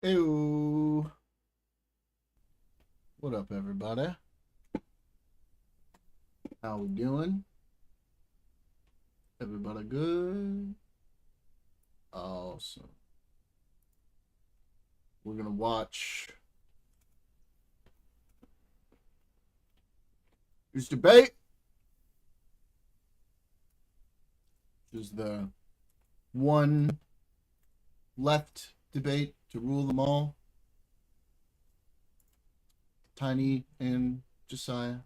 Ew. What up, everybody? How we doing? Everybody good? Awesome. We're gonna watch this debate. Which is the one left debate to rule them all. Tiny and Josiah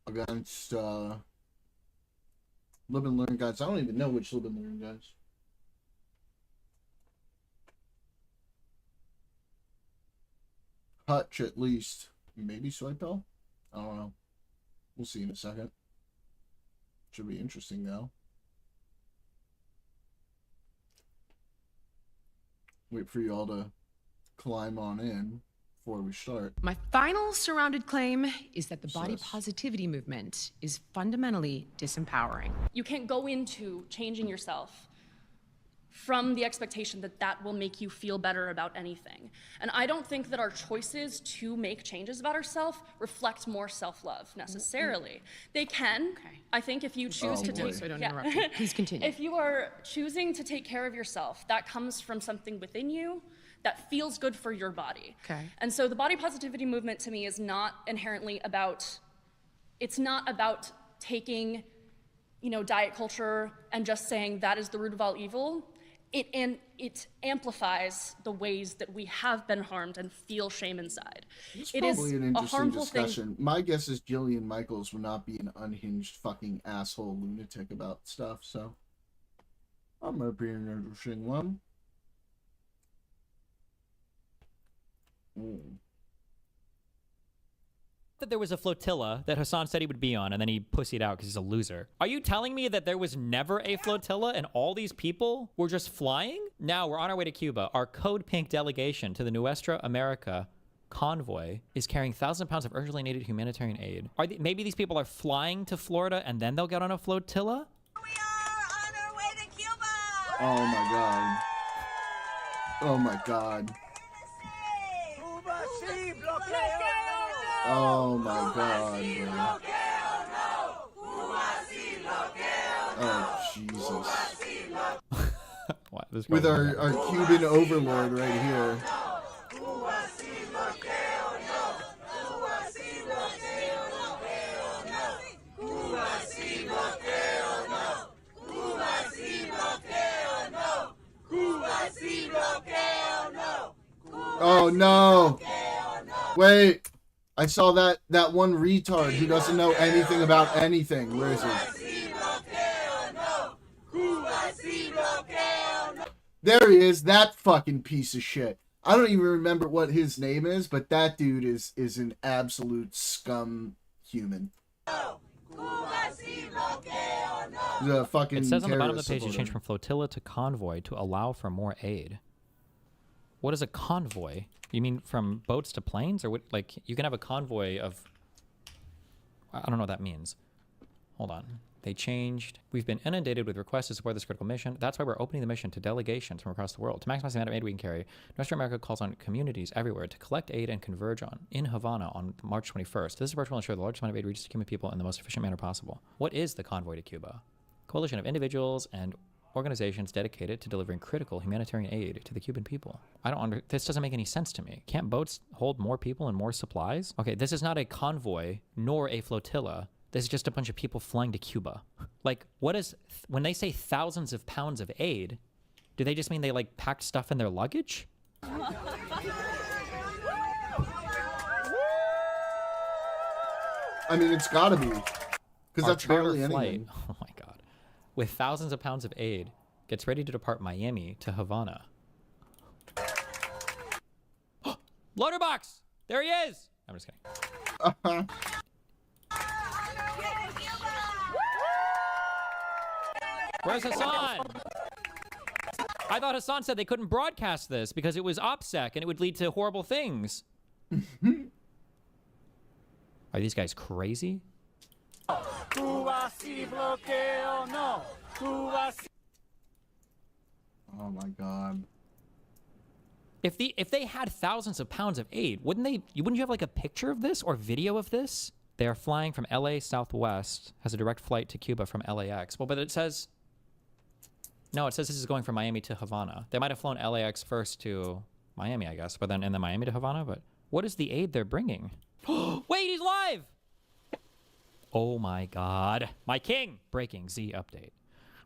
against Live and Learn Guys. I don't even know which Live and Learn Guys. Hutch, at least. Maybe Swipel? I don't know. We'll see in a second. Should be interesting, though. Wait for you all to climb on in before we start. My final surrounded claim is that the body positivity movement is fundamentally disempowering. You can't go into changing yourself from the expectation that that will make you feel better about anything. And I don't think that our choices to make changes about ourselves reflect more self-love necessarily. They can. Okay. I think if you choose to take... So I don't interrupt you. Please continue. If you are choosing to take care of yourself, that comes from something within you that feels good for your body. Okay. And so the body positivity movement to me is not inherently about... It's not about taking, diet culture and just saying that is the root of all evil. It amplifies the ways that we have been harmed and feel shame inside. It's it probably is an a interesting harmful discussion. thing. My guess is Jillian Michaels will not be an unhinged fucking asshole lunatic about stuff, so I'm gonna be an interesting one. That there was a flotilla that Hassan said he would be on, and then he pussied out because he's a loser. Are you telling me that there was never a flotilla and all these people were just flying? Now we're on our way to Cuba. Our Code Pink delegation to the Nuestra America convoy is carrying thousands of pounds of urgently needed humanitarian aid. Maybe these people are flying to Florida and then they'll get on a flotilla? We are on our way to Cuba! Oh my god. Oh my god. Oh my god, bro. Oh, Jesus. What, this With our Cuban overlord right here. Oh no! Wait! I saw that one retard who doesn't know anything about anything. Where is he? There he is, that fucking piece of shit. I don't even remember what his name is, but that dude is an absolute scum human. The fucking It says on the bottom of the page supporter. to change from flotilla to convoy to allow for more aid. What is a convoy? You mean from boats to planes? Or what, like, you can have a convoy of... I don't know what that means. Hold on. They changed. We've been inundated with requests to support this critical mission. That's why we're opening the mission to delegations from across the world. To maximize the amount of aid we can carry, Nuestra America calls on communities everywhere to collect aid and converge in Havana on March 21st. This approach will ensure the largest amount of aid reaches the Cuban people in the most efficient manner possible. What is the Convoy to Cuba? Coalition of individuals and organizations dedicated to delivering critical humanitarian aid to the Cuban people. This doesn't make any sense to me. Can't boats hold more people and more supplies? Okay, this is not a convoy nor a flotilla. This is just a bunch of people flying to Cuba. Like, when they say thousands of pounds of aid, do they just mean they like packed stuff in their luggage? I mean, it's gotta be. Because that's barely anything. Oh my god. With thousands of pounds of aid, gets ready to depart Miami to Havana. Loader box! There he is! I'm just kidding. Where's Hassan? I thought Hassan said they couldn't broadcast this because it was OPSEC and it would lead to horrible things. Are these guys crazy? Oh my god. If they had thousands of pounds of aid, wouldn't you have like a picture of this or video of this? They are flying from LA Southwest, has a direct flight to Cuba from LAX. Well, but it says this is going from Miami to Havana. They might have flown LAX first to Miami, I guess, but then Miami to Havana. But what is the aid they're bringing? Wait, he's live! Oh my god. My king! Breaking Z update.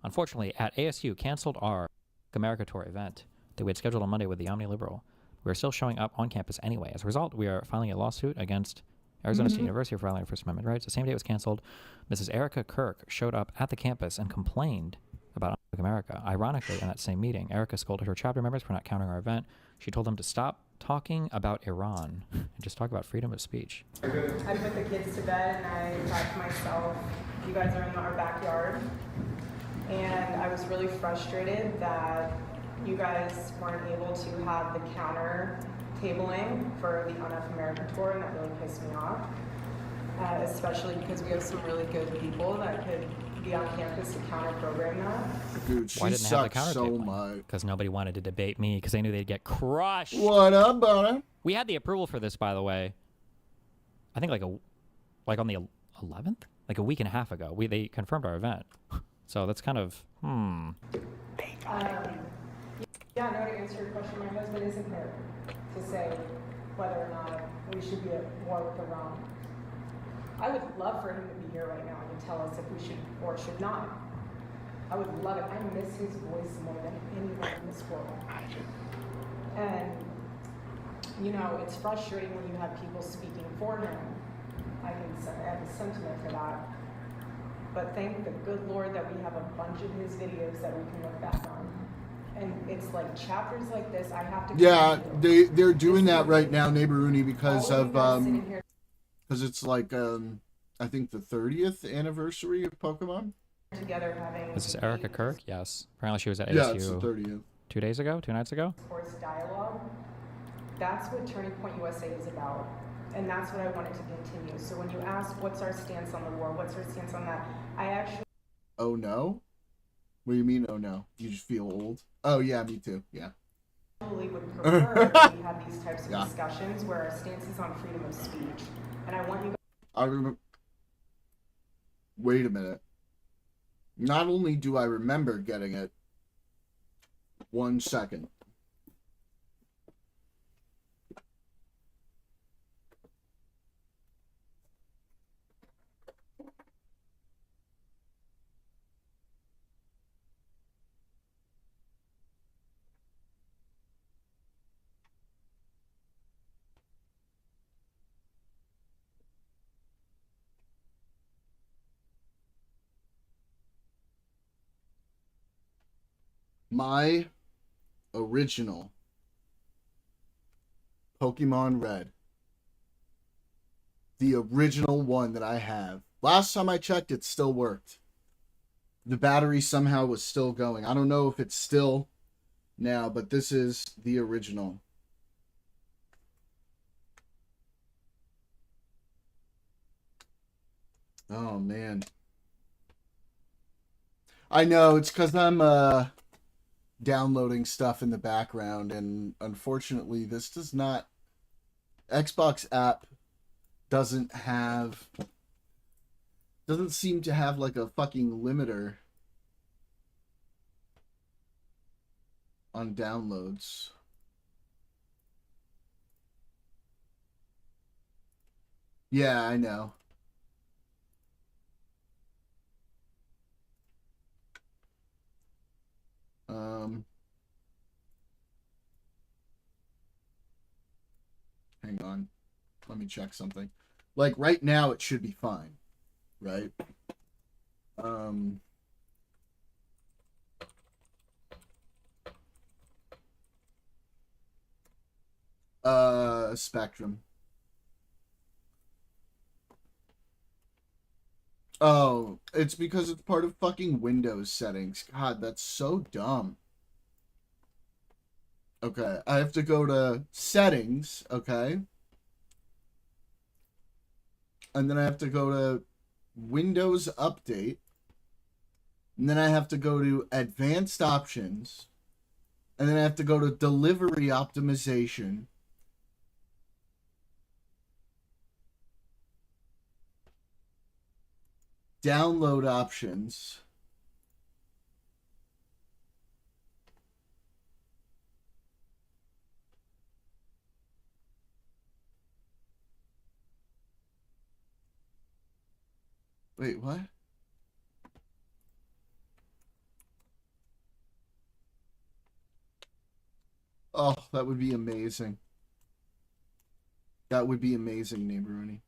Unfortunately, at ASU canceled our America Tour event that we had scheduled on Monday with the Omni Liberal. We are still showing up on campus anyway. As a result, we are filing a lawsuit against Arizona State University for violating First Amendment rights. The same day it was canceled, Mrs. Erica Kirk showed up at the campus and complained about America. Ironically, in that same meeting, Erica scolded her chapter members for not countering our event. She told them to stop talking about Iran and just talk about freedom of speech. I put the kids to bed and I thought to myself, you guys are in our backyard. And I was really frustrated that you guys weren't able to have the counter tabling for the UNF America Tour, and that really pissed me off. Especially because we have some really good people that could be on campus to counter program that. Dude, she Why didn't they have the sucks counter so tabling? much. Because nobody wanted to debate me because they knew they'd get crushed. What up, brother? We had the approval for this, by the way. I think like on the 11th, like a week and a half ago. They confirmed our event, so that's kind of Yeah, no, to answer your question, my husband isn't here to say whether or not we should be at war with Iran. I would love for him to be here right now and tell us if we should or should not. I would love it. I miss his voice more than anyone in this world. And, you know, it's frustrating when you have people speaking for him. I have a sentiment for that. But thank the good Lord that we have a bunch of his videos that we can look back on. And it's like chapters like this, I have to. Yeah, they're doing that right now, Neighboruni, because of because it's like I think the 30th anniversary of Pokemon. Together having. This is Erica Kirk. Yes, apparently she was at Yeah, it's the ASU 30th. 2 nights ago. Sports dialogue. That's what Turning Point USA is about. And that's what I wanted to continue. So when you ask what's our stance on the war, what's our stance on that, I actually. Oh no? What do you mean, oh no? You just feel old? Oh yeah, me too. Yeah. Would prefer that we have these types of discussions where our stance is on freedom of speech. And I want you I remember. Wait a minute. Not only do I remember getting it, 1 second. My original Pokemon Red. The original one that I have. Last time I checked, it still worked. The battery somehow was still going. I don't know if it's still now, but this is the original. Oh, man. I know, it's because I'm, downloading stuff in the background, and unfortunately this does not, Xbox app doesn't seem to have like a fucking limiter on downloads. Yeah, I know. Hang on. Let me check something. Like right now it should be fine, right? Spectrum. Oh, it's because it's part of fucking Windows settings. God, that's so dumb. Okay, I have to go to settings, okay? And then I have to go to Windows Update. And then I have to go to Advanced Options. And then I have to go to delivery optimization. Download options. Wait, what? Oh, that would be amazing. That would be amazing, Neighborhoony.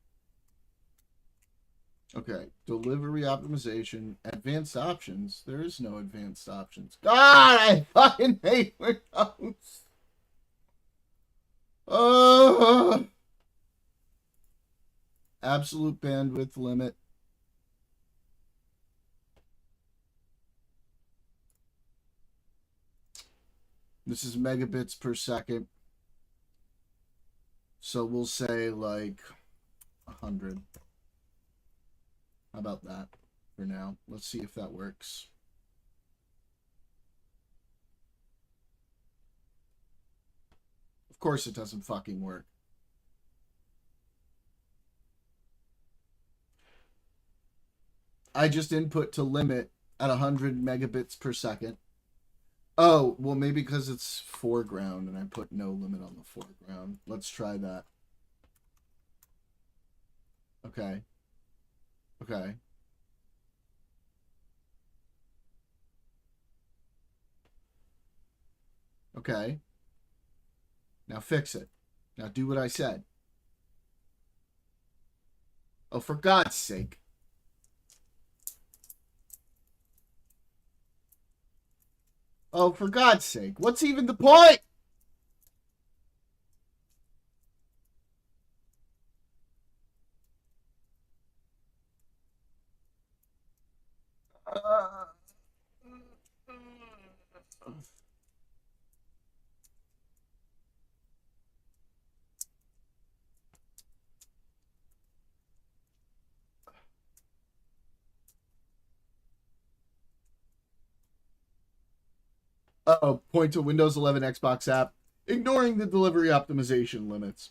Okay, delivery optimization, advanced options. There is no advanced options. God, I fucking hate Windows. Absolute bandwidth limit. This is megabits per second. So we'll say like 100. How about that for now? Let's see if that works. Of course it doesn't fucking work. I just input to limit at 100 megabits per second. Oh, well, maybe because it's foreground and I put no limit on the foreground. Let's try that. Okay. Okay. Okay. Now fix it. Now do what I said. Oh, for God's sake. Oh, for God's sake. What's even the point? Uh-oh, point to Windows 11 Xbox app, ignoring the delivery optimization limits.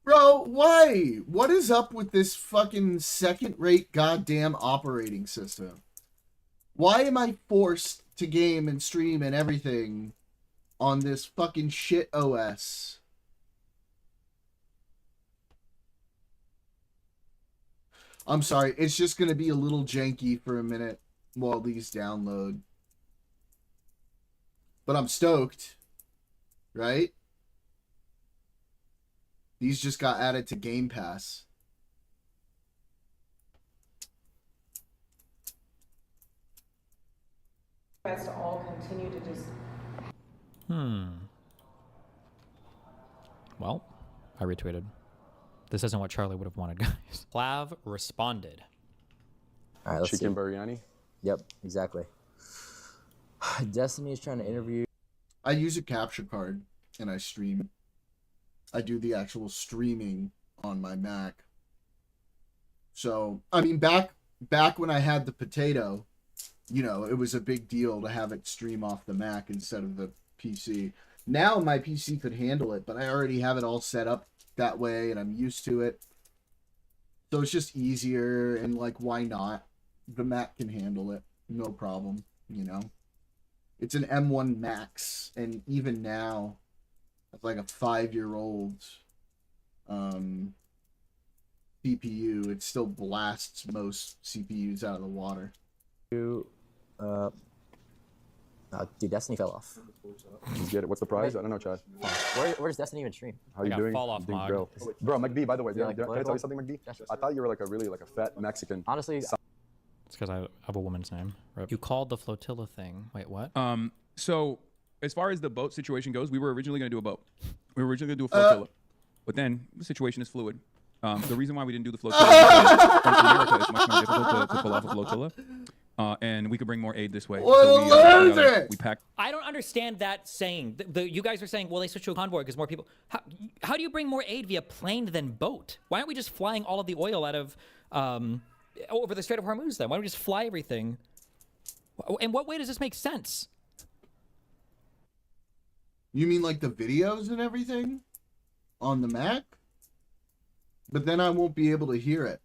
Bro, why? What is up with this fucking second-rate goddamn operating system? Why am I forced to game and stream and everything on this fucking shit OS? I'm sorry, it's just going to be a little janky for a minute while these download. But I'm stoked, right? These just got added to Game Pass. Us to all continue to just. Well, I retweeted. This isn't what Charlie would have wanted, guys. Clav responded. All right, let's Chicken see. biryani. Yep, exactly. Destiny is trying to interview. I use a capture card and I stream. I do the actual streaming on my Mac. So, I mean, back when I had the potato, you know, it was a big deal to have it stream off the Mac instead of the PC. Now my PC could handle it, but I already have it all set up that way and I'm used to it. So it's just easier and like, why not? The Mac can handle it. No problem, you know? It's an M1 Max, and even now, it's like a 5-year-old CPU. It still blasts most CPUs out of the water. Dude, Destiny fell off. You get it. What's the prize? I don't know, Chad. Where does Destiny even stream? How you got doing? fall off You doing, mod. bro, McB, by the way, Yeah, like can I tell political? you something, McB? Yes. I thought you were like a really like a fat Mexican. Honestly, It's because I have a woman's name. Right? You called the flotilla thing. Wait, what? So as far as the boat situation goes, we were originally going to do a boat. We were originally going to do a flotilla, but then the situation is fluid. The reason why we didn't do the flotilla is from America, it's much more difficult to pull off a flotilla, and we could bring more aid this way. We packed. I don't understand that saying. You guys are saying, well, they switched to a convoy because more people. How do you bring more aid via plane than boat? Why aren't we just flying all of the oil out of over the Strait of Hormuz then? Why don't we just fly everything? In what way does this make sense? You mean like the videos and everything on the Mac? But then I won't be able to hear it.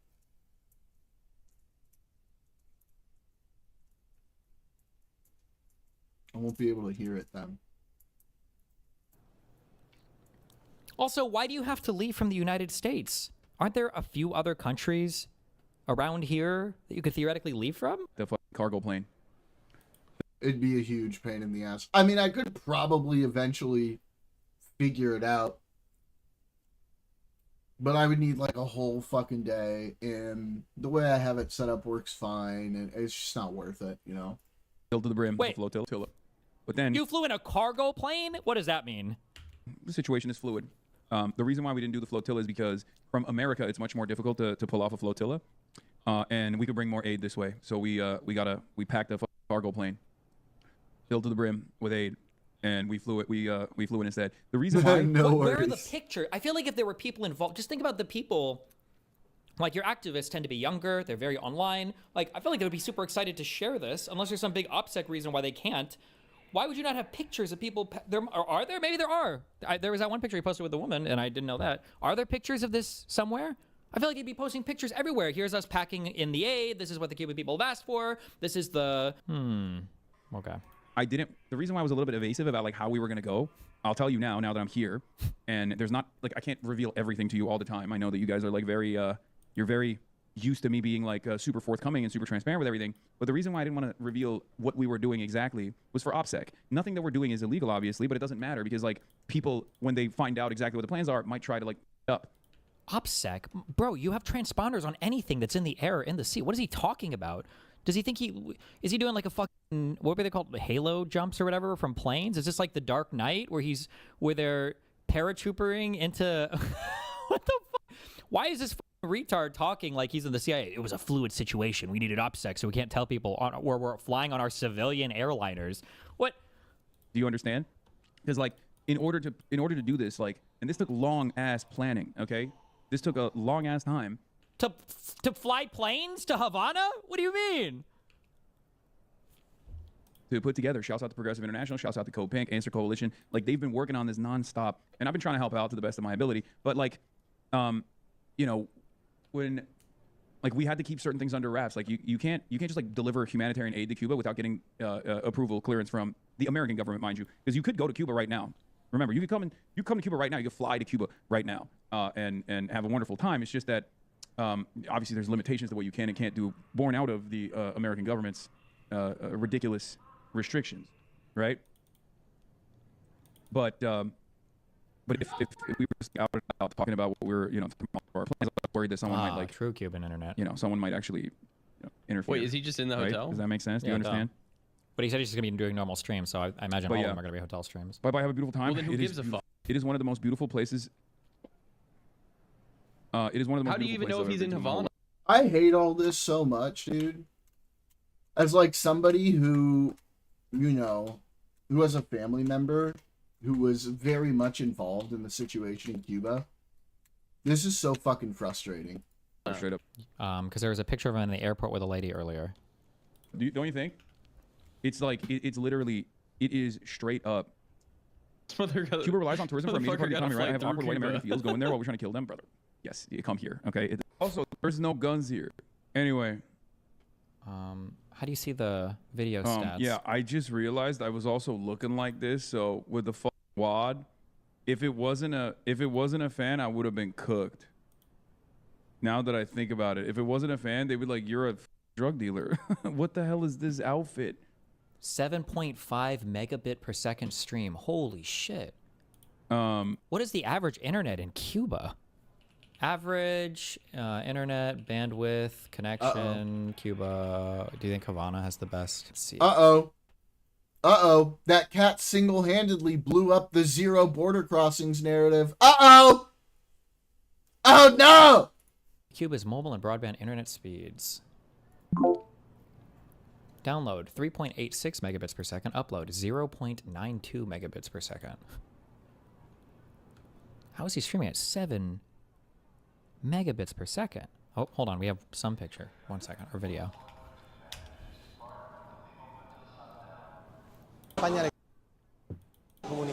I won't be able to hear it then. Also, why do you have to leave from the United States? Aren't there a few other countries around here that you could theoretically leave from? The fucking cargo plane. It'd be a huge pain in the ass. I mean, I could probably eventually figure it out. But I would need like a whole fucking day, and the way I have it set up works fine, and it's just not worth it, you know? Filled to the brim. Wait. The flotilla. But then You flew in a cargo plane? What does that mean? the situation is fluid. The reason why we didn't do the flotilla is because from America, it's much more difficult to pull off a flotilla. And we could bring more aid this way. So we packed a cargo plane filled to the brim with aid. And we flew it. We flew it instead. The reason why No Where are the worries. pictures? I feel like if there were people involved, just think about the people. Like, your activists tend to be younger. They're very online. Like, I feel like they would be super excited to share this, unless there's some big OPSEC reason why they can't. Why would you not have pictures of people? Are there? Maybe there are. There was that one picture he posted with a woman, and I didn't know that. Are there pictures of this somewhere? I feel like he'd be posting pictures everywhere. Here's us packing in the aid. This is what the Cuban people have asked for. This is the... Okay. the reason why I was a little bit evasive about like how we were going to go, I'll tell you now that I'm here, and there's not like, I can't reveal everything to you all the time. I know that you guys are like very, you're very used to me being like super forthcoming and super transparent with everything. But the reason why I didn't want to reveal what we were doing exactly was for OPSEC. Nothing that we're doing is illegal, obviously, but it doesn't matter because like people, when they find out exactly what the plans are, might try to like up. OPSEC? Bro, you have transponders on anything that's in the air or in the sea. What is he talking about? Does he think is he doing like a fucking, what were they called, halo jumps or whatever from planes? Is this like the Dark Knight where they're paratroopering into, what the fuck? Why is this fucking retard talking like he's in the CIA? It was a fluid situation. We needed OPSEC so we can't tell people where we're flying on our civilian airliners. What? Do you understand? Because like in order to do this, like, and this took long ass planning, okay? This took a long ass time. To fly planes to Havana? What do you mean? To put together, shouts out to Progressive International, shouts out to Code Pink, Answer Coalition. Like, they've been working on this nonstop, and I've been trying to help out to the best of my ability. But like, you know, when like we had to keep certain things under wraps. Like you can't just like deliver humanitarian aid to Cuba without getting approval, clearance from the American government, mind you, because you could go to Cuba right now. Remember, you come to Cuba right now. You could fly to Cuba right now and have a wonderful time. It's just that obviously there's limitations to what you can and can't do, born out of the American government's ridiculous restrictions, right? But if we were out talking about what we're talking about our plans, I was worried that someone might like true Cuban internet. Someone might actually interfere. Wait, is he just in the right? hotel? Does that make sense? Do Yeah, you understand? But he said he's just gonna be doing normal streams, so I imagine all yeah. of them are gonna be hotel streams. Bye bye. Have a beautiful time. Well, then who It is gives a beautiful. fuck? It is one of the most beautiful places. It is one of the most How do you even beautiful know if places he's in I've ever been to Havana? I hate all this so much, dude. As like somebody who, who has a family member who was very much involved in the situation in Cuba, this is so fucking frustrating. Straight up. Because there was a picture of him in the airport with a lady earlier. Don't you think? It's like it's literally, it is straight up. Cuba relies on tourism for a major part of the economy, right? I have awkward white American feels. Go in there while we're trying to kill them, brother. Yes, you come here, okay? Also, there's no guns here. Anyway. How do you see the video stats? Yeah, I just realized I was also looking like this. So with the wad, if it wasn't a fan, I would have been cooked. Now that I think about it, if it wasn't a fan, they would like, you're a drug dealer. What the hell is this outfit? 7.5 megabit per second stream. Holy shit. What is the average internet in Cuba? Average internet bandwidth connection. Cuba. Do you think Havana has the best? Let's see. That cat single-handedly blew up the zero border crossings narrative. Oh no! Cuba's mobile and broadband internet speeds. Download 3.86 megabits per second. Upload 0.92 megabits per second. How is he streaming at 7 megabits per second? Oh, hold on. We have some picture. 1 second. Or video.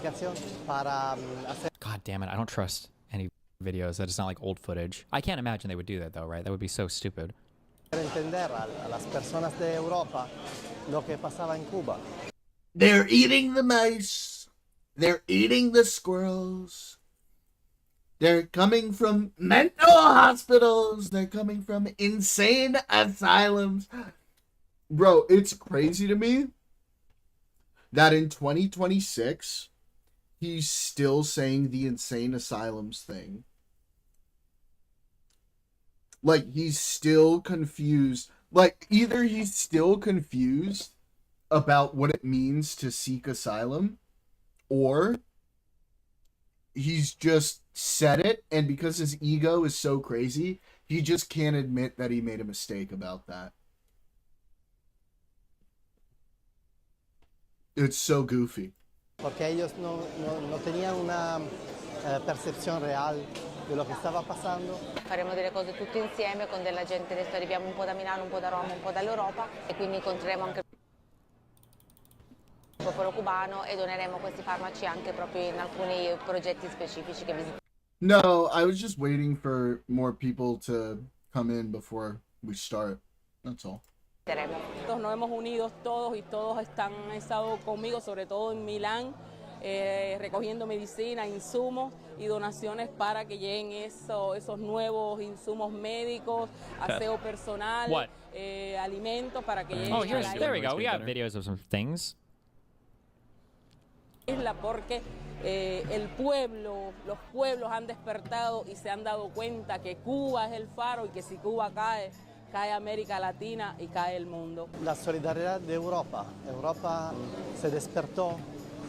comunicación para hacer God damn it, I don't trust any videos that it's not like old footage. I can't imagine they would do that though, right? That would be so stupid. entender a las personas de Europa lo que pasaba en Cuba. They're eating the mice. They're eating the squirrels. They're coming from mental hospitals. They're coming from insane asylums. Bro, it's crazy to me that in 2026, he's still saying the insane asylums thing. Like, he's still confused. Like, either he's still confused about what it means to seek asylum, or he's just said it, and because his ego is so crazy, he just can't admit that he made a mistake about that. It's so goofy. Porque ellos no tenían una percezione reale di lo che stava passando. Faremo delle cose tutti insieme con della gente, adesso arriviamo un po' da Milano, un po' da Roma, un po' dall'Europa e quindi incontreremo anche il popolo cubano e doneremo questi farmaci anche proprio in alcuni progetti specifici che visiteremo. No, I was just waiting for more people to come in before we start. That's all. Nos hemos unido todos y todos han estado conmigo, sobre todo en Milán, recogiendo medicina, insumos y donaciones para que lleguen esos nuevos insumos médicos, aseo personal, alimentos para que lleguen Oh, a la there we go. We have videos of some things. isla porque los pueblos han despertado y se han dado cuenta que Cuba es el faro y que si Cuba cae, cae América Latina y cae el mundo. La solidaridad de Europa. Europa se despertó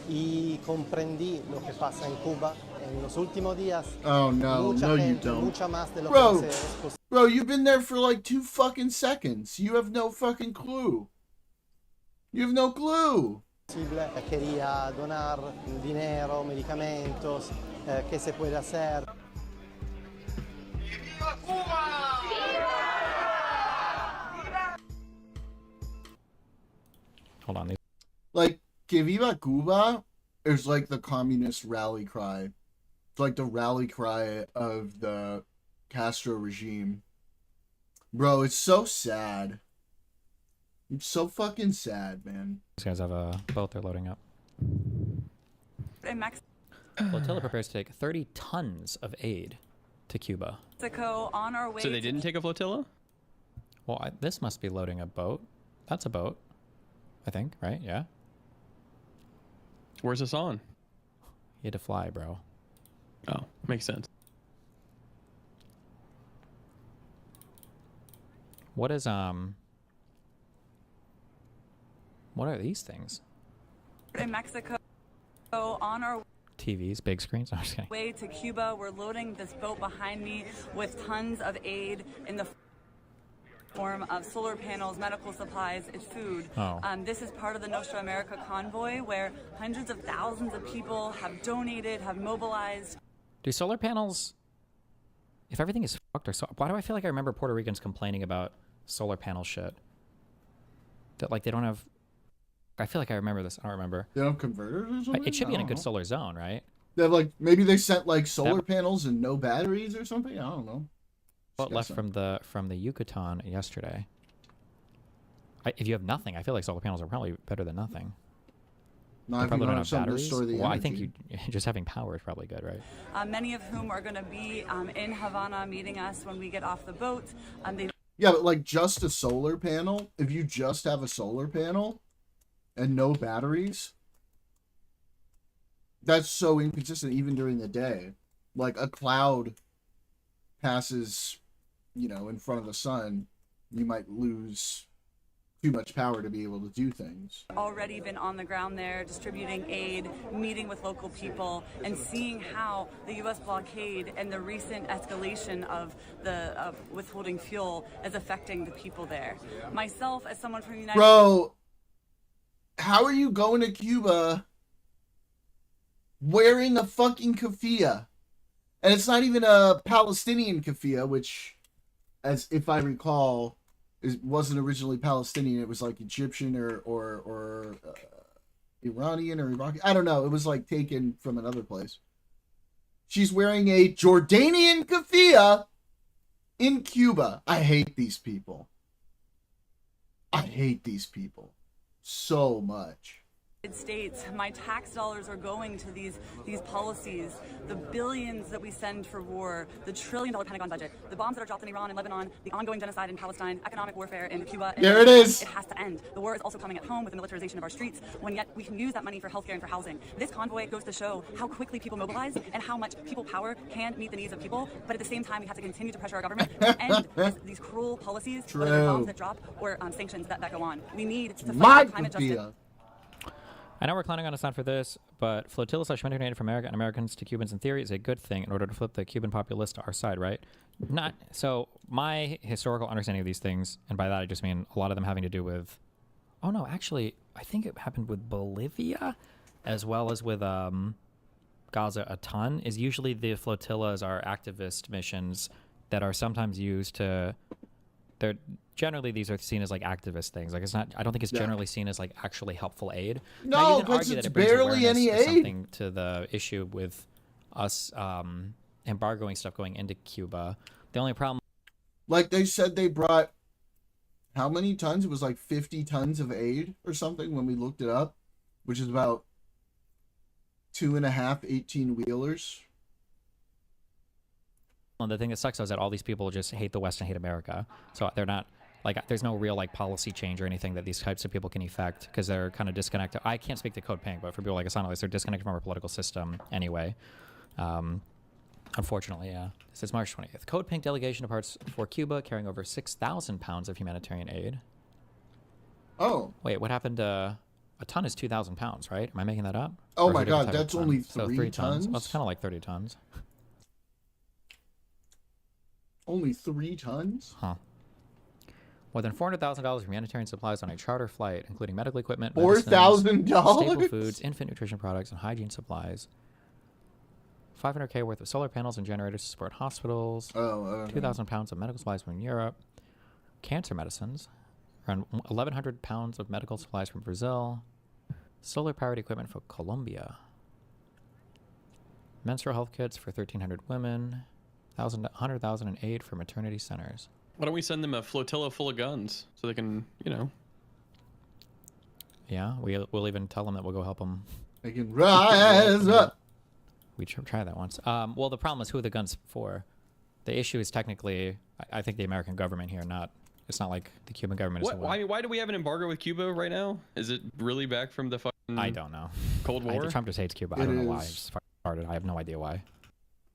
y comprendí lo que pasa en Cuba en los últimos días. Oh no, mucha no gente, you don't. mucha más de lo Bro, que es posible. bro, you've been there for like 2 fucking seconds. You have no fucking clue. You have no clue. Quería donar dinero, medicamentos, qué se puede hacer. Hold on. Like, Que Viva Cuba is like the communist rally cry. It's like the rally cry of the Castro regime. Bro, it's so sad. It's so fucking sad, man. These guys have a boat they're loading up. Flotilla prepares to take 30 tons of aid to Cuba. Mexico on our way. So they didn't take a flotilla? Well, this must be loading a boat. That's a boat, I think, right? Yeah. Where's this on? You had to fly, bro. Oh, makes sense. What is what are these things? In Mexico on our TVs, big screens? No, I'm just kidding. way to Cuba. We're loading this boat behind me with tons of aid in the form of solar panels, medical supplies, and food. Oh. This is part of the Nostra America convoy where hundreds of thousands of people have donated, have mobilized. Do solar panels, if everything is fucked, or so, why do I feel like I remember Puerto Ricans complaining about solar panel shit? That like they don't have, I feel like I remember this. I don't remember. They don't have converters or something? It should be I in a don't good know. solar zone, right? They have like, maybe they sent like solar That- panels and no batteries or something? I don't know. What left from the Yucatan yesterday? If you have nothing, I feel like solar panels are probably better than nothing. Not They if you probably don't don't have something to batteries. store the Well, I think energy. just having power is probably good, right? Many of whom are going to be in Havana meeting us when we get off the boat. They Yeah, but like just a solar panel, if you just have a solar panel and no batteries, that's so inconsistent even during the day. Like a cloud passes, you know, in front of the sun, you might lose too much power to be able to do things. already been on the ground there distributing aid, meeting with local people, and seeing how the U.S. blockade and the recent escalation of withholding fuel is affecting the people there. Myself, as someone from the United Bro, how are you going to Cuba wearing a fucking keffiyeh? And it's not even a Palestinian keffiyeh, which, as if I recall, wasn't originally Palestinian. It was like Egyptian or Iranian or Iraqi. I don't know. It was like taken from another place. She's wearing a Jordanian keffiyeh in Cuba. I hate these people. I hate these people so much. States, my tax dollars are going to these policies, the billions that we send for war, the $1 trillion Pentagon budget, the bombs that are dropped in Iran and Lebanon, the ongoing genocide in Palestine, economic warfare in Cuba. There it is. It has to end. The war is also coming at home with the militarization of our streets, when yet we can use that money for healthcare and for housing. This convoy goes to show how quickly people mobilize and how much people power can meet the needs of people, but at the same time we have to continue to pressure our government to end these cruel policies, whether they're bombs that drop or sanctions that go on. We need to fight for climate justice. I know we're clowning on us not for this, but flotilla/humanitarian aid from America and Americans to Cubans in theory is a good thing in order to flip the Cuban populace to our side, right? Not so. My historical understanding of these things, and by that I just mean a lot of them having to do with. Oh no, actually, I think it happened with Bolivia, as well as with Gaza a ton. Is usually the flotillas are activist missions that are sometimes used to. They're generally these are seen as like activist things. Like it's not. I don't think it's generally seen as like actually helpful aid. No, because it's barely any aid. Something to the issue with us embargoing stuff going into Cuba. The only problem, like they said, they brought how many tons? It was like 50 tons of aid or something when we looked it up, which is about 2.5 18-wheelers. and the thing that sucks is that all these people just hate the West and hate America. So they're not like there's no real like policy change or anything that these types of people can effect because they're kind of disconnected. I can't speak to Code Pink, but for people like us analysts, they're disconnected from our political system anyway. Unfortunately, yeah. This is March 20th. Code Pink delegation departs for Cuba, carrying over 6,000 pounds of humanitarian aid. Oh. Wait, what happened? A ton is 2,000 pounds, right? Am I making that up? Oh my God, that's only 3 tons? Well, it's kind of like 30 tons. Only 3 tons? Huh. More than $400,000 for humanitarian supplies on a charter flight, including medical equipment, $4,000? staple foods, infant nutrition products, and hygiene supplies. $500K worth of solar panels and generators to support hospitals. 2,000 pounds of medical supplies from Europe. Cancer medicines. Around 1,100 pounds of medical supplies from Brazil. Solar-powered equipment for Colombia. Menstrual health kits for 1,300 women. 100,000 in aid for maternity centers. Why don't we send them a flotilla full of guns so they can, you know? Yeah, we'll even tell them that we'll go help them. They can rise up. We try that once. Well, the problem is who are the guns for? The issue is technically, I think, the American government here, not. It's not like the Cuban government is. Why do we have an embargo with Cuba right now? Is it really back from the fucking? I don't know. Cold War. Trump just hates Cuba. I don't know why. It just started. I have no idea why.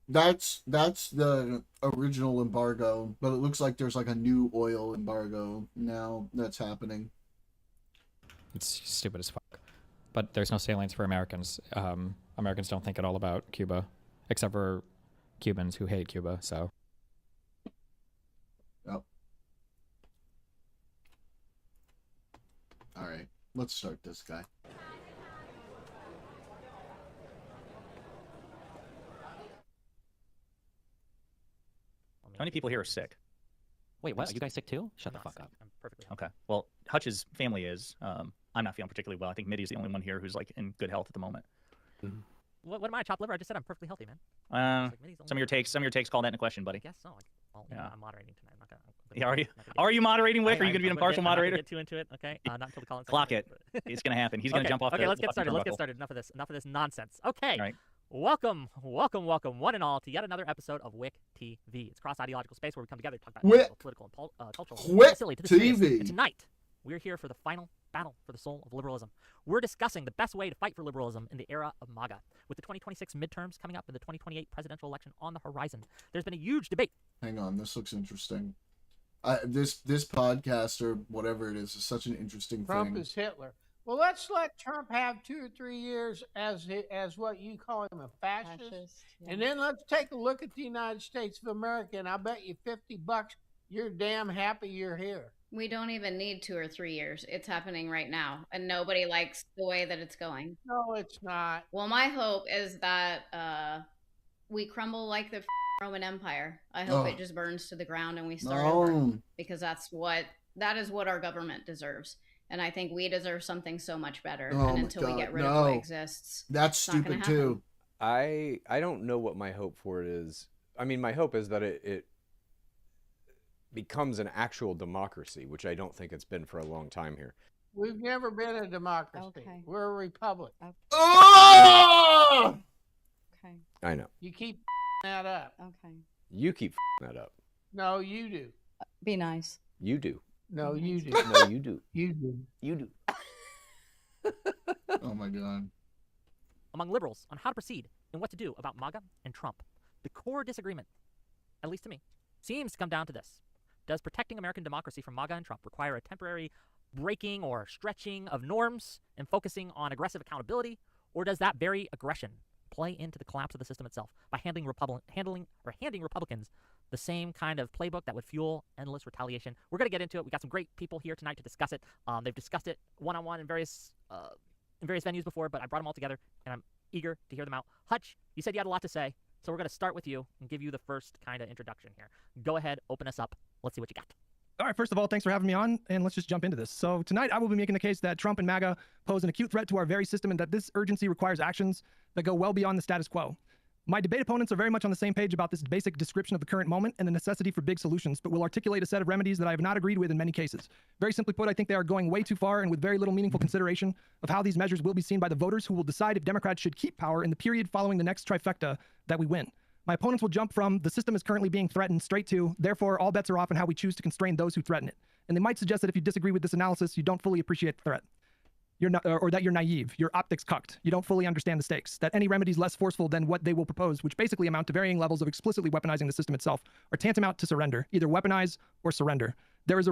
That's the original embargo, but it looks like there's like a new oil embargo now that's happening. It's stupid as fuck. But there's no sailings for Americans. Americans don't think at all about Cuba, except for Cubans who hate Cuba. So. Yep. All right, let's start this guy. How many people here are sick? Wait, what? Are you guys sick too? Shut the fuck up. I'm perfectly okay. Well, Hutch's family is. I'm not feeling particularly well. I think Mitty's the only one here who's like in good health at the moment. Mm-hmm. What am I, chopped liver? I just said I'm perfectly healthy, man. Some of your takes call that into question, buddy. I guess so. Well, yeah. I'm moderating tonight. I'm not gonna. Yeah, are you moderating, Wick? Are you gonna be an impartial moderator? Get too into it, okay? Not until the call. Clock it. It's gonna happen. He's gonna jump off. Okay, let's get started. Enough of this nonsense. Okay. All right. Welcome, one and all, to yet another episode of WhickTV. It's a cross-ideological space where we come together to talk about political and cultural. WhickTV. And tonight, we're here for the final battle for the soul of liberalism. We're discussing the best way to fight for liberalism in the era of MAGA. With the 2026 midterms coming up and the 2028 presidential election on the horizon, there's been a huge debate. Hang on, this looks interesting. This podcast or whatever it is such an interesting Trump thing. Trump is Hitler. Well, let's let Trump have 2 or 3 years as what you call him, a fascist. Yeah. And then let's take a look at the United States of America, and I bet you $50 you're damn happy you're here. We don't even need 2 or 3 years. It's happening right now, and nobody likes the way that it's going. No, it's not. Well, my hope is that we crumble like the Roman Empire. I hope it just burns to the ground and we start over, because that is what our government deserves. And I think we deserve something so much better. Oh and my until we God, get rid no. of what exists, That's it's not gonna stupid too. happen. I don't know what my hope for it is. I mean, my hope is that it becomes an actual democracy, which I don't think it's been for a long time here. We've never been a democracy. We're a republic. Oh! Okay. I know. You keep that up. Okay. You keep that up. No, you do. Be nice. You do. No, you do. No, you do. You do. You do. Oh my God. Among liberals on how to proceed and what to do about MAGA and Trump, the core disagreement, at least to me, seems to come down to this. Does protecting American democracy from MAGA and Trump require a temporary breaking or stretching of norms and focusing on aggressive accountability, or does that very aggression play into the collapse of the system itself by handing Republicans the same kind of playbook that would fuel endless retaliation? We're going to get into it. We got some great people here tonight to discuss it. They've discussed it one-on-one in various venues before, but I brought them all together, and I'm eager to hear them out. Hutch, you said you had a lot to say, so we're going to start with you and give you the first kind of introduction here. Go ahead, open us up. Let's see what you got. All right, first of all, thanks for having me on, and let's just jump into this. So tonight I will be making the case that Trump and MAGA pose an acute threat to our very system and that this urgency requires actions that go well beyond the status quo. My debate opponents are very much on the same page about this basic description of the current moment and the necessity for big solutions, but will articulate a set of remedies that I have not agreed with in many cases. Very simply put, I think they are going way too far and with very little meaningful consideration of how these measures will be seen by the voters who will decide if Democrats should keep power in the period following the next trifecta that we win. My opponents will jump from the system is currently being threatened straight to, therefore all bets are off on how we choose to constrain those who threaten it. And they might suggest that if you disagree with this analysis, you don't fully appreciate the threat. You're not, or that you're naive, your optics cucked, you don't fully understand the stakes, that any remedies less forceful than what they will propose, which basically amount to varying levels of explicitly weaponizing the system itself, are tantamount to surrender, either weaponize or surrender. There is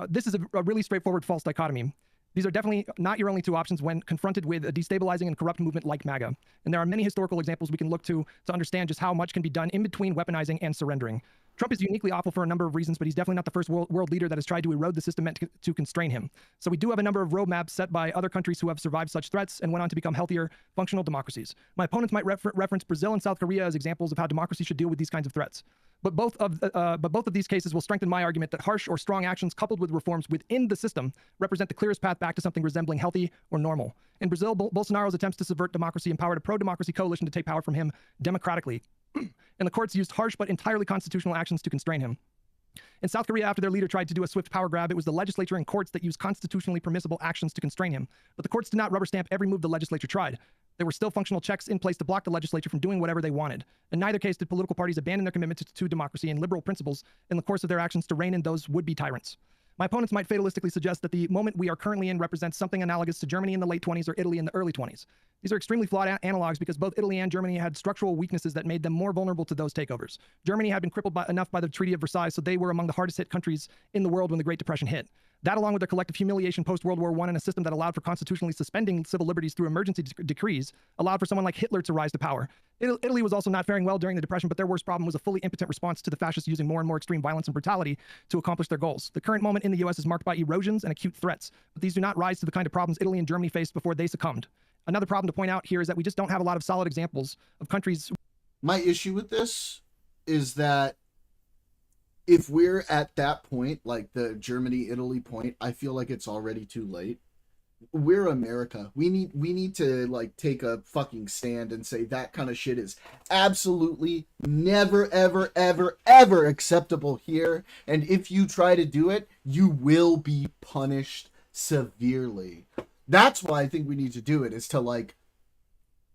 this is a really straightforward false dichotomy. These are definitely not your only two options when confronted with a destabilizing and corrupt movement like MAGA. And there are many historical examples we can look to understand just how much can be done in between weaponizing and surrendering. Trump is uniquely awful for a number of reasons, but he's definitely not the first world leader that has tried to erode the system meant to constrain him. So we do have a number of roadmaps set by other countries who have survived such threats and went on to become healthier, functional democracies. My opponents might reference Brazil and South Korea as examples of how democracy should deal with these kinds of threats. But both of these cases will strengthen my argument that harsh or strong actions coupled with reforms within the system represent the clearest path back to something resembling healthy or normal. In Brazil, Bolsonaro's attempts to subvert democracy empowered a pro-democracy coalition to take power from him democratically. And the courts used harsh but entirely constitutional actions to constrain him. In South Korea, after their leader tried to do a swift power grab, it was the legislature and courts that used constitutionally permissible actions to constrain him. But the courts did not rubber stamp every move the legislature tried. There were still functional checks in place to block the legislature from doing whatever they wanted. In neither case did political parties abandon their commitment to democracy and liberal principles in the course of their actions to rein in those would-be tyrants. My opponents might fatalistically suggest that the moment we are currently in represents something analogous to Germany in the late 20s or Italy in the early 20s. These are extremely flawed analogs because both Italy and Germany had structural weaknesses that made them more vulnerable to those takeovers. Germany had been crippled enough by the Treaty of Versailles, so they were among the hardest hit countries in the world when the Great Depression hit. That, along with their collective humiliation post-World War I and a system that allowed for constitutionally suspending civil liberties through emergency decrees, allowed for someone like Hitler to rise to power. Italy was also not faring well during the Depression, but their worst problem was a fully impotent response to the fascists using more and more extreme violence and brutality to accomplish their goals. The current moment in the U.S. is marked by erosions and acute threats, but these do not rise to the kind of problems Italy and Germany faced before they succumbed. Another problem to point out here is that we just don't have a lot of solid examples of countries. My issue with this is that if we're at that point, like the Germany-Italy point, I feel like it's already too late. We're America. We need to like take a fucking stand and say that kind of shit is absolutely never, ever, ever, ever acceptable here. And if you try to do it, you will be punished severely. That's why I think we need to do it, is to like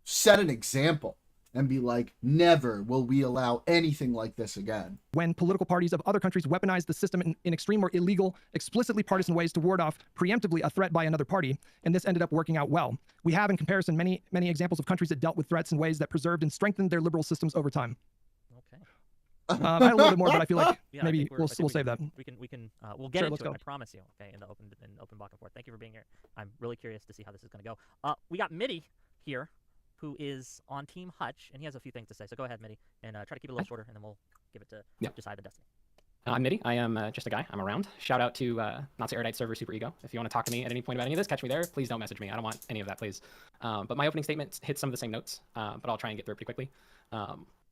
set an example and be like, never will we allow anything like this again. When political parties of other countries weaponize the system in extreme or illegal, explicitly partisan ways to ward off preemptively a threat by another party, and this ended up working out well. We have, in comparison, many examples of countries that dealt with threats in ways that preserved and strengthened their liberal systems over time. Okay. I had a little bit more, but I feel like Yeah, maybe I think we'll save that. We'll get Sure, into let's it. go. I promise you. Okay, in the open block and forth. Thank you for being here. I'm really curious to see how this is going to go. We got Mitty here, who is on Team Hutch, and he has a few things to say. So go ahead, Mitty, and try to keep it a little shorter, and then we'll give it to Decide the Destiny. I'm Mitty. I am just a guy. I'm around. Shout out to Nazi Erudite server Super Ego. If you want to talk to me at any point about any of this, catch me there. Please don't message me. I don't want any of that, please. But my opening statement hits some of the same notes, but I'll try and get through it pretty quickly.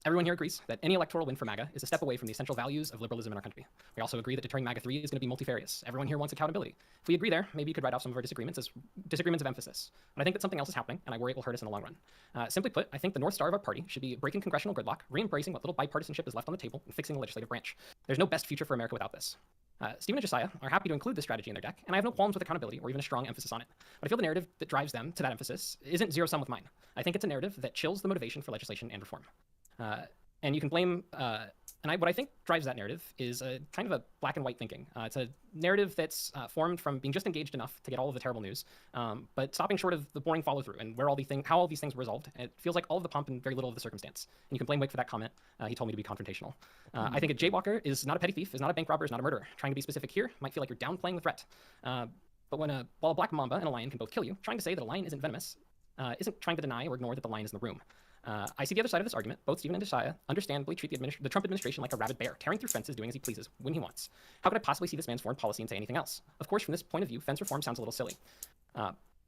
Everyone here agrees that any electoral win for MAGA is a step away from the essential values of liberalism in our country. We also agree that deterring MAGA 3 is going to be multifarious. Everyone here wants accountability. If we agree there, maybe you could write off some of our disagreements as disagreements of emphasis. But I think that something else is happening, and I worry it will hurt us in the long run. Simply put, I think the North Star of our party should be breaking congressional gridlock, re-embracing what little bipartisanship is left on the table, and fixing the legislative branch. There's no best future for America without this. Stephen and Josiah are happy to include this strategy in their deck, and I have no qualms with accountability or even a strong emphasis on it. But I feel the narrative that drives them to that emphasis isn't zero-sum with mine. I think it's a narrative that chills the motivation for legislation and reform. And you can blame, what I think drives that narrative is a kind of a black and white thinking. It's a narrative that's formed from being just engaged enough to get all of the terrible news, but stopping short of the boring follow through and how all these things were resolved. It feels like all of the pomp and very little of the circumstance. And you can blame Wick for that comment. He told me to be confrontational. I think a jaywalker is not a petty thief, is not a bank robber, is not a murderer. Trying to be specific here might feel like you're downplaying the threat. But while a black mamba and a lion can both kill you, trying to say that a lion isn't venomous isn't trying to deny or ignore that the lion is in the room. I see the other side of this argument. Both Stephen and Josiah understandably treat the Trump administration like a rabid bear, tearing through fences, doing as he pleases, when he wants. How could I possibly see this man's foreign policy and say anything else? Of course, from this point of view, fence reform sounds a little silly.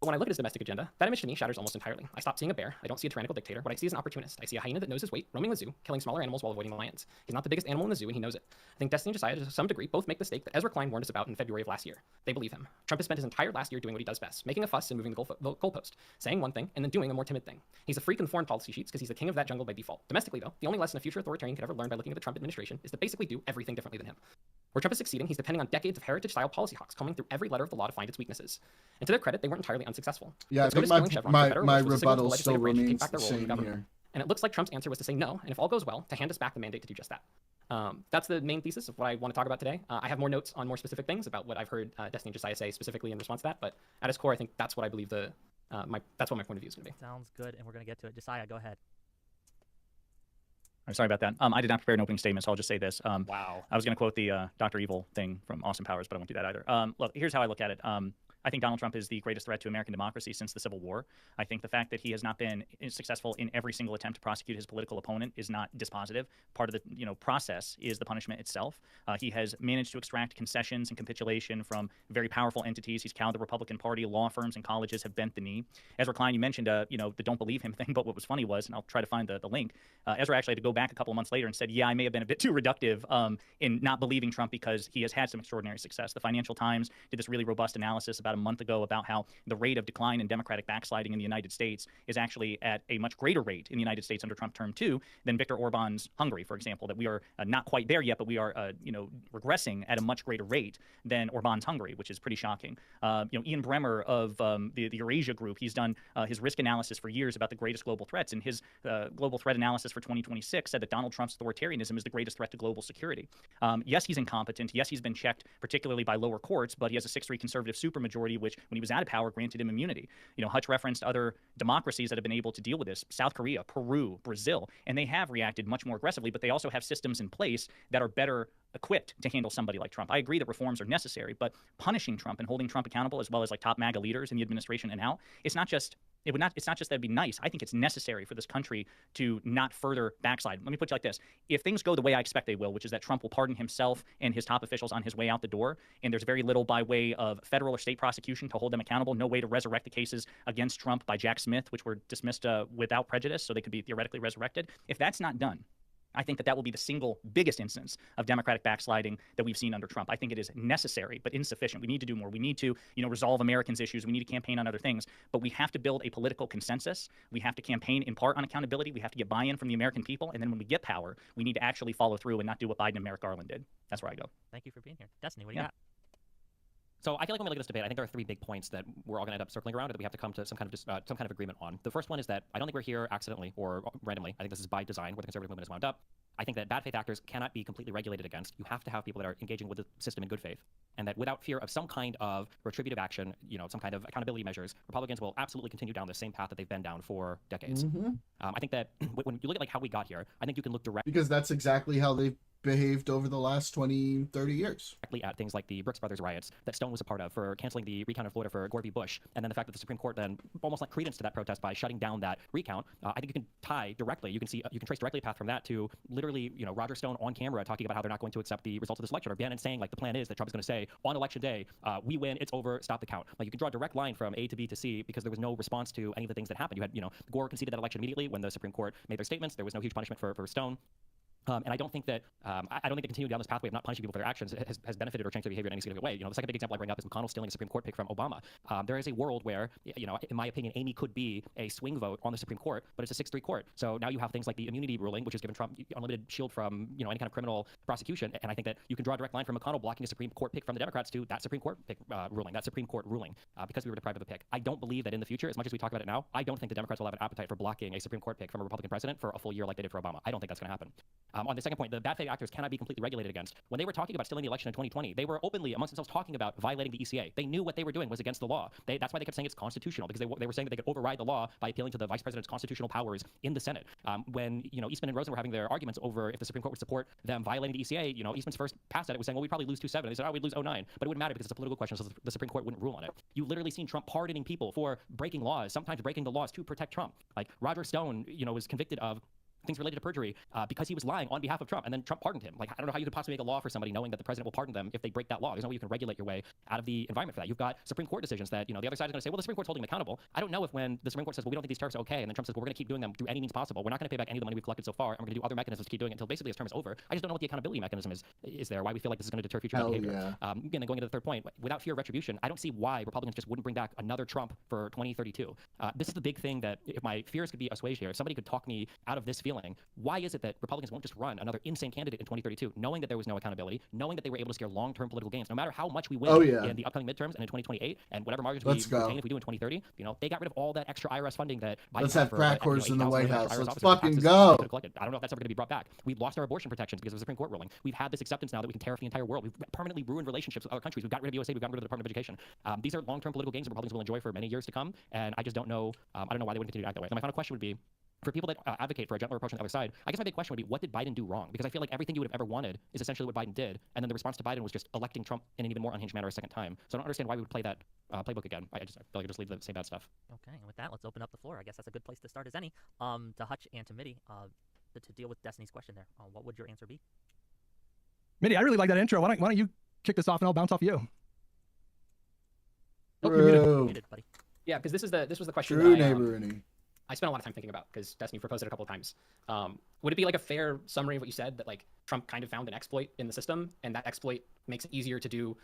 But when I look at his domestic agenda, that image to me shatters almost entirely. I stop seeing a bear. I don't see a tyrannical dictator. What I see is an opportunist. I see a hyena that knows his weight, roaming the zoo, killing smaller animals while avoiding the lions. He's not the biggest animal in the zoo, and he knows it. I think Destiny and Josiah, to some degree, both make the mistake that Ezra Klein warned us about in February of last year. They believe him. Trump has spent his entire last year doing what he does best, making a fuss and moving the goalpost, saying one thing and then doing a more timid thing. He's a freak in foreign policy sheets because he's the king of that jungle by default. Domestically, though, the only lesson a future authoritarian could ever learn by looking at the Trump administration is to basically do everything differently than him. Where Trump is succeeding, he's depending on decades of heritage-style policy hawks combing through every letter of the law to find its weaknesses. And to their credit, they weren't entirely unsuccessful. Yeah, I think my rebuttal still remains the same here. And it looks like Trump's answer was to say no, and if all goes well, to hand us back the mandate to do just that. That's the main thesis of what I want to talk about today. I have more notes on more specific things about what I've heard Destiny and Josiah say specifically in response to that, but at its core, I think that's what I believe that's what my point of view is going to be. Sounds good, and we're going to get to it. Josiah, go ahead. I'm sorry about that. I did not prepare an opening statement, so I'll just say this. Wow. I was going to quote the Dr. Evil thing from Austin Powers, but I won't do that either. Look, here's how I look at it. I think Donald Trump is the greatest threat to American democracy since the Civil War. I think the fact that he has not been successful in every single attempt to prosecute his political opponent is not dispositive. Part of the process is the punishment itself. He has managed to extract concessions and capitulation from very powerful entities. He's cowed the Republican Party. Law firms and colleges have bent the knee. Ezra Klein, you mentioned the don't believe him thing, but what was funny was, and I'll try to find the link, Ezra actually had to go back a couple of months later and said, yeah, I may have been a bit too reductive in not believing Trump because he has had some extraordinary success. The Financial Times did this really robust analysis about a month ago about how the rate of decline in democratic backsliding in the United States is actually at a much greater rate in the United States under Trump term 2 than Viktor Orban's Hungary, for example, that we are not quite there yet, but we are regressing at a much greater rate than Orban's Hungary, which is pretty shocking. Ian Bremmer of the Eurasia Group, he's done his risk analysis for years about the greatest global threats, and his global threat analysis for 2026 said that Donald Trump's authoritarianism is the greatest threat to global security. Yes, he's incompetent. Yes, he's been checked, particularly by lower courts, but he has a 6-3 conservative supermajority, which, when he was out of power, granted him immunity. Hutch referenced other democracies that have been able to deal with this: South Korea, Peru, Brazil, and they have reacted much more aggressively, but they also have systems in place that are better equipped to handle somebody like Trump. I agree that reforms are necessary, but punishing Trump and holding Trump accountable, as well as like top MAGA leaders in the administration and out, it's not just that it'd be nice. I think it's necessary for this country to not further backslide. Let me put it like this. If things go the way I expect they will, which is that Trump will pardon himself and his top officials on his way out the door, and there's very little by way of federal or state prosecution to hold them accountable, no way to resurrect the cases against Trump by Jack Smith, which were dismissed without prejudice, so they could be theoretically resurrected. If that's not done, I think that will be the single biggest instance of democratic backsliding that we've seen under Trump. I think it is necessary but insufficient. We need to do more. We need to, resolve Americans' issues. We need to campaign on other things. But we have to build a political consensus. We have to campaign in part on accountability. We have to get buy-in from the American people. And then when we get power, we need to actually follow through and not do what Biden and Merrick Garland did. That's where I go. Thank you for being here. Destiny, what do you got? So I feel like when we look at this debate, I think there are 3 big points that we're all going to end up circling around, that we have to come to some kind of agreement on. The first one is that I don't think we're here accidentally or randomly. I think this is by design where the conservative movement is wound up. I think that bad faith actors cannot be completely regulated against. You have to have people that are engaging with the system in good faith, and that without fear of some kind of retributive action, some kind of accountability measures, Republicans will absolutely continue down the same path that they've been down for decades. I think that when you look at how we got here, I think you can look directly, because that's exactly how they've behaved over the last 20, 30 years. At things like the Brooks Brothers riots that Stone was a part of, for canceling the recount in Florida for Gore v. Bush, and then the fact that the Supreme Court then almost lent credence to that protest by shutting down that recount. I think you can tie directly. You can trace directly a path from that to literally, Roger Stone on camera talking about how they're not going to accept the results of this election, or Bannon saying like the plan is that Trump is going to say on election day, we win, it's over, stop the count. Like you can draw a direct line from A to B to C because there was no response to any of the things that happened. You had, Gore conceded that election immediately when the Supreme Court made their statements. There was no huge punishment for Stone. And I don't think that I don't think that continuing down this pathway of not punishing people for their actions has benefited or changed their behavior in any significant way. The second big example I bring up is McConnell stealing a Supreme Court pick from Obama. There is a world where, in my opinion, Amy could be a swing vote on the Supreme Court, but it's a 6-3 court. So now you have things like the immunity ruling, which has given Trump unlimited shield from any kind of criminal prosecution. And I think that you can draw a direct line from McConnell blocking a Supreme Court pick from the Democrats to that Supreme Court pick ruling, because we were deprived of a pick. I don't believe that in the future, as much as we talk about it now, I don't think the Democrats will have an appetite for blocking a Supreme Court pick from a Republican president for a full year like they did for Obama. I don't think that's going to happen. On the second point, the bad faith actors cannot be completely regulated against. When they were talking about stealing the election in 2020, they were openly amongst themselves talking about violating the ECA. They knew what they were doing was against the law. That's why they kept saying it's constitutional, because they were saying that they could override the law by appealing to the vice president's constitutional powers in the Senate. When Eastman and Rosen were having their arguments over if the Supreme Court would support them violating the ECA, Eastman's first pass at it was saying, well, we'd probably lose 2-7. They said, oh, we'd lose 0-9, but it wouldn't matter because it's a political question, so the Supreme Court wouldn't rule on it. You literally seen Trump pardoning people for breaking laws, sometimes breaking the laws to protect Trump. Like Roger Stone, was convicted of things related to perjury because he was lying on behalf of Trump, and then Trump pardoned him. Like, I don't know how you could possibly make a law for somebody knowing that the president will pardon them if they break that law. There's no way you can regulate your way out of the environment for that. You've got Supreme Court decisions that, the other side is going to say, well, the Supreme Court's holding them accountable. I don't know if when the Supreme Court says, well, we don't think these tariffs are okay, and then Trump says, well, we're going to keep doing them through any means possible. We're not going to pay back any of the money we've collected so far, and we're going to do other mechanisms to keep doing it until basically his term is over. I just don't know what the accountability mechanism is there, why we feel like this is going to deter future behavior. Yeah. Again, going into the third point, without fear of retribution, I don't see why Republicans just wouldn't bring back another Trump for 2032. This is the big thing that if my fears could be assuaged here, if somebody could talk me out of this feeling, why is it that Republicans won't just run another insane candidate in 2032, knowing that there was no accountability, knowing that they were able to scare long-term political gains, no matter how much we win in the upcoming midterms and in 2028, and whatever margins we retain if we do in 2030, they got rid of all that extra IRS funding that Biden Let's have crack for, whores in the White House. IRS Let's fucking go. I don't know if that's ever going to be brought back. We've lost our abortion protections because of the Supreme Court ruling. We've had this acceptance now that we can tariff the entire world. We've permanently ruined relationships with other countries. We've got rid of USAID. We've gotten rid of the Department of Education. These are long-term political gains that Republicans will enjoy for many years to come, and I just don't know. I don't know why they wouldn't continue to act that way. And my final question would be, for people that advocate for a gentler approach on the other side, I guess my big question would be, what did Biden do wrong? Because I feel like everything you would have ever wanted is essentially what Biden did, and then the response to Biden was just electing Trump in an even more unhinged manner a second time. So I don't understand why we would play that playbook again. I feel like I just leave the same bad stuff. Okay, and with that, let's open up the floor. I guess that's a good place to start as any. To Hutch and to Mitty, to deal with Destiny's question there, what would your answer be? Mitty, I really like that intro. Why don't you kick this off and I'll bounce off you? Oh, you're muted, buddy. Yeah, because this was the question. True that neighborhood. I spent a lot of time thinking about, because Destiny proposed it a couple of times. Would it be like a fair summary of what you said, that like Trump kind of found an exploit in the system, and that exploit makes it easier to do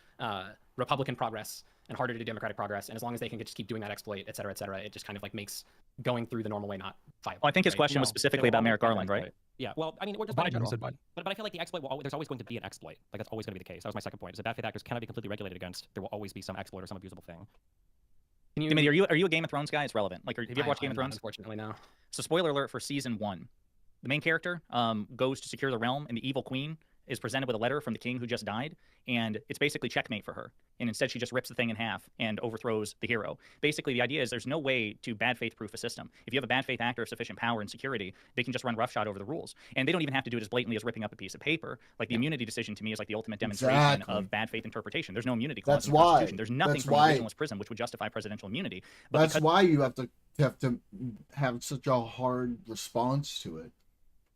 Republican progress and harder to do Democratic progress, and as long as they can just keep doing that exploit, et cetera, it just kind of like makes going through the normal way not viable. Well, I think his question was specifically about Merrick Garland, right? Yeah, well, I mean, or just Biden. But I feel like the exploit there's always going to be an exploit. Like that's always going to be the case. That was my second point. Is that bad faith actors cannot be completely regulated against. There will always be some exploit or some abusable thing. Are you a Game of Thrones guy? It's relevant. Like, have you ever watched Game of Thrones? Unfortunately, no. So, spoiler alert for season 1. The main character goes to secure the realm, and the evil queen is presented with a letter from the king who just died, and it's basically checkmate for her. And instead, she just rips the thing in half and overthrows the hero. Basically, the idea is there's no way to bad faith proof a system. If you have a bad faith actor of sufficient power and security, they can just run roughshod over the rules. And they don't even have to do it as blatantly as ripping up a piece of paper. Like the immunity decision to me is like the ultimate demonstration of bad faith interpretation. There's no immunity clause in the Constitution. There's nothing from the originalist prism which would justify presidential immunity. But that's why you have to have such a hard response to it.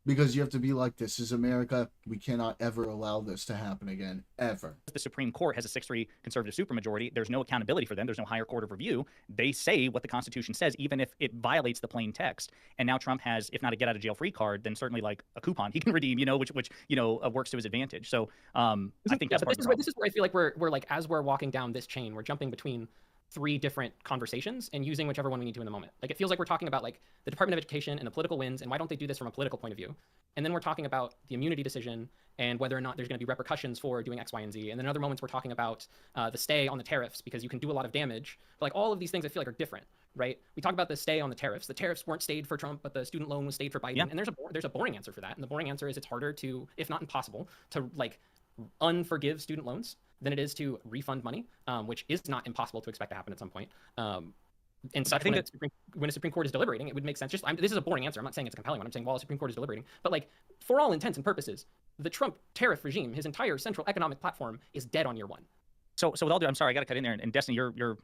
Because you have to be like, this is America. We cannot ever allow this to happen again, ever. The Supreme Court has a 6-3 conservative supermajority. There's no accountability for them. There's no higher court of review. They say what the Constitution says, even if it violates the plain text. And now Trump has, if not a get-out-of-jail-free card, then certainly like a coupon he can redeem, which works to his advantage. So I think that's part of the problem. This is where I feel like we're like, as we're walking down this chain, we're jumping between 3 different conversations and using whichever one we need to in the moment. Like, it feels like we're talking about like the Department of Education and the political wins, and why don't they do this from a political point of view? And then we're talking about the immunity decision and whether or not there's going to be repercussions for doing X, Y, and Z. And then in other moments we're talking about the stay on the tariffs, because you can do a lot of damage. But like, all of these things I feel like are different, right? We talk about the stay on the tariffs. The tariffs weren't stayed for Trump, but the student loan was stayed for Biden. Yeah. And there's a boring answer for that. And the boring answer is it's harder to, if not impossible, to like unforgive student loans than it is to refund money, which is not impossible to expect to happen at some point. and such when a Supreme Court is deliberating, it would make sense. This is a boring answer. I'm not saying it's a compelling one. I'm saying while a Supreme Court is deliberating, but like for all intents and purposes, the Trump tariff regime, his entire central economic platform, is dead on year one. So with all due, I'm sorry, I got to cut in there. And Destiny, you're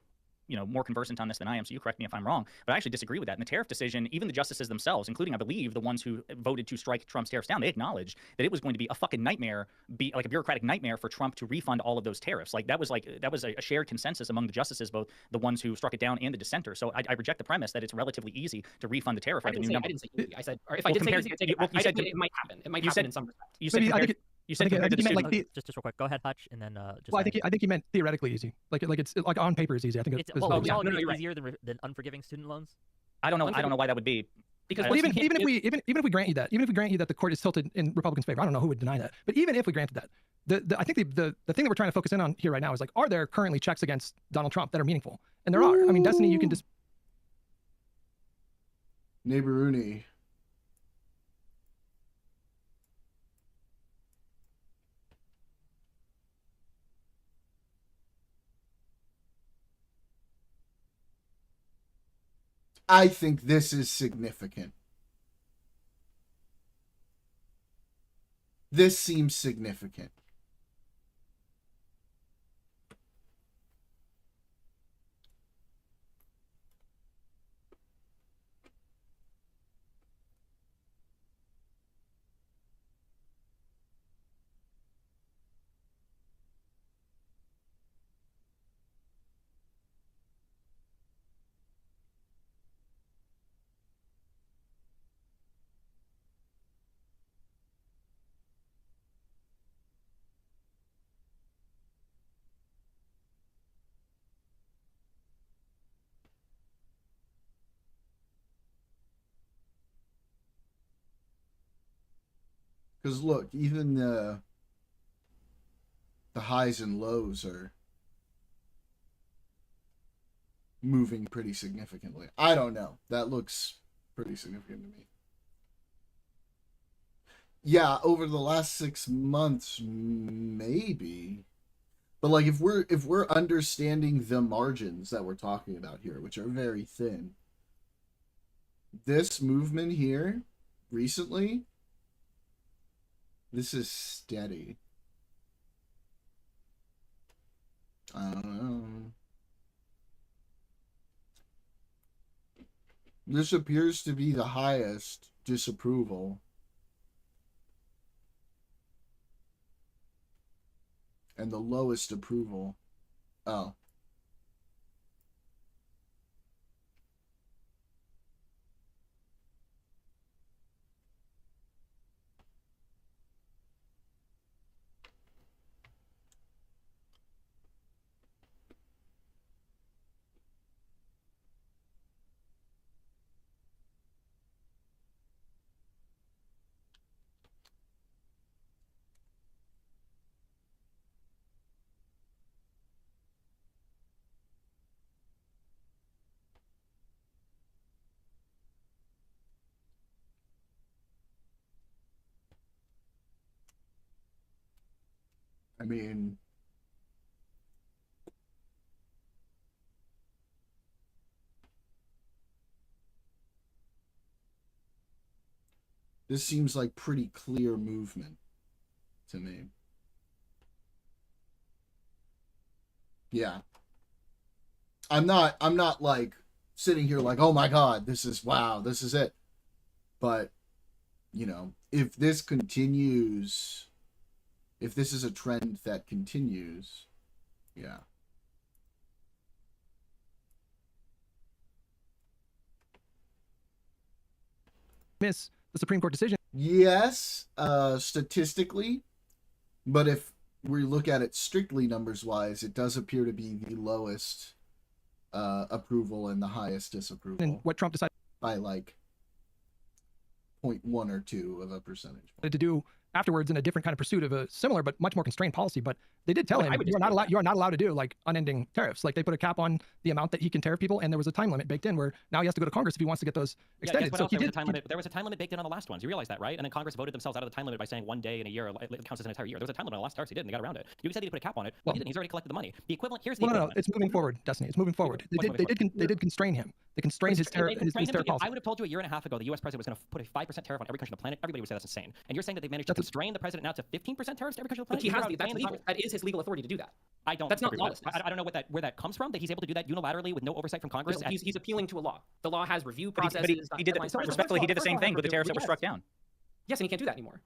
more conversant on this than I am, so you correct me if I'm wrong. But I actually disagree with that. In the tariff decision, even the justices themselves, including, I believe, the ones who voted to strike Trump's tariffs down, they acknowledged that it was going to be a fucking nightmare, like a bureaucratic nightmare for Trump to refund all of those tariffs. That was a shared consensus among the justices, both the ones who struck it down and the dissenters. So I reject the premise that it's relatively easy to refund the tariff revenue. I didn't say easy. I said, or if I did say easy, I take it back. I said it might happen. It might happen in some respect. You said compared, you said compared to the student. Just real quick. Go ahead, Hutch, and then just. Well, I think he meant theoretically easy. Like it's like on paper is easy. I think it's well, we all agree it's easier than unforgiving student loans. I don't know why that would be. Because even if we grant you that, even if we grant you that the court is tilted in Republicans' favor, I don't know who would deny that. But even if we granted that, I think the thing that we're trying to focus in on here right now is like, are there currently checks against Donald Trump that are meaningful? And there are. I mean, Destiny, you can just. Neighboruni. I think this is significant. This seems significant. Because look, even the highs and lows are moving pretty significantly. I don't know. That looks pretty significant to me. Yeah, over the last 6 months, maybe. But like if we're understanding the margins that we're talking about here, which are very thin, this movement here recently, this is steady. I don't know. This appears to be the highest disapproval. And the lowest approval. Oh. I mean, this seems like pretty clear movement to me. Yeah. I'm not like sitting here like, oh my God, this is wow, this is it. But, you know, if this continues, if this is a trend that continues, yeah. Miss the Supreme Court decision. Yes, statistically, but if we look at it strictly numbers wise, it does appear to be the lowest approval and the highest disapproval. And what Trump decided by like 0.1 or 2 of a percentage to do afterwards in a different kind of pursuit of a similar but much more constrained policy. But they did tell Well, him I would you are disagree with not allowed to do like unending tariffs. Like they put a cap on the amount that he can tariff people, and there was a time limit baked in where now he has to go to Congress if he wants to get those Yeah, extended. guess what So else? he There was did. a time limit. There was a time limit baked in on the last ones. You realize that, right? And then Congress voted themselves out of the time limit by saying 1 day in a year it counts as an entire year. There was a time limit on the last tariffs he did, and they got around it. You said he put a cap on it. Well, he didn't. He's already collected the money. The equivalent here's the Well, no, equivalent. it's moving forward, Destiny. It's moving forward. They did constrain him. They constrained his tariff If policy. I would have told you a year and a half ago the U.S. president was going to put a 5% tariff on every country on the planet, everybody would say that's insane. And you're saying that they've managed to constrain the president now to 15% tariffs to every country on the But planet? he has You're that's outstanding legal. Congress. That is his legal authority to do that. I don't. That's not agree with that. lawlessness. I don't know where that comes from. That he's able to do that unilaterally with no oversight from Congress. No, he's appealing to a law. The law has review But processes. he did respectfully. He did the same thing with the tariffs that were struck down. Yes, and he can't do that anymore.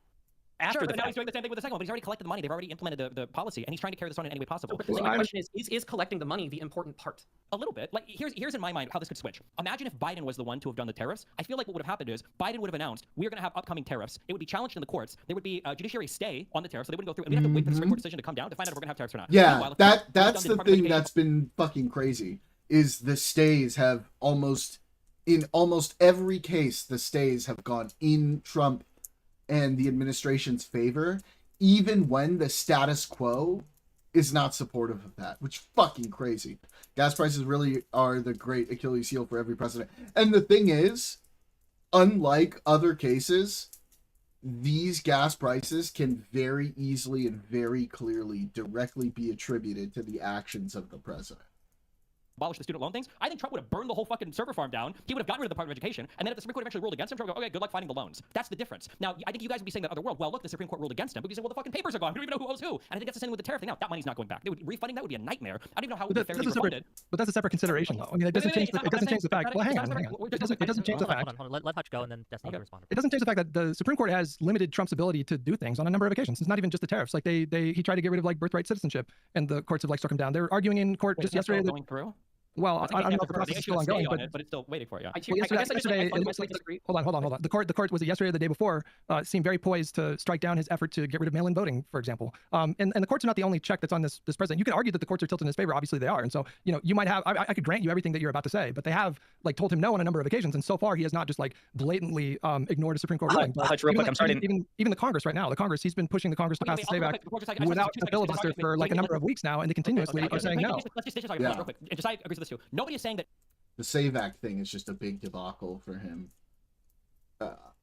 After Sure, the but now fact. he's doing the same thing with the second one. But he's already collected the money. They've already implemented the policy, and he's trying to carry this on in any way possible. So my question is collecting the money the important part? A little bit. Like here's in my mind how this could switch. Imagine if Biden was the one to have done the tariffs. I feel like what would have happened is Biden would have announced we are going to have upcoming tariffs. It would be challenged in the courts. There would be a judiciary stay on the tariffs, so they wouldn't go through. And we'd have to wait for the Supreme Court decision to come down to find out if we're going to have tariffs or not. Yeah, Meanwhile, if Trump would have that's done the thing that's been fucking crazy. Is the stays have in almost every case the stays have gone in Trump and the administration's favor, even when the status quo is not supportive of that, which fucking crazy. Gas prices really are the great Achilles heel for every president. And the thing is, unlike other cases, these gas prices can very easily and very clearly directly be attributed to the actions of the president. Abolish the student loan things. I think Trump would have burned the whole fucking server farm down. He would have gotten rid of the Department of Education, and then if the Supreme Court eventually ruled against him, Trump would go, okay, good luck finding the loans. That's the difference. Now, I think you guys would be saying that other world. Well, look, the Supreme Court ruled against him. But you say, well, the fucking papers are gone. We don't even know who owes who. And I think that's the same with the tariff thing. Now, that money's not going back. Refunding that would be a nightmare. I don't even know how it would be fairly refunded. But that's a separate consideration, though. I mean, it doesn't change the fact. Well, hang on. It doesn't change the fact. Hold on. Let Hutch go, and then Destiny can respond. It doesn't change the fact that the Supreme Court has limited Trump's ability to do things on a number of occasions. It's not even just the tariffs. Like he tried to get rid of like birthright citizenship, and the courts have like struck him down. They're arguing in court just yesterday. Going through. Well, I don't know if the process is still ongoing, but it's still waiting for you. Yesterday, it looks like hold on. The court was it yesterday or the day before seemed very poised to strike down his effort to get rid of mail-in voting, for example. And the courts are not the only check that's on this president. You could argue that the courts are tilted in his favor. Obviously, they are. And so you might have. I could grant you everything that you're about to say, but they have like told him no on a number of occasions. And so far, he has not just like blatantly ignored a Supreme Court ruling. Hutch, real quick, I'm sorry. Even the Congress right now, he's been pushing the Congress to pass the SAVE Act without a filibuster for like a number of weeks now, and they continuously are saying no. Let's just talk real quick. Josiah agrees with this too. Nobody is saying that. The SAVE Act thing is just a big debacle for him.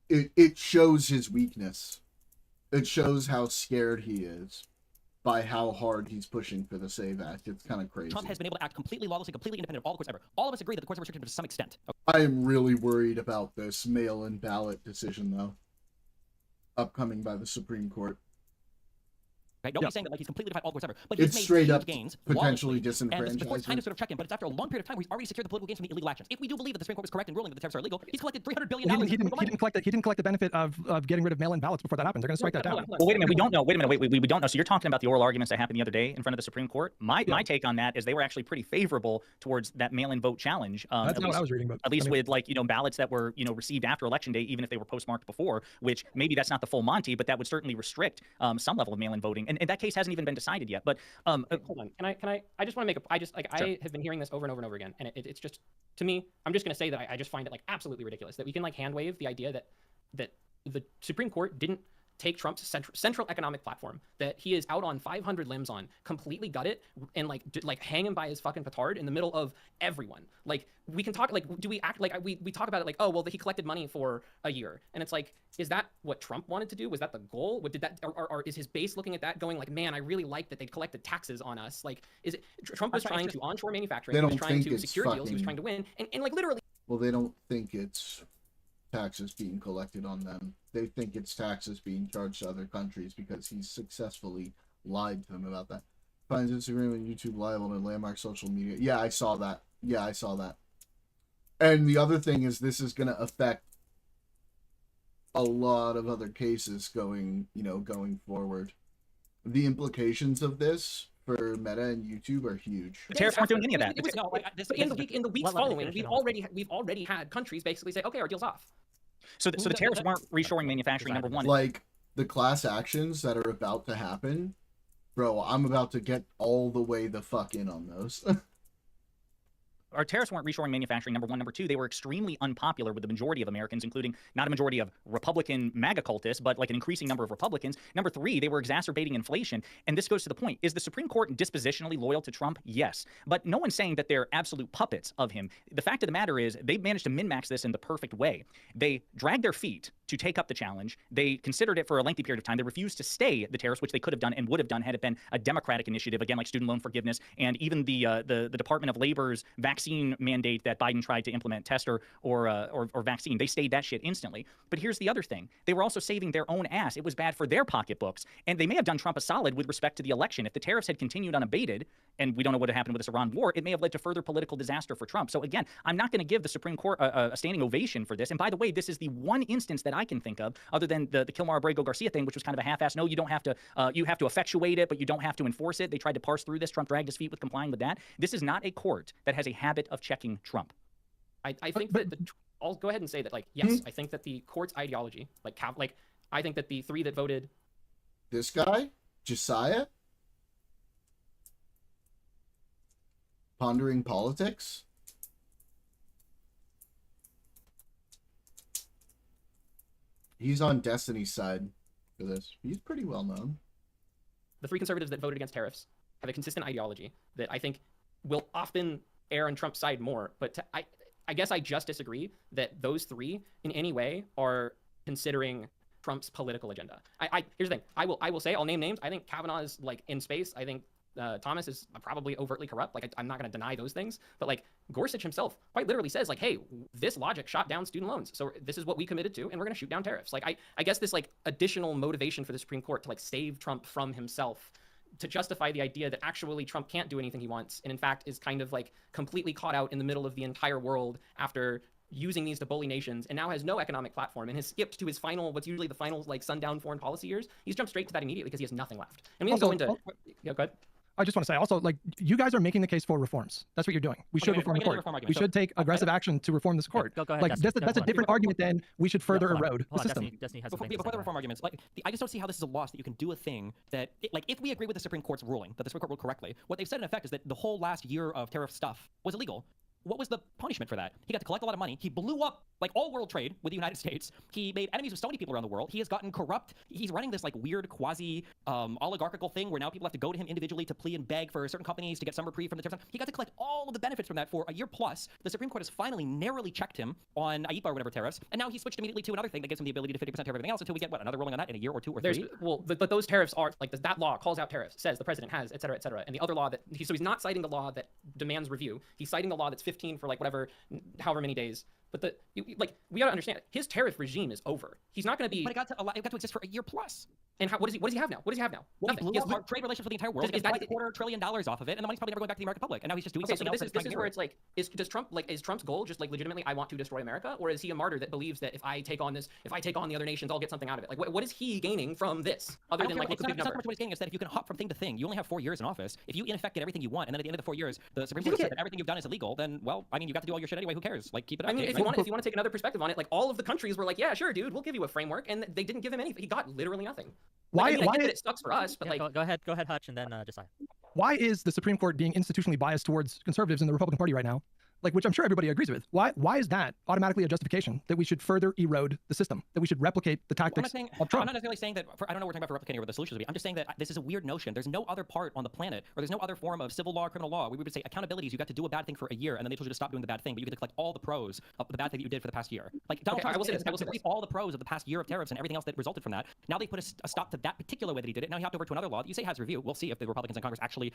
It shows his weakness. It shows how scared he is by how hard he's pushing for the SAVE Act. It's kind of crazy. Trump has been able to act completely lawlessly, completely independent of all the courts ever. All of us agree that the courts are restricted to some extent. I am really worried about this mail-in ballot decision, though, upcoming by the Supreme Court. Right? Nobody's saying that like he's completely defied all courts ever, but It's he's made straight huge up gains potentially lawlessly, and the Supreme Court's disenfranchisement. kind of sort of check in, but it's after a long period of time where he's already secured the political gains from the illegal actions. If we do believe that the Supreme Court was correct in ruling that the tariffs are illegal, he's collected $300 billion. He didn't collect the benefit of getting rid of mail-in ballots before that happened. They're going to strike that down. Well, wait a minute. We don't know. Wait a minute. We don't know. So you're talking about the oral arguments that happened the other day in front of the Supreme Court. My take on that is they were actually pretty favorable towards that mail-in vote challenge. That's not what I was reading, but at least with like ballots that were received after Election Day, even if they were postmarked before. Which maybe that's not the full Monty, but that would certainly restrict some level of mail-in voting. And that case hasn't even been decided yet. But hold on. Can I just want to make I have been hearing this over and over and over again, and it's just, to me, I'm just going to say that I just find it like absolutely ridiculous that we can like hand wave the idea that the Supreme Court didn't take Trump's central economic platform that he is out on 500 limbs on, completely gut it, and like hang him by his fucking petard in the middle of everyone. Like, we can talk, like, do we act like we talk about it like, oh, well, he collected money for a year, and it's like, is that what Trump wanted to do? Was that the goal? Did that, or is his base looking at that going like, man, I really like that they collected taxes on us? Like, is it Trump was trying to onshore manufacturing, he was trying to secure deals, he was trying to win, and like literally. Well, they don't think it's taxes being collected on them. They think it's taxes being charged to other countries because he's successfully lied to them about that. Finds Instagram and YouTube liable to landmark social media. Yeah, I saw that. And the other thing is this is going to affect a lot of other cases going forward. The implications of this for Meta and YouTube are huge. The tariffs aren't doing any of that. But in the weeks following, we've already had countries basically say, okay, our deal's off. So the tariffs weren't reshoring manufacturing, number one. Like, the class actions that are about to happen, bro, I'm about to get all the way the fuck in on those. our tariffs weren't reshoring manufacturing, number one. Number two, they were extremely unpopular with the majority of Americans, including not a majority of Republican MAGA cultists, but like an increasing number of Republicans. Number three, they were exacerbating inflation. And this goes to the point. Is the Supreme Court dispositionally loyal to Trump? Yes. But no one's saying that they're absolute puppets of him. The fact of the matter is they managed to min-max this in the perfect way. They dragged their feet to take up the challenge. They considered it for a lengthy period of time. They refused to stay the tariffs, which they could have done and would have done had it been a Democratic initiative, again, like student loan forgiveness, and even the Department of Labor's vaccine mandate that Biden tried to implement, test or vaccine. They stayed that shit instantly. But here's the other thing. They were also saving their own ass. It was bad for their pocketbooks. And they may have done Trump a solid with respect to the election. If the tariffs had continued unabated, and we don't know what happened with this Iran war, it may have led to further political disaster for Trump. So again, I'm not going to give the Supreme Court a standing ovation for this. And by the way, this is the one instance that I can think of, other than the Kilmar Abrego Garcia thing, which was kind of a half-ass. No, you don't have to. You have to effectuate it, but you don't have to enforce it. They tried to parse through this. Trump dragged his feet with complying with that. This is not a court that has a habit of checking Trump. I think that I'll go ahead and say that, like, yes, I think that the court's ideology, I think that the three that voted. This guy, Josiah, pondering politics. He's on Destiny's side for this. He's pretty well known. The three conservatives that voted against tariffs have a consistent ideology that I think will often err on Trump's side more. But I guess I just disagree that those three in any way are considering Trump's political agenda. Here's the thing. I will say, I'll name names. I think Kavanaugh is like in space. I think Thomas is probably overtly corrupt. Like, I'm not going to deny those things. But like Gorsuch himself quite literally says, like, hey, this logic shot down student loans. So this is what we committed to, and we're going to shoot down tariffs. Like, I guess this like additional motivation for the Supreme Court to like save Trump from himself, to justify the idea that actually Trump can't do anything he wants, and in fact is kind of like completely caught out in the middle of the entire world after using these to bully nations, and now has no economic platform and has skipped to his final, what's usually the final like sundown foreign policy years. He's jumped straight to that immediately because he has nothing left. And we can go into. Yeah, go ahead. I just want to say also, like, you guys are making the case for reforms. That's what you're doing. We should reform the court. We should take aggressive action to reform this court. Go ahead, like, Destiny, that's a different argument than we should further erode the system. Destiny has Before the reform arguments, like, I just don't see how this is a loss that you can do a thing that, like, if we agree with the Supreme Court's ruling, that the Supreme Court ruled correctly, what they've said in effect is that the whole last year of tariff stuff was illegal. What was the punishment for that? He got to collect a lot of money. He blew up like all world trade with the United States. He made enemies of so many people around the world. He has gotten corrupt. He's running this like weird quasi oligarchical thing where now people have to go to him individually to plea and beg for certain companies to get some reprieve from the tariffs. He got to collect all of the benefits from that for a year plus. The Supreme Court has finally narrowly checked him on IEPA or whatever tariffs, and now he switched immediately to another thing that gives him the ability to 50% tariff everything else until we get another ruling on that in a year or two or three. But those tariffs are like that law calls out tariffs, says the president has, et cetera, and the other law that so he's not citing the law that demands review. He's citing the law that's 15 for like whatever, however many days. But we gotta understand, his tariff regime is over. He's not going to be. But it got to exist for a year plus. And what does he have now? What does he have now? Well, Nothing. He blew up trade relations with the entire world. He got like $250 billion off of it, and the money's probably never going back to the American public. And now he's just doing something else. This is where it's like, is Trump's goal just like legitimately, I want to destroy America, or is he a martyr that believes that if I take on the other nations, I'll get something out of it? Like, what is he gaining from this other than like look at the big number? What he's gaining is that if you can hop from thing to thing, you only have 4 years in office. If you in effect get everything you want, and then at the end of the 4 years, the Supreme Court says that everything you've done is illegal, then well, I mean, you got to do all your shit anyway. Who cares? Like, keep it up. I mean, if you want to take another perspective on it, like all of the countries were like, yeah, sure, dude, we'll give you a framework, and they didn't give him anything. He got literally nothing. Why? I get that it sucks for us, but go ahead, Hutch, and then Josiah. Why is the Supreme Court being institutionally biased towards conservatives in the Republican Party right now? Like, which I'm sure everybody agrees with. Why is that automatically a justification that we should further erode the system, that we should replicate the tactics of Trump? I'm not necessarily saying that, I don't know what we're talking about for replicating or what the solutions would be. I'm just saying that this is a weird notion. There's no other part on the planet, or there's no other form of civil law or criminal law where we would say accountability is you got to do a bad thing for a year, and then they told you to stop doing the bad thing, but you get to collect all the pros of the bad thing that you did for the past year. Like, Donald Trump reap all the pros of the past year of tariffs and everything else that resulted from that. Now they put a stop to that particular way that he did it. Now he hopped over to another law that you say has review. We'll see if the Republicans in Congress actually,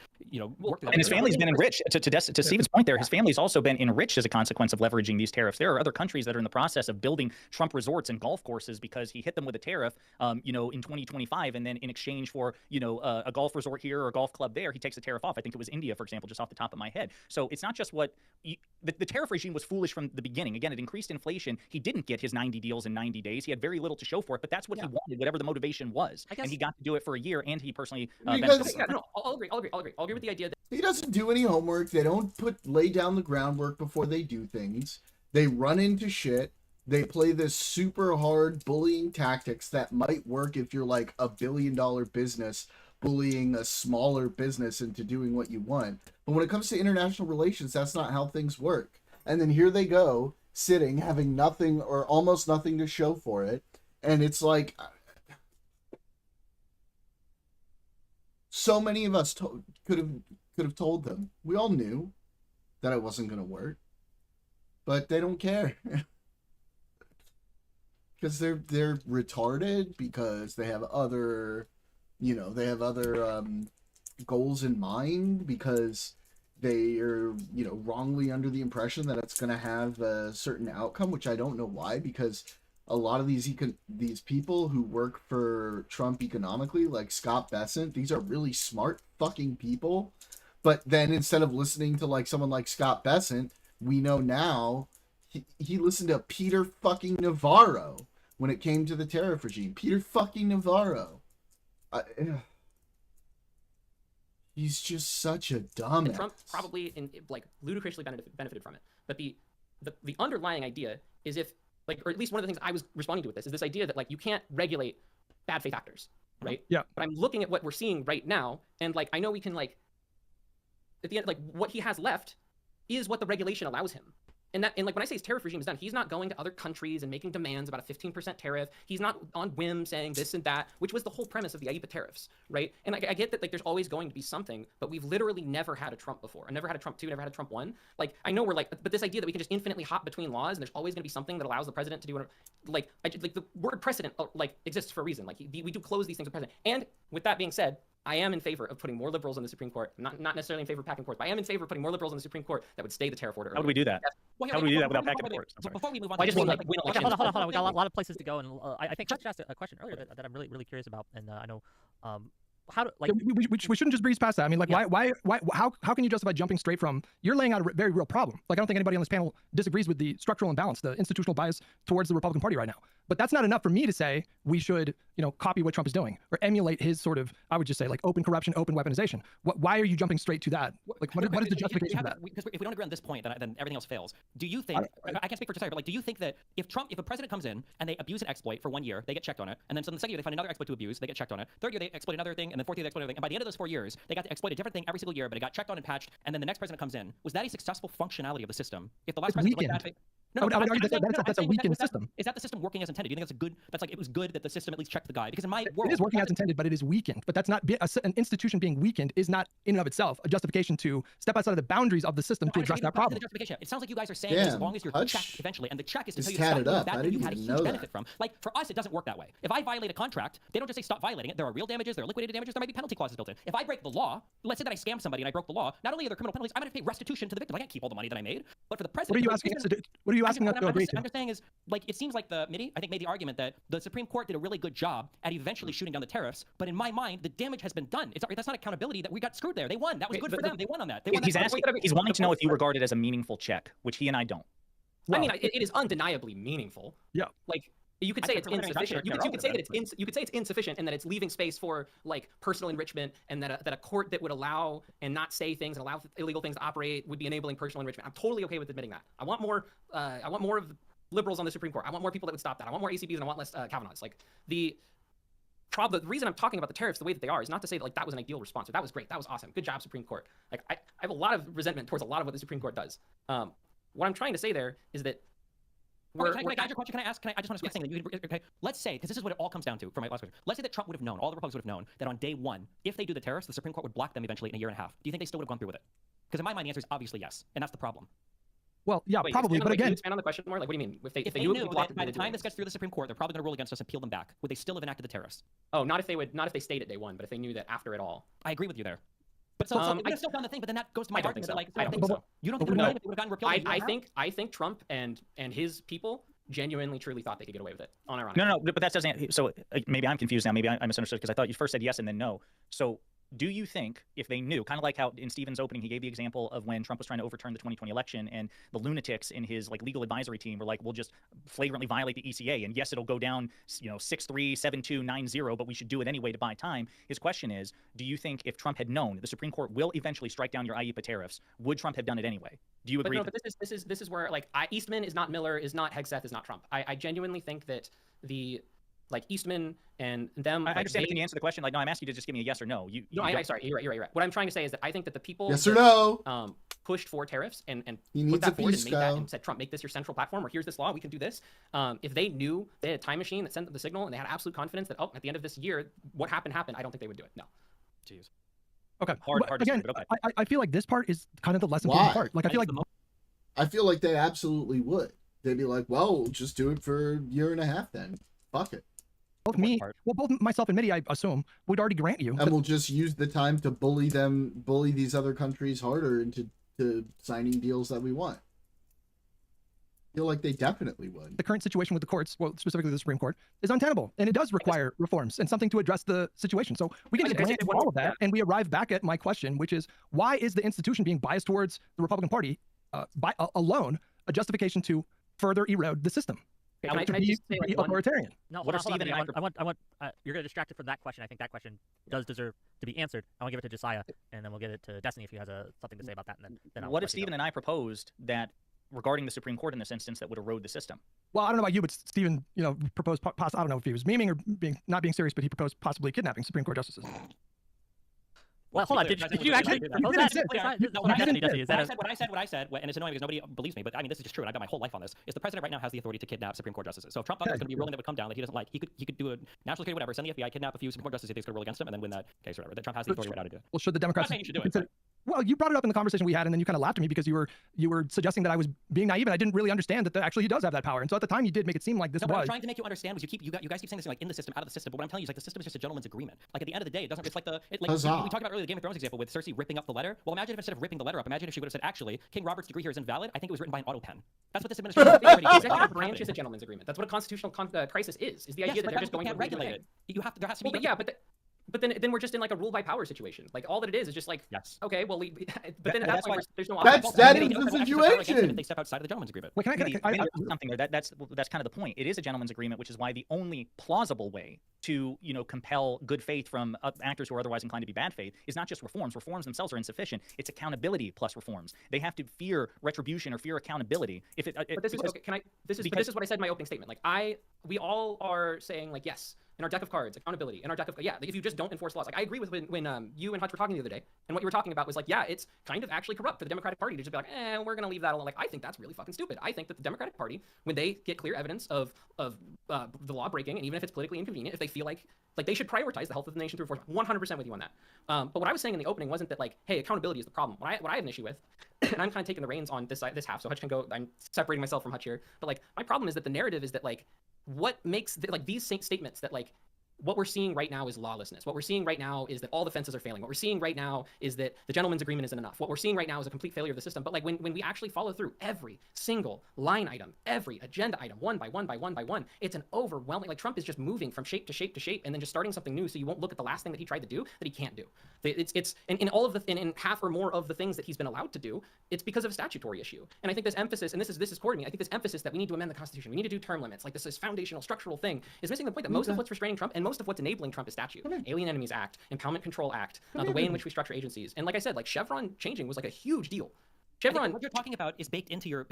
work through that. And his family's been enriched. To Stephen's point there, his family's also been enriched as a consequence of leveraging these tariffs. There are other countries that are in the process of building Trump resorts and golf courses because he hit them with a tariff, in 2025, and then in exchange for, a golf resort here or a golf club there, he takes the tariff off. I think it was India, for example, just off the top of my head. So it's not just the tariff regime was foolish from the beginning. Again, it increased inflation. He didn't get his 90 deals in 90 days. He had very little to show for it, but that's what he wanted, whatever the motivation was. And he got to do it for a year, and he personally I'll agree with the idea that he doesn't do any homework. They don't lay down the groundwork before they do things. They run into shit. They play this super hard bullying tactics that might work if you're like $1 billion business, bullying a smaller business into doing what you want. But when it comes to international relations, that's not how things work. And then here they go, sitting, having nothing or almost nothing to show for it. And it's like, so many of us could have told them. We all knew that it wasn't going to work, but they don't care. Because they're retarded, because they have other, goals in mind, because they are, wrongly under the impression that it's going to have a certain outcome, which I don't know why, because a lot of these people who work for Trump economically, like Scott Bessent, these are really smart fucking people. But then instead of listening to like someone like Scott Bessent, we know now he listened to Peter fucking Navarro when it came to the tariff regime. Peter fucking Navarro. He's just such a dumbass. And Trump probably ludicrously benefited from it. But the underlying idea is or at least one of the things I was responding to with this is this idea that you can't regulate bad faith actors, right? Yeah. But I'm looking at what we're seeing right now, and I know we can at the end what he has left is what the regulation allows him. And when I say his tariff regime is done, he's not going to other countries and making demands about a 15% tariff. He's not on whim saying this and that, which was the whole premise of the IEEPA tariffs, right? And I get that there's always going to be something, but we've literally never had a Trump before. I never had a Trump 2, never had a Trump 1. I know we're but this idea that we can just infinitely hop between laws and there's always going to be something that allows the president to do whatever, the word precedent exists for a reason. We do close these things with precedent. And with that being said, I am in favor of putting more liberals on the Supreme Court. Not necessarily in favor of packing courts, but I am in favor of putting more liberals on the Supreme Court that would stay the tariff order. How would we do that? Well, How do we do that without packing the courts? Before we move on, I just mean win Okay, elections. hold on. We got a lot of places to go, and I think Chad asked a question earlier that I'm really curious about, and I know how to we shouldn't just breeze past that. I mean, why how can you justify jumping straight from you're laying out a very real problem? I don't think anybody on this panel disagrees with the structural imbalance, the institutional bias towards the Republican Party right now. But that's not enough for me to say we should, copy what Trump is doing or emulate his sort of, I would just say open corruption, open weaponization. Why are you jumping straight to that? What is the justification for that? Because if we don't agree on this point, then everything else fails. Do you think, I can't speak for Josiah, but do you think that if a president comes in and they abuse an exploit for 1 year, they get checked on it, and then the second year they find another exploit to abuse, they get checked on it, third year they exploit another thing, and then fourth year they exploit another thing, and by the end of those 4 years, they got to exploit a different thing every single year, but it got checked on and patched, and then the next president comes in. Was that a successful functionality of the system? If the last president was like that, I would argue that's a weakened system. Is that the system working as intended? Do you think that's a good? It was good that the system at least checked the guy? Because in my world, it is working as intended, but it is weakened. But that's not an institution being weakened is not in and of itself a justification to step outside of the boundaries of the system to address that problem. It sounds like you guys are saying that as long as you're checked eventually, and the check is to tell you to stop doing that you had a huge benefit from. For us, it doesn't work that way. If I violate a contract, they don't just say stop violating it. There are real damages, there are liquidated damages, there might be penalty clauses built in. If I break the law, let's say that I scammed somebody and I broke the law, not only are there criminal penalties, I'm going to pay restitution to the victim. I can't keep all the money that I made. But for the president, what are you asking us to do? What are you asking us to agree to? I'm just saying is it seems like the MIDI I think made the argument that the Supreme Court did a really good job at eventually shooting down the tariffs, but in my mind the damage has been done. That's not accountability. That we got screwed there. They won. That was good for them. They won on that. He's wanting to know if you regard it as a meaningful check, which he and I don't. I mean, it is undeniably meaningful. Yeah. You could say it's insufficient. You could say that it's insufficient and that it's leaving space for personal enrichment, and that a court that would allow and not say things and allow illegal things to operate would be enabling personal enrichment. I'm totally okay with admitting that. I want more of liberals on the Supreme Court. I want more people that would stop that. I want more ACBs and I want less Kavanaughs. The reason I'm talking about the tariffs the way that they are is not to say that that was an ideal response or that was great, that was awesome, good job Supreme Court. I have a lot of resentment towards a lot of what the Supreme Court does. What I'm trying to say there is that Can I ask your question? I just want to say something. Okay, let's say, because this is what it all comes down to for my last question. Let's say that Trump would have known, all the Republicans would have known, that on day one, if they do the tariffs, the Supreme Court would block them eventually in a year and a half. Do you think they still would have gone through with it? Because in my mind, the answer is obviously yes, and that's the problem. Well, yeah, probably, but again, expand on the question more. What do you mean? If they knew that by the time this gets through the Supreme Court, they're probably going to rule against us and peel them back, would they still have enacted the tariffs? Oh, not if they stayed at day one, but if they knew that after it all. I agree with you there. But so they would have still done the thing, but then that goes to my argument. I don't think so. You don't think they would have gotten repealed? I think Trump and his people genuinely truly thought they could get away with it. Unironically. No, but that doesn't. So maybe I'm confused now. Maybe I misunderstood because I thought you first said yes and then no. So do you think if they knew, kind of like how in Stephen's opening he gave the example of when Trump was trying to overturn the 2020 election and the lunatics in his legal advisory team were like, we'll just flagrantly violate the ECA and yes, it'll go down 6-3, 7-2, 9-0, but we should do it anyway to buy time. His question is, do you think if Trump had known the Supreme Court will eventually strike down your IEEPA tariffs, would Trump have done it anyway? Do you agree? But this is where Eastman is not Miller, is not Hegseth, is not Trump. I genuinely think that the like Eastman and them. I like, understand, but they- can you answer the question? Like, no, I'm asking you to just give me a yes or no. No, I sorry, you're right. What I'm trying to say is that I think that the people Yes or that, no? pushed for tariffs and He put needs that a forward peace, and made that Kyle. and said, Trump, make this your central platform, or here's this law, we can do this. If they knew they had a time machine that sent them the signal and they had absolute confidence that, oh, at the end of this year, what happened, I don't think they would do it. No. Jeez. Okay. Hard But to say, again, but okay. I feel like this part is kind of the less Why? important part. Like I feel like I feel like they absolutely would. They'd be like, well, we'll just do it for a year and a half then. Fuck it. both myself and Mitty, I assume, would already grant you. And we'll just use the time to bully these other countries harder into signing deals that we want. I feel like they definitely would. The current situation with the courts, well, specifically the Supreme Court, is untenable, and it does require reforms and something to address the situation. So we can just grant you all of that, and we arrive back at my question, which is, why is the institution being biased towards the Republican Party alone a justification to further erode the system? Okay, to can I be just say, like, one- authoritarian. No, What hold are on, Stephen hold on, and Vinny. I want you're gonna distract from that question. I think that question does deserve to be answered. I want to give it to Josiah, and then we'll give it to Destiny if he has something to say about that. And then I'll What if let you go. Stephen and I proposed that regarding the Supreme Court in this instance that would erode the system? Well, I don't know about you, but Stephen, proposed, I don't know if he was memeing or not being serious, but he proposed possibly kidnapping Supreme Court justices. Well, hold on. Did you actually propose that? What I said, and it's annoying because nobody believes me, but I mean, this is just true, and I've got my whole life on this, is the president right now has the authority to kidnap Supreme Court justices. So if Trump thought there was going to be a ruling that would come down that he doesn't like, he could do a national security, whatever, send the FBI, kidnap a few Supreme Court justices if he's going to rule against him, and then win that case or whatever. That Trump has the authority right now to do it. Well, should the Democrats... I'm not saying you should do it. Well, you brought it up in the conversation we had, and then you kind of laughed at me because you were suggesting that I was being naive, and I didn't really understand that actually he does have that power. And so at the time, you did make it seem like this No, what I'm was... trying to make you understand was you guys keep saying this like in the system, out of the system. But what I'm telling you is like the system is just a gentleman's agreement. Like at the end of the day, it doesn't. It's like we talked about earlier the Game of Thrones example with Cersei ripping up the letter. Well, imagine if instead of ripping the letter up, imagine if she would have said, actually, King Robert's degree here is invalid. I think it was written by an auto pen. That's what this administration is doing. The executive branch is a gentleman's agreement. That's what a constitutional crisis is the idea that they're just going to regulate it. There has to be. But then we're just in like a rule by power situation. Like all that it is just like, okay, well, but then at that point, there's no. That is the situation. If they step outside of the gentleman's agreement. Wait, I something there. That's kind of the point. It is a gentleman's agreement, which is why the only plausible way to compel good faith from actors who are otherwise inclined to be bad faith is not just reforms. Reforms themselves are insufficient. It's accountability plus reforms. They have to fear retribution or fear accountability. But this is okay. This is what I said in my opening statement. Like we all are saying like yes. In our deck of cards, accountability. In our deck of if you just don't enforce laws, like I agree with when you and Hutch were talking the other day, and what you were talking about was like, yeah, it's kind of actually corrupt for the Democratic Party to just be like, we're gonna leave that alone. Like I think that's really fucking stupid. I think that the Democratic Party, when they get clear evidence of the law breaking, and even if it's politically inconvenient, if they feel like they should prioritize the health of the nation through enforcement. 100% with you on that. But what I was saying in the opening wasn't that like, hey, accountability is the problem. What I have an issue with, and I'm kind of taking the reins on this half, so Hutch can go. I'm separating myself from Hutch here. But like, my problem is that the narrative is that like, what makes these statements that like. What we're seeing right now is lawlessness. What we're seeing right now is that all the fences are failing. What we're seeing right now is that the gentleman's agreement isn't enough. What we're seeing right now is a complete failure of the system. But like when we actually follow through every single line item, every agenda item, one by one, it's an overwhelming, like Trump is just moving from shape to shape to shape and then just starting something new so you won't look at the last thing that he tried to do that he can't do. It's in all of in half or more of the things that he's been allowed to do, it's because of a statutory issue. And I think this emphasis, and this is core to me, I think this emphasis that we need to amend the Constitution, we need to do term limits, like this is foundational structural thing, is missing the point that most of what's restraining Trump and most of what's enabling Trump is statute. Alien Enemies Act, Impoundment Control Act, the way in which we structure agencies. And like I said, like Chevron changing was like a huge deal. Chevron. What you're talking about is baked into your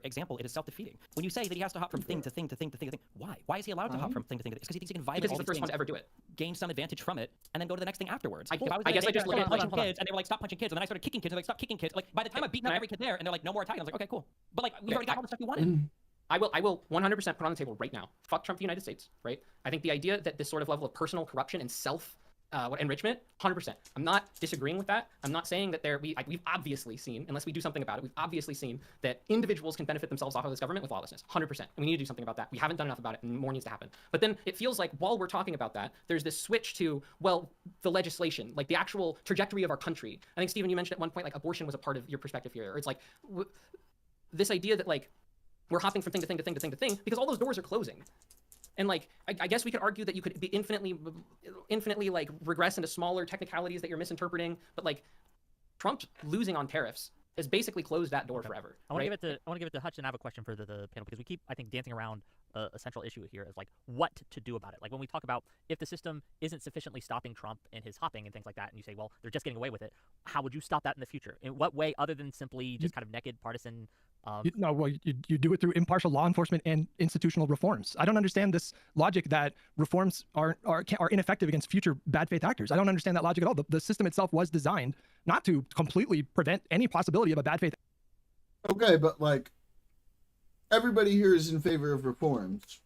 example. It is self-defeating. When you say that he has to hop from thing to thing to thing to thing to thing, why? Why is he allowed to hop from thing to thing? It's because he thinks he can violate all he's the first one to ever do it. Gain some advantage from it, and then go to the next thing afterwards. I guess I just look at punching kids, and they were like, stop punching kids, and then I started kicking kids, and they're like, stop kicking kids. Like by the time I'm beating up every kid there, and they're like, no more attacking. I was like, okay, cool. But like we already got all the stuff you wanted. I will 100% put on the table right now. Fuck Trump, the United States, right? I think the idea that this sort of level of personal corruption and self enrichment, 100%. I'm not disagreeing with that. I'm not saying that we've obviously seen, unless we do something about it, we've obviously seen that individuals can benefit themselves off of this government with lawlessness, 100%. And we need to do something about that. We haven't done enough about it, and more needs to happen. But then it feels like while we're talking about that, there's this switch to, well, the legislation, like the actual trajectory of our country. I think, Stephen, you mentioned at one point, like abortion was a part of your perspective here. Or it's like this idea that like we're hopping from thing to thing to thing to thing to thing because all those doors are closing. And like, I guess we could argue that you could be infinitely like regress into smaller technicalities that you're misinterpreting. But like, Trump losing on tariffs has basically closed that door forever. I want to give it to Hutch, and I have a question for the panel because we keep, I think, dancing around a central issue here is like what to do about it. Like when we talk about if the system isn't sufficiently stopping Trump and his hopping and things like that, and you say, well, they're just getting away with it. How would you stop that in the future? In what way, other than simply just kind of naked partisan You do it through impartial law enforcement and institutional reforms. I don't understand this logic that reforms are ineffective against future bad faith actors. I don't understand that logic at all. The system itself was designed not to completely prevent any possibility of a bad faith. Okay, but like everybody here is in favor of reforms.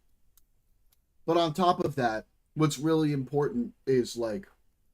But on top of that, what's really important is like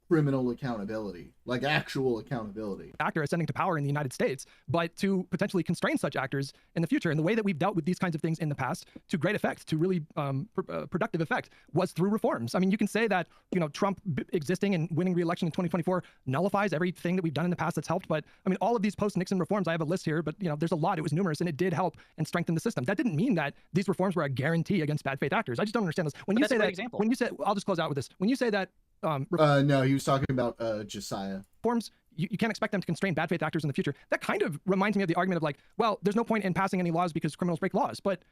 criminal accountability, like actual accountability. Actor ascending to power in the United States, but to potentially constrain such actors in the future. And the way that we've dealt with these kinds of things in the past to great effect, to really productive effect, was through reforms. I mean, you can say that, Trump existing and winning re-election in 2024 nullifies everything that we've done in the past that's helped. But I mean, all of these post-Nixon reforms, I have a list here, but there's a lot. It was numerous, and it did help and strengthen the system. That didn't mean that these reforms were a guarantee against bad faith actors. I just don't understand this. When you say that, when you say, I'll just close out with this. When you say that no, he was talking about Josiah. Reforms, you can't expect them to constrain bad faith actors in the future. That kind of reminds me of the argument of like, well, there's no point in passing any laws because criminals break laws. But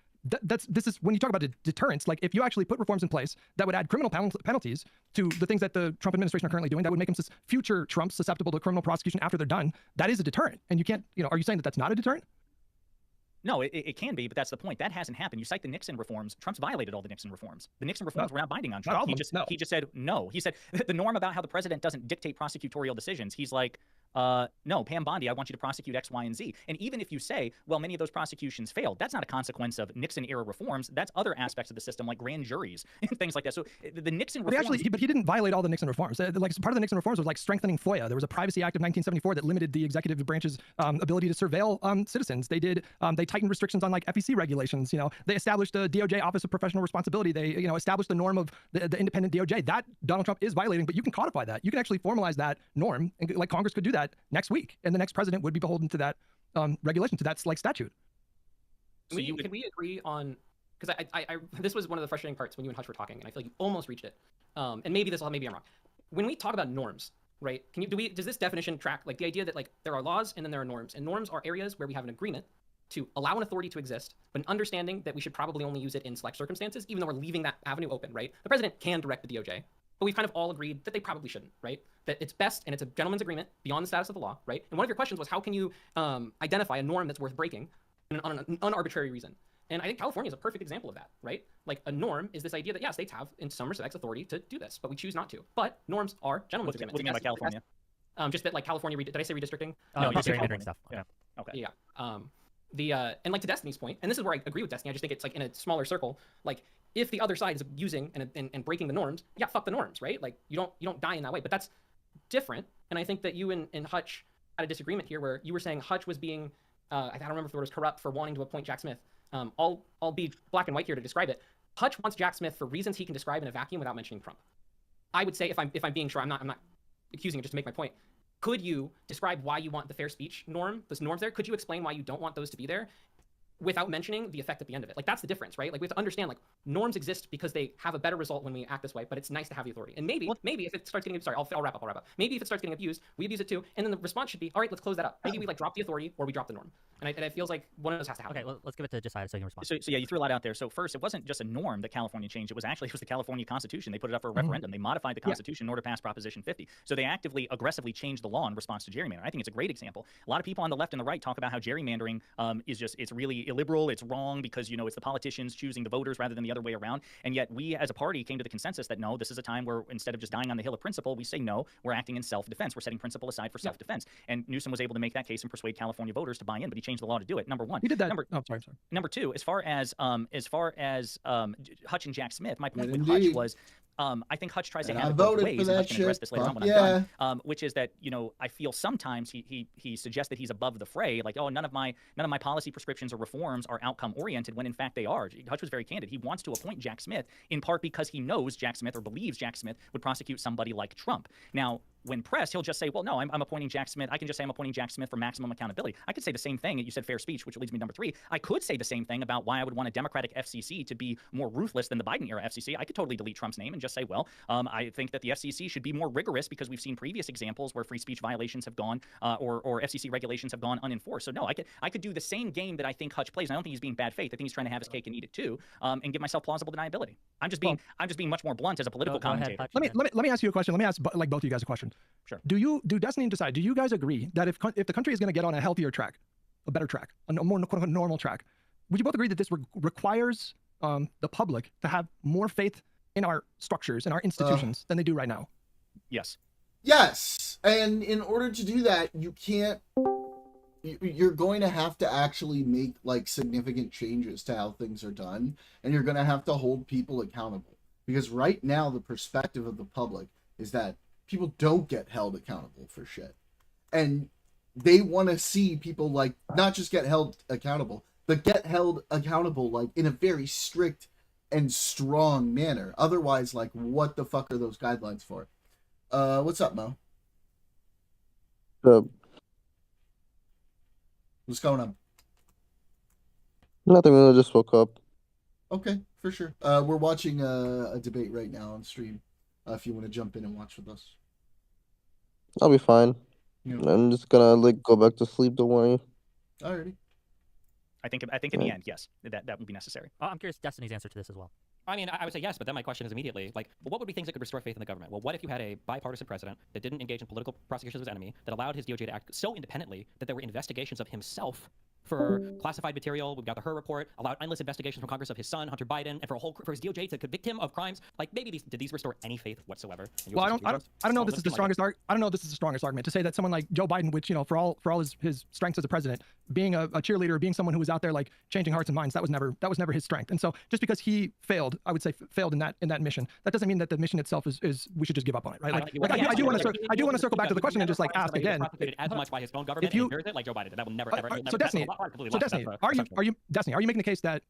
this is when you talk about deterrence. Like, if you actually put reforms in place that would add criminal penalties to the things that the Trump administration are currently doing, that would make them future Trumps susceptible to criminal prosecution after they're done. That is a deterrent. And you can't, are you saying that that's not a deterrent? No, it can be, but that's the point. That hasn't happened. You cite the Nixon reforms. Trump's violated all the Nixon reforms. The Nixon reforms were not binding on Trump. He just said no. He said the norm about how the president doesn't dictate prosecutorial decisions. He's like, no, Pam Bondi, I want you to prosecute X, Y, and Z. And even if you say, well, many of those prosecutions failed, that's not a consequence of Nixon-era reforms. That's other aspects of the system, like grand juries and things like that. So the Nixon reforms... But he didn't violate all the Nixon reforms. Like, part of the Nixon reforms was like strengthening FOIA. There was a Privacy Act of 1974 that limited the executive branch's ability to surveil citizens. They tightened restrictions on like FEC regulations. They established the DOJ Office of Professional Responsibility. They established the norm of the independent DOJ. That Donald Trump is violating, but you can codify that. You can actually formalize that norm, and like Congress could do that next week, and the next president would be beholden to that regulation, to that like statute. So can we agree on? Because I this was one of the frustrating parts when you and Hutch were talking, and I feel like you almost reached it. And maybe I'm wrong. When we talk about norms, right? Does this definition track like the idea that like there are laws and then there are norms, and norms are areas where we have an agreement to allow an authority to exist, but an understanding that we should probably only use it in select circumstances, even though we're leaving that avenue open, right? The president can direct the DOJ, but we've kind of all agreed that they probably shouldn't, right? That it's best, and it's a gentleman's agreement beyond the status of the law, right? And one of your questions was, how can you identify a norm that's worth breaking on an unarbitrary reason? And I think California is a perfect example of that, right? Like, a norm is this idea that, yeah, states have, in some respects, authority to do this, but we choose not to. But norms are gentlemen's agreements. What do you mean by California? Just that, like, California, did I say redistricting? No, you said gerrymandering stuff. Yeah. Okay. Yeah. And like to Destiny's point, and this is where I agree with Destiny, I just think it's like in a smaller circle, like if the other side is using and breaking the norms, yeah, fuck the norms, right? Like you don't die in that way, but that's different. And I think that you and Hutch had a disagreement here where you were saying Hutch was being, I don't remember if the word was corrupt for wanting to appoint Jack Smith. I'll be black and white here to describe it. Hutch wants Jack Smith for reasons he can describe in a vacuum without mentioning Trump. I would say, if I'm being sure, I'm not accusing it, just to make my point. Could you describe why you want the fair speech norm, those norms there? Could you explain why you don't want those to be there without mentioning the effect at the end of it? Like, that's the difference, right? Like, we have to understand, like, norms exist because they have a better result when we act this way, but it's nice to have the authority. And maybe if it starts getting, sorry, I'll wrap up. Maybe if it starts getting abused, we abuse it too, and then the response should be, all right, let's close that up. Maybe we, like, drop the authority or we drop the norm. And it feels like one of those has to happen. Okay, let's give it to Josiah so he can respond. So yeah, you threw a lot out there. So first, it wasn't just a norm that California changed. It was the California Constitution. They put it up for a referendum. They modified the Constitution in order to pass Proposition 50. So they actively, aggressively changed the law in response to gerrymandering. I think it's a great example. A lot of people on the left and the right talk about how gerrymandering it's really illiberal, it's wrong because, it's the politicians choosing the voters rather than the other way around. And yet we as a party came to the consensus that no, this is a time where instead of just dying on the hill of principle, we say no, we're acting in self-defense. We're setting principle aside for self-defense. And Newsom was able to make that case and persuade California voters to buy in, but he changed the law to do it. Number one. He did that. Sorry. Number two, as far as Hutch and Jack Smith, my point with Hutch was, I think Hutch tries to have it both ways, and Hutch can address this later on when I'm done, which is that, I feel sometimes he suggests that he's above the fray, like, oh, none of my policy prescriptions or reforms are outcome oriented, when in fact they are. Hutch was very candid. He wants to appoint Jack Smith in part because he knows Jack Smith or believes Jack Smith would prosecute somebody like Trump. Now, when pressed, he'll just say, well, no, I'm appointing Jack Smith. I can just say I'm appointing Jack Smith for maximum accountability. I could say the same thing. You said fair speech, which leads me to number three. I could say the same thing about why I would want a Democratic FCC to be more ruthless than the Biden-era FCC. I could totally delete Trump's name and just say, well, I think that the FCC should be more rigorous because we've seen previous examples where free speech violations have gone or FCC regulations have gone unenforced. So no, I could do the same game that I think Hutch plays. And I don't think he's being bad faith. I think he's trying to have his cake and eat it too, and give myself plausible deniability. I'm just being much more blunt as a political commentator. Let me ask you a question. Let me ask like both of you guys a question. Sure. Do Destiny and Josiah, do you guys agree that if the country is going to get on a healthier track, a better track, a more quote unquote normal track. Would you both agree that this requires the public to have more faith in our structures and our institutions than they do right now? Yes. Yes, and in order to do that, you can't. You're going to have to actually make like significant changes to how things are done, and you're going to have to hold people accountable. Because right now, the perspective of the public is that people don't get held accountable for shit, and they want to see people like not just get held accountable, but get held accountable like in a very strict and strong manner. Otherwise, like, what the fuck are those guidelines for? What's up, Mo? What's going on? Nothing. I just woke up. Okay, for sure. We're watching a debate right now on stream. If you want to jump in and watch with us, I'll be fine. Yeah. I'm just gonna like go back to sleep. Don't worry. Alrighty. I think in the end, yes, that would be necessary. I'm curious Destiny's answer to this as well. I mean, I would say yes, but then my question is immediately, like, well, what would be things that could restore faith in the government? Well, what if you had a bipartisan president that didn't engage in political prosecution of his enemy, that allowed his DOJ to act so independently that there were investigations of himself for classified material? We've got the Her report, allowed endless investigations from Congress of his son, Hunter Biden, and for his DOJ to convict him of crimes. Like, maybe did these restore any faith whatsoever? Well, I don't know if this is the strongest I don't know if this is the strongest argument to say that someone like Joe Biden, which, you know, for all his strengths as a president, being a cheerleader, being someone who was out there like changing hearts and minds, that was never his strength. And so just because he failed, I would say failed in that mission, that doesn't mean that the mission itself is we should just give up on it, right? I do want to circle back to the question and just like ask again. As much by his own government, if you, and he hears it like Joe Biden, that will never ever. So Destiny, are you making the case that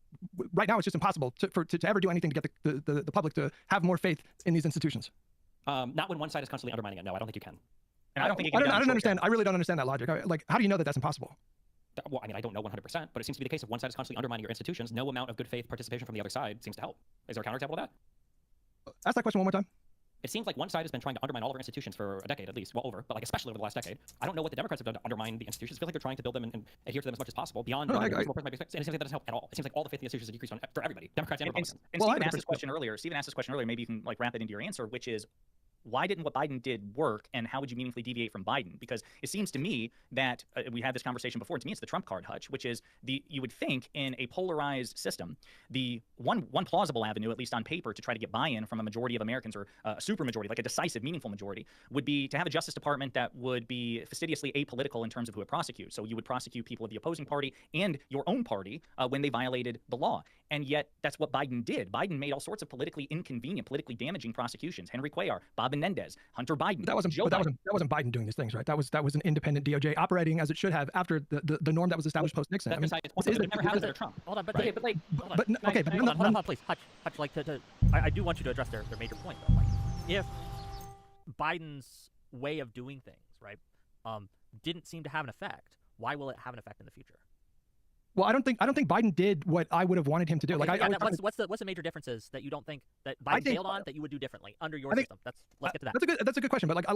right now it's just impossible to ever do anything to get the public to have more faith in these institutions? Not when one side is constantly undermining it. No, I don't think you can. And I don't think I don't understand. I really don't understand that logic. Like, how do you know that that's impossible? Well, I mean, I don't know 100%, but it seems to be the case if one side is constantly undermining your institutions, no amount of good faith participation from the other side seems to help. Is there a counterexample of that? Ask that question one more time. It seems like one side has been trying to undermine all of our institutions for a decade at least, well over, but like especially over the last decade. I don't know what the Democrats have done to undermine the institutions. It feels like they're trying to build them and adhere to them as much as possible beyond what a reasonable person might expect. And it seems like that doesn't help at all. It seems like all the faith in the institutions has decreased for everybody, Democrats and Republicans. And Stephen asked this question earlier. Maybe you can like wrap it into your answer, which is, why didn't what Biden did work, and how would you meaningfully deviate from Biden? Because it seems to me that we had this conversation before. To me, it's the Trump card, Hutch, which is you would think in a polarized system, the one plausible avenue, at least on paper, to try to get buy-in from a majority of Americans or a super majority, like a decisive, meaningful majority, would be to have a Justice Department that would be fastidiously apolitical in terms of who it prosecutes. So you would prosecute people of the opposing party and your own party when they violated the law. And yet, that's what Biden did. Biden made all sorts of politically inconvenient, politically damaging prosecutions. Henry Cuellar, Bob Menendez, Hunter Biden. That wasn't Biden doing these things, right? That was an independent DOJ operating as it should have after the norm that was established post Nixon. I mean, it never happens under Trump. Hold on, but right? okay, but hold on, please, Hutch, like I do want you to address their major point though. Like, if Biden's way of doing things, right, didn't seem to have an effect, why will it have an effect in the future? Well, I don't think Biden did what I would have wanted him to do. Okay, like, what's the major differences that you don't think that Biden failed on that you would do differently under your system? Let's get to that. That's a good question. But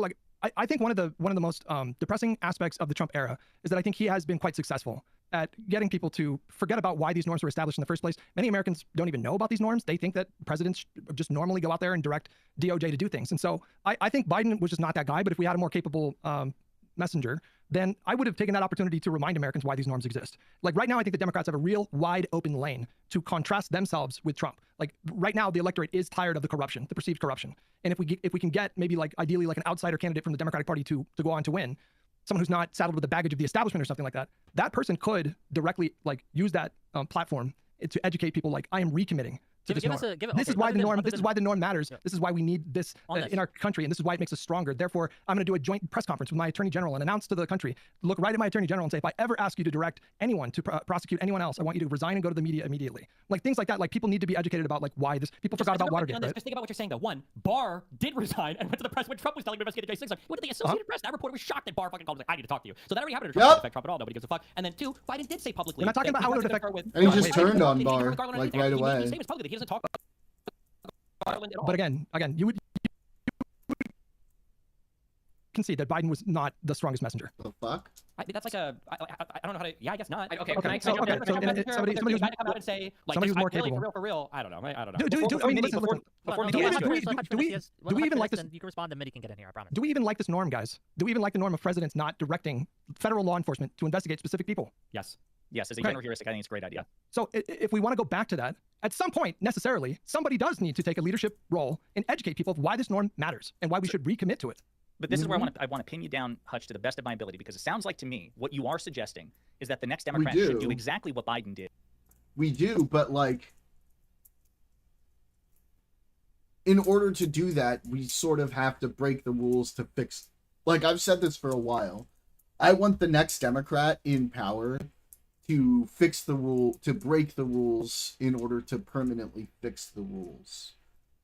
I think one of the most depressing aspects of the Trump era is that I think he has been quite successful at getting people to forget about why these norms were established in the first place. Many Americans don't even know about these norms. They think that presidents just normally go out there and direct DOJ to do things. And so I think Biden was just not that guy. But if we had a more capable messenger, then I would have taken that opportunity to remind Americans why these norms exist. Like right now, I think the Democrats have a real wide open lane to contrast themselves with Trump. Like right now, the electorate is tired of the corruption, the perceived corruption. And if we can get maybe like ideally like an outsider candidate from the Democratic Party to go on to win, someone who's not saddled with the baggage of the establishment or something like that, that person could directly like use that platform to educate people. Like I am recommitting to this norm. This is why the norm matters. This is why we need this in our country, and this is why it makes us stronger. Therefore, I'm going to do a joint press conference with my attorney general and announce to the country, look right at my attorney general and say, if I ever ask you to direct anyone to prosecute anyone else, I want you to resign and go to the media immediately. Like things like that. Like people need to be educated about like why this. People forgot about Watergate. Right? Just think about what you're saying though. One, Barr did resign and went to the press when Trump was telling him to investigate J6. Like, what did the Associated Press? That reporter was shocked that Barr fucking called him like, I need to talk to you. So that already happened to Trump. Didn't affect Trump at all. Nobody gives a fuck. And then two, Biden did say publicly. We're not talking about how it would affect. And he just turned on Barr like right away. He doesn't talk about Garland at all. But again, you would concede that Biden was not the strongest messenger. The fuck? That's like a. I don't know how to. Yeah, I guess not. Okay, Okay, can I so- jump in? okay, so Somebody who's- come out and say like, somebody who's more really, capable. for real. I don't know. I don't know. Do we even like this? You can respond, then Mitty can get in here, I promise. Do we even like this norm, guys? Do we even like the norm of presidents not directing federal law enforcement to investigate specific people? Yes. Yes, as a Okay. general heuristic, I think it's a great idea. So if we want to go back to that, at some point, necessarily, somebody does need to take a leadership role and educate people of why this norm matters and why we should recommit to it. But this is where I want to pin you down, Hutch, to the best of my ability, because it sounds like to me what you are suggesting is that the next Democrat should do do. exactly what Biden did. We do, but like, in order to do that, we sort of have to break the rules to fix. Like, I've said this for a while. I want the next Democrat in power to fix the rule, to break the rules in order to permanently fix the rules.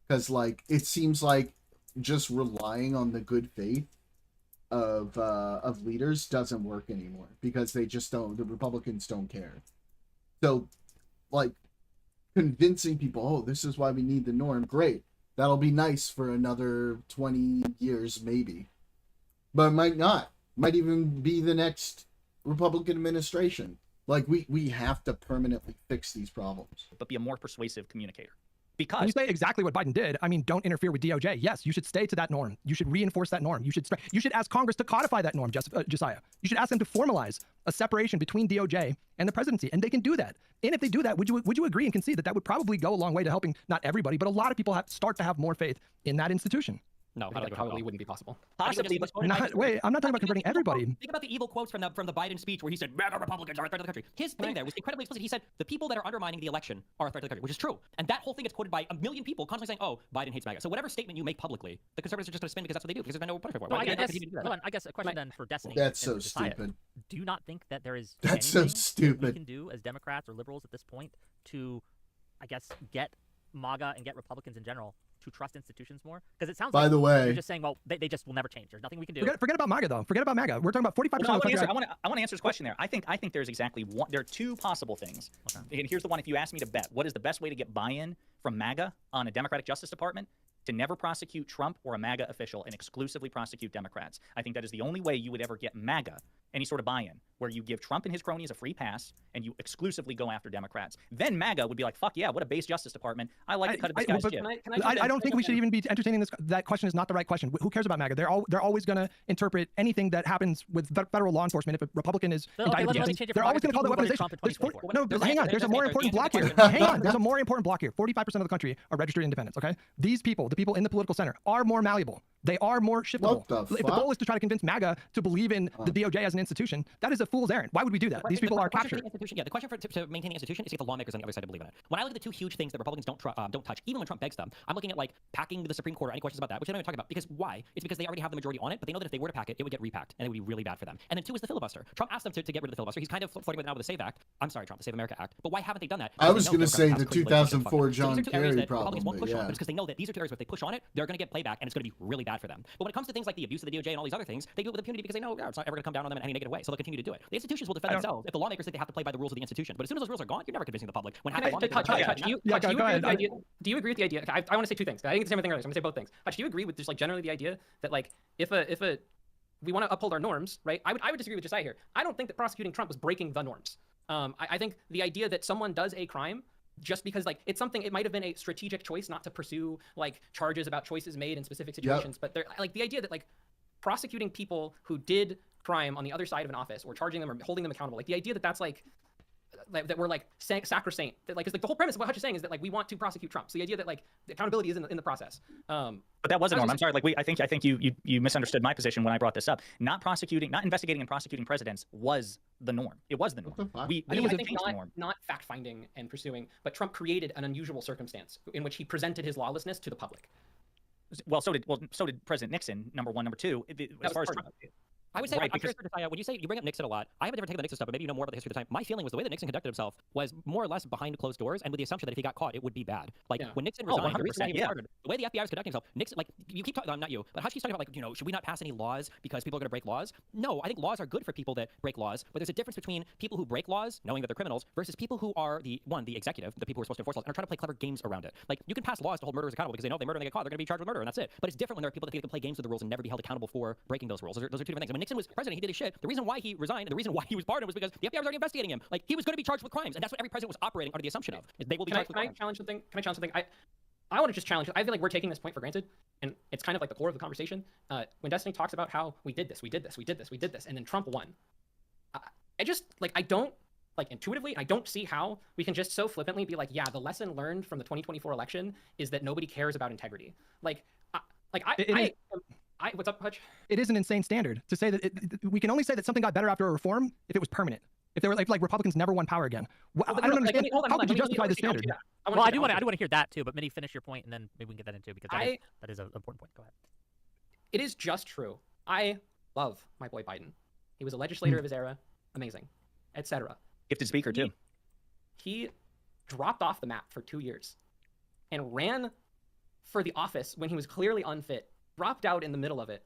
Because, like, it seems like just relying on the good faith of leaders doesn't work anymore, because they just don't, the Republicans don't care. So, like, convincing people, oh, this is why we need the norm, great. That'll be nice for another 20 years, maybe. But it might not. Might even be the next Republican administration. Like, we have to permanently fix these problems. But be a more persuasive communicator. When Because you say exactly what Biden did, I mean, don't interfere with DOJ. Yes, you should stay to that norm. You should reinforce that norm. You should ask Congress to codify that norm, Josiah. You should ask them to formalize a separation between DOJ and the presidency, and they can do that. And if they do that, would you agree and concede that that would probably go a long way to helping not everybody, but a lot of people start to have more faith in that institution? No, that probably wouldn't be possible. possibly, but Wait, I'm not talking about converting everybody. Think about the evil quotes from the Biden speech where he said, MAGA Republicans are a threat to the country. His thing there was incredibly explicit. He said, the people that are undermining the election are a threat to the country, which is true. And that whole thing is quoted by a million people constantly saying, oh, Biden hates MAGA. So whatever statement you make publicly, the conservatives are just going to spin because that's what they do, because there's no punishment for it. No, Why I can't they guess, continue to do that? hold on, I guess a question then for Destiny. That's and so Josiah. stupid. Do you not think that there is That's so anything that we stupid. can do as Democrats or liberals at this point to, I guess, get MAGA and get Republicans in general to trust institutions more? Because it sounds By like the way- you're just saying, well, they just will never change. There's nothing we can do. Forget about MAGA, though. Forget about MAGA. We're talking about 45% No, of the country. I want to answer this question there. I think there's exactly one. There are two possible things. Okay. And here's the one. If you ask me to bet, what is the best way to get buy-in from MAGA on a Democratic Justice Department? To never prosecute Trump or a MAGA official and exclusively prosecute Democrats. I think that is the only way you would ever get MAGA any sort of buy-in, where you give Trump and his cronies a free pass and you exclusively go after Democrats. Then MAGA would be like, fuck yeah, what a base Justice Department. I like to cut this guy's shit. I don't think we should even be entertaining this. That question is not the right question. Who cares about MAGA? They're always going to interpret anything that happens with federal law enforcement. If a Republican is indicted, let me change it they're for always going to call that people who voted weaponization. Trump in 2024. No, but hang on. There's a more important block here. Hang on. There's a more important block here. 45% of the country are registered independents. Okay, these people, the people in the political center, are more malleable. They are more shiftable. What the If the fuck? goal is to try to convince MAGA to believe in the DOJ as an institution, that is a fool's errand. Why would we do that? These people are captured. The question to maintain the institution is to get the lawmakers on the other side to believe in it. When I look at the two huge things that Republicans don't touch, even when Trump begs them, I'm looking at like packing the Supreme Court or any questions about that, which they don't even talk about. Because why? It's because they already have the majority on it, but they know that if they were to pack it, it would get repacked, and it would be really bad for them. And then two is the filibuster. Trump asked them to get rid of the filibuster. He's kind of flirting with it now with the SAVE Act. I'm sorry, Trump, the Save America Act. But why haven't they done that? I was going to say the 2004 John Kerry problem, Republicans won't but push on, yeah. but it's because they know that these are two areas where if they push on it, they're going to get playback, and it's going to be really bad for them. But when it comes to things like the abuse of the DOJ and all these other things, they do it with impunity because they know it's not ever going to come down on them in any negative way. So they'll continue to do it. The institutions will defend themselves if the lawmakers think they have to play by the rules of the institution. But as soon as those rules are gone, you're never convincing the public. When half the lawmakers do you agree with the idea? I want to say two things. I think it's the same thing earlier. So I'm going to say both things. Hutch, do you agree with just like generally the idea that like if we want to uphold our norms, right? I would disagree with Josiah here. I don't think that prosecuting Trump was breaking the norms. I think the idea that someone does a crime just because like it's something, it might have been a strategic choice not to pursue like charges about choices made in specific situations, but they're like the idea that like prosecuting people who did crime on the other side of an office or charging them or holding them accountable, like the idea that that's like that we're like sacrosanct, that like, 'cause, like the whole premise of what Hutch is saying is that like we want to prosecute Trump. So the idea that like the accountability is in the process. But that wasn't norm. I'm sorry. Like I think you misunderstood my position when I brought this up. Not investigating and prosecuting presidents was the norm. It was the norm. I think not fact finding and pursuing, but Trump created an unusual circumstance in which he presented his lawlessness to the public. So did President Nixon. Number one, number two. As far as Trump, I would say, Right, I'm because- curious, Josiah, when you say you bring up Nixon a lot, I haven't ever taken the Nixon stuff, but maybe you know more about the history of the time. My feeling was the way that Nixon conducted himself was more or less behind closed doors, and with the assumption that if he got caught, it would be bad. Like Yeah. when Nixon Oh, resigned, the reason why 100%, he was yeah. fired, the way the FBI was conducting himself, Nixon, like you keep talking, not you, but Hutch keeps talking about like, you know, should we not pass any laws because people are going to break laws? No, I think laws are good for people that break laws, but there's a difference between people who break laws, knowing that they're criminals, versus people who are the executive, the people who are supposed to enforce laws, and are trying to play clever games around it. Like you can pass laws to hold murderers accountable because they know if they murder and they get caught, they're going to be charged with murder, and that's it. But it's different when there are people that think they can play games with the rules and never be held accountable for breaking those rules. Those are two different things. And when Nixon was president, he did his shit. The reason why he resigned, the reason why he was pardoned was because the FBI was already investigating him. Like he was going to be charged with crimes, and that's what every president was operating under the assumption of. Is they will be charged with crimes. Can I challenge something? Can I challenge something? I want to just challenge. I feel like we're taking this point for granted, and it's kind of like the core of the conversation. When Destiny talks about how we did this, and then Trump won. I just like I don't like intuitively. I don't see how we can just so flippantly be like, yeah, the lesson learned from the 2024 election is that nobody cares about integrity. What's up, Hutch? It is an insane standard to say that we can only say that something got better after a reform if it was permanent. If they were like Republicans never won power again. I don't understand. How could you justify this standard? Well, I do want to hear that too, but Minnie, finish your point, and then maybe we can get that into because that is an important point. Go ahead. It is just true. I love my boy Biden. He was a legislator of his era, amazing, etc. Gifted speaker too. He dropped off the map for 2 years and ran for the office when he was clearly unfit, dropped out in the middle of it.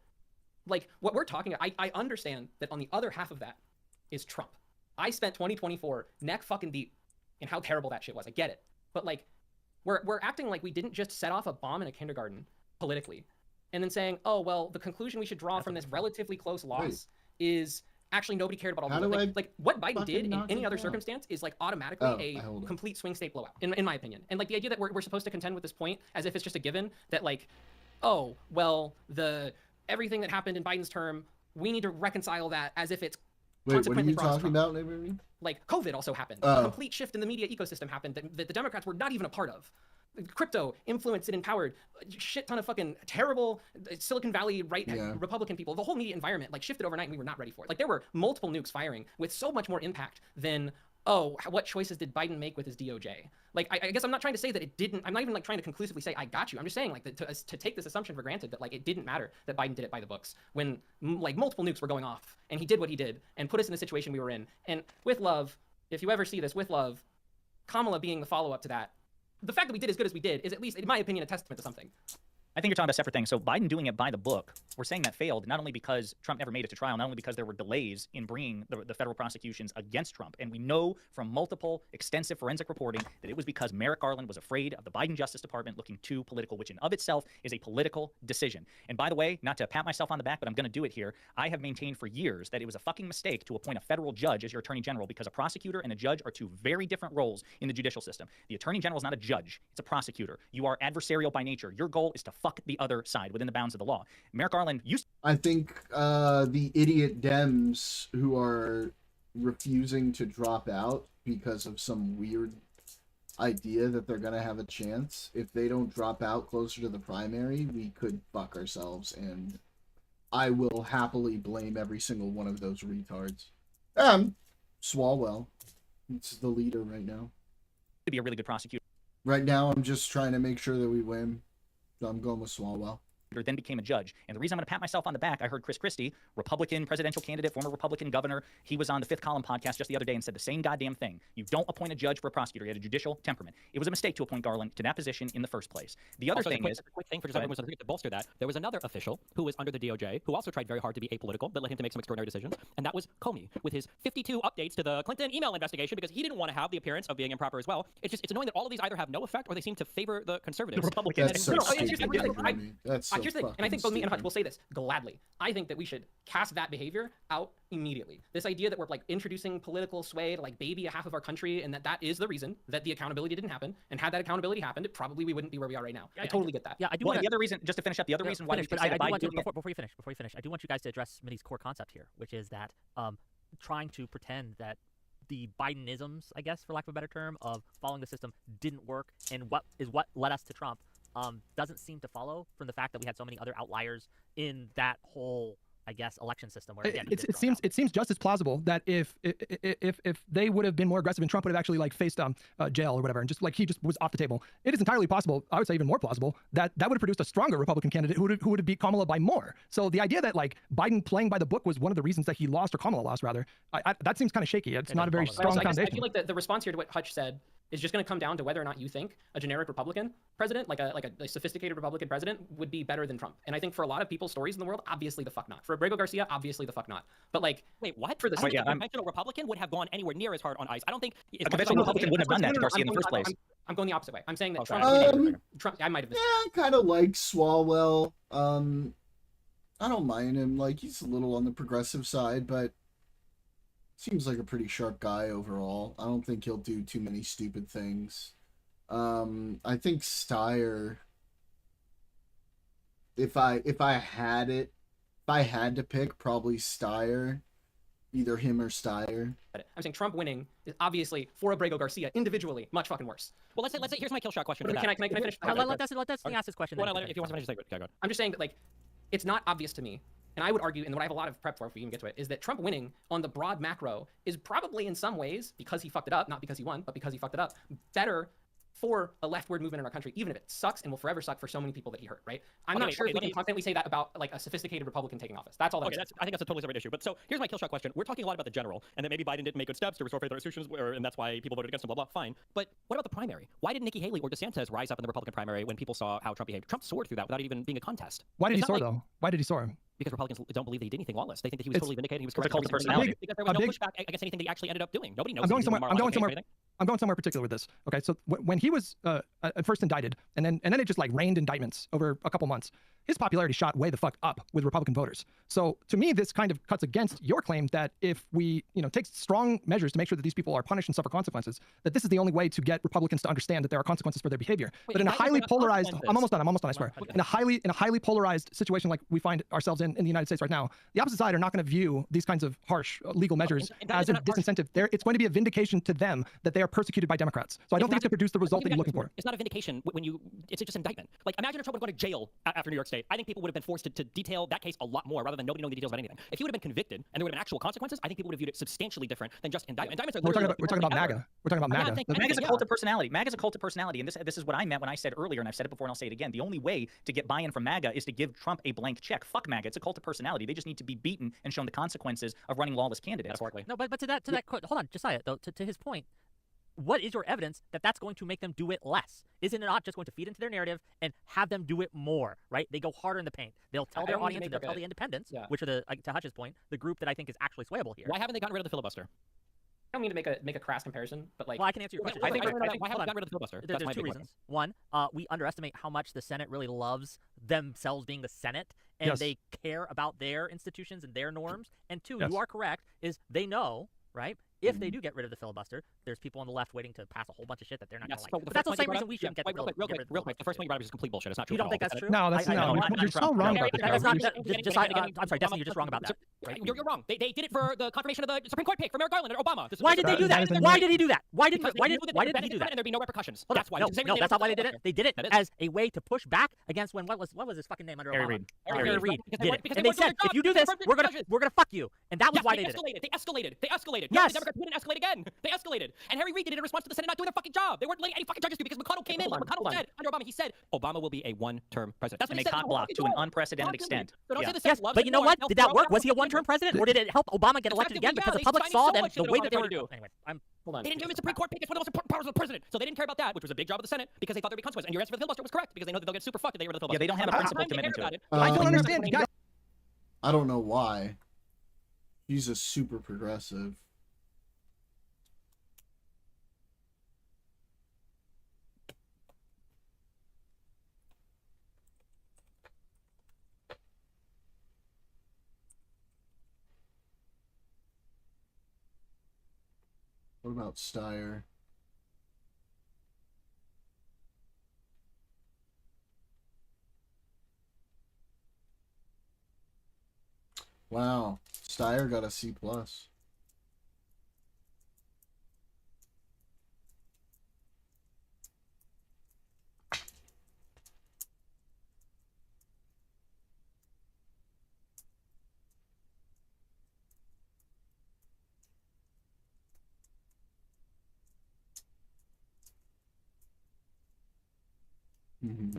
Like what we're talking about, I understand that on the other half of that is Trump. I spent 2024 neck fucking deep in how terrible that shit was. I get it. But like we're acting like we didn't just set off a bomb in a kindergarten politically and then saying, oh, well, the conclusion we should draw from this relatively close loss is actually nobody cared about all the like what Biden did in any other circumstance is like automatically a complete swing state blowout, in my opinion. And like the idea that we're supposed to contend with this point as if it's just a given that like, oh, well, everything that happened in Biden's term, we need to reconcile that as if it's Wait, what are you talking about, Liberty? Like COVID also happened. Oh. A complete shift in the media ecosystem happened that the Democrats were not even a part of. Crypto influenced and empowered a shit ton of fucking terrible Silicon Valley Republican people. The whole media environment like shifted overnight and we were not ready for it. Like there were multiple nukes firing with so much more impact than, oh, what choices did Biden make with his DOJ? Like, I guess I'm not trying to say that it didn't. I'm not even like trying to conclusively say I got you. I'm just saying like to take this assumption for granted that like it didn't matter that Biden did it by the books when like multiple nukes were going off and he did what he did and put us in the situation we were in. And with love, if you ever see this, with love, Kamala being the follow-up to that, the fact that we did as good as we did is at least, in my opinion, a testament to something. I think you're talking about separate things. So Biden doing it by the book, we're saying that failed not only because Trump never made it to trial, not only because there were delays in bringing the federal prosecutions against Trump. And we know from multiple extensive forensic reporting that it was because Merrick Garland was afraid of the Biden Justice Department looking too political, which in of itself is a political decision. And by the way, not to pat myself on the back, but I'm going to do it here. I have maintained for years that it was a fucking mistake to appoint a federal judge as your attorney general because a prosecutor and a judge are two very different roles in the judicial system. The attorney general is not a judge. It's a prosecutor. You are adversarial by nature. Your goal is to fuck the other side within the bounds of the law. Merrick Garland used. I think the idiot Dems who are refusing to drop out because of some weird idea that they're gonna have a chance. If they don't drop out closer to the primary, we could fuck ourselves, and I will happily blame every single one of those retards. Swalwell, it's the leader right now. To be a really good prosecutor. Right now, I'm just trying to make sure that we win. So I'm going with Swalwell. Then became a judge. And the reason I'm going to pat myself on the back, I heard Chris Christie, Republican presidential candidate, former Republican governor. He was on the Fifth Column podcast just the other day and said the same goddamn thing. You don't appoint a judge for a prosecutor. He had a judicial temperament. It was a mistake to appoint Garland to that position in the first place. The other Also, thing is... The quick thing for just was to bolster that, there was another official who was under the DOJ who also tried very hard to be apolitical that led him to make some extraordinary decisions, and that was Comey with his 52 updates to the Clinton email investigation because he didn't want to have the appearance of being improper as well. It's annoying that all of these either have no effect or they seem to favor the conservatives. The Republicans. That's so stupid. That's so Here's the thing, and I think both me and Hutch will say this gladly. I think that we should cast that behavior out immediately. This idea that we're like introducing political sway to like baby a half of our country, and that is the reason that the accountability didn't happen. And had that accountability happened, probably we wouldn't be where we are right now. I totally get that. Yeah, I do. Well, the other reason, just to finish up, the other reason why we but say I do Biden want to, doing it- before you finish, I do want you guys to address Minnie's core concept here, which is that trying to pretend that the Bidenisms, I guess, for lack of a better term, of following the system didn't work, and what led us to Trump, doesn't seem to follow from the fact that we had so many other outliers in that whole I guess, election system where again, it seems just as plausible that if they would have been more aggressive and Trump would have actually like faced jail or whatever and just like he just was off the table, it is entirely possible, I would say even more plausible, that would have produced a stronger Republican candidate who would have beat Kamala by more. So the idea that like Biden playing by the book was one of the reasons that he lost or Kamala lost rather, that seems kind of shaky. It's not a very strong foundation. I feel like the response here to what Hutch said is just going to come down to whether or not you think a generic Republican president, like a sophisticated Republican president, would be better than Trump. And I think for a lot of people's stories in the world, obviously the fuck not. For Abrego Garcia, obviously the fuck not. But like, wait, what? For the I don't think a conventional Republican would have gone anywhere near as hard on ICE. I don't think a conventional Republican wouldn't have done that to Garcia in the first place. I'm going the opposite way. I'm saying that Trump, I might have. Yeah, I kind of like Swalwell. I don't mind him. Like, he's a little on the progressive side, but seems like a pretty sharp guy overall. I don't think he'll do too many stupid things. I think Steyer, if I had to pick, probably Steyer, either him or Steyer. I'm saying Trump winning is obviously for Abrego Garcia individually much fucking worse. Well, let's say here's my kill shot question. Can I finish? Let Destiny ask this question. If you want to finish, go ahead. I'm just saying that like, it's not obvious to me. And I would argue, and what I have a lot of prep for if we even get to it, is that Trump winning on the broad macro is probably in some ways, because he fucked it up, not because he won, but because he fucked it up, better for a leftward movement in our country, even if it sucks and will forever suck for so many people that he hurt, right? I'm not sure if we can confidently say that about like a sophisticated Republican taking office. That's all that I think that's a totally separate issue. But so here's my kill shot question. We're talking a lot about the general, and that maybe Biden didn't make good steps to restore faith in our institutions, and that's why people voted against him, blah, blah, fine. But what about the primary? Why did Nikki Haley or DeSantis rise up in the Republican primary when people saw how Trump behaved? Trump soared through that without even being a contest. Why did he soar, though? Why did he soar? Because Republicans don't believe that he did anything lawless. They think that he was totally vindicated. He was correct. It's a cult of personality. Because there was no pushback against anything that he actually ended up doing. Nobody knows. I'm going somewhere particular with this. Okay, so when he was first indicted, and then it just like rained indictments over a couple months, his popularity shot way the fuck up with Republican voters. So to me, this kind of cuts against your claim that if we take strong measures to make sure that these people are punished and suffer consequences, that this is the only way to get Republicans to understand that there are consequences for their behavior. But in a highly polarized, I'm almost done, I swear. In a highly polarized situation like we find ourselves in the United States right now, the opposite side are not going to view these kinds of harsh legal measures as a disincentive. It's going to be a vindication to them that they are persecuted by Democrats. So I don't think it's going to produce the result that you're looking for. It's not a vindication it's just indictment. Like, imagine if Trump would have gone to jail after New York State. I think people would have been forced to detail that case a lot more rather than nobody knowing the details about anything. If he would have been convicted and there would have been actual consequences, I think people would have viewed it substantially different than just indictment. Indictments are we're talking about MAGA. We're talking about MAGA. MAGA's a cult of personality. MAGA's a cult of personality. And this is what I meant when I said earlier, and I've said it before and I'll say it again. The only way to get buy-in from MAGA is to give Trump a blank check. Fuck MAGA. It's a cult of personality. They just need to be beaten and shown the consequences of running lawless candidates. No, but to that hold on, Josiah, though, to his point, what is your evidence that that's going to make them do it less? Isn't it not just going to feed into their narrative and have them do it more, right? They go harder in the paint. They'll tell their audience and they'll tell the independents, which are to Hutch's point, the group that I think is actually swayable here. Why haven't they gotten rid of the filibuster? I don't mean to make a crass comparison, but like, well, I can answer your question. Why haven't they gotten rid of the filibuster? There's two reasons. One, we underestimate how much the Senate really loves themselves being the Senate, and they care about their institutions and their norms. And two, you are correct, is they know, right? If they do get rid of the filibuster, there's people on the left waiting to pass a whole bunch of shit that they're not going to like. But that's the same reason we shouldn't get rid of the filibuster. Real quick. The first one you brought up is complete bullshit. It's not true. You don't think that's true? No, that's not. You're so wrong about that. That's not. I'm sorry, Destiny, you're just wrong about that. You're wrong. They did it for the confirmation of the Supreme Court pick for Merrick Garland and Obama. Why did they do that? Why did he do that? Why did he do that? And there'd be no repercussions. That's why. No, that's not why they did it. They did it as a way to push back against what was his fucking name under Obama? Harry Reid did it. And they said, if you do this, we're gonna fuck you. And that was why they did it. They escalated. Yes. The Democrats wouldn't escalate again. They escalated. And Harry Reid did it in response to the Senate not doing their fucking job. They weren't letting any fucking judges do because McConnell came in. McConnell said under Obama, he said Obama will be a one-term president. That's what he said. And they cock blocked to an unprecedented extent. Yes, but you know what? Did that work? Was he a one-term president, or did it help Obama get elected again because the public saw them the way that they were doing? Anyway, hold on. They didn't give him a Supreme Court pick. It's one of the most important powers of the president. So they didn't care about that, which was a big job of the Senate because they thought there'd be consequences. And your answer for the filibuster was correct because they know that they'll get super fucked if they get rid of the filibuster. Yeah, they don't have a principled commitment to it. I don't understand. I don't know why. He's a super progressive. What about Steyer? Wow, Steyer got a C+. Mm-hmm.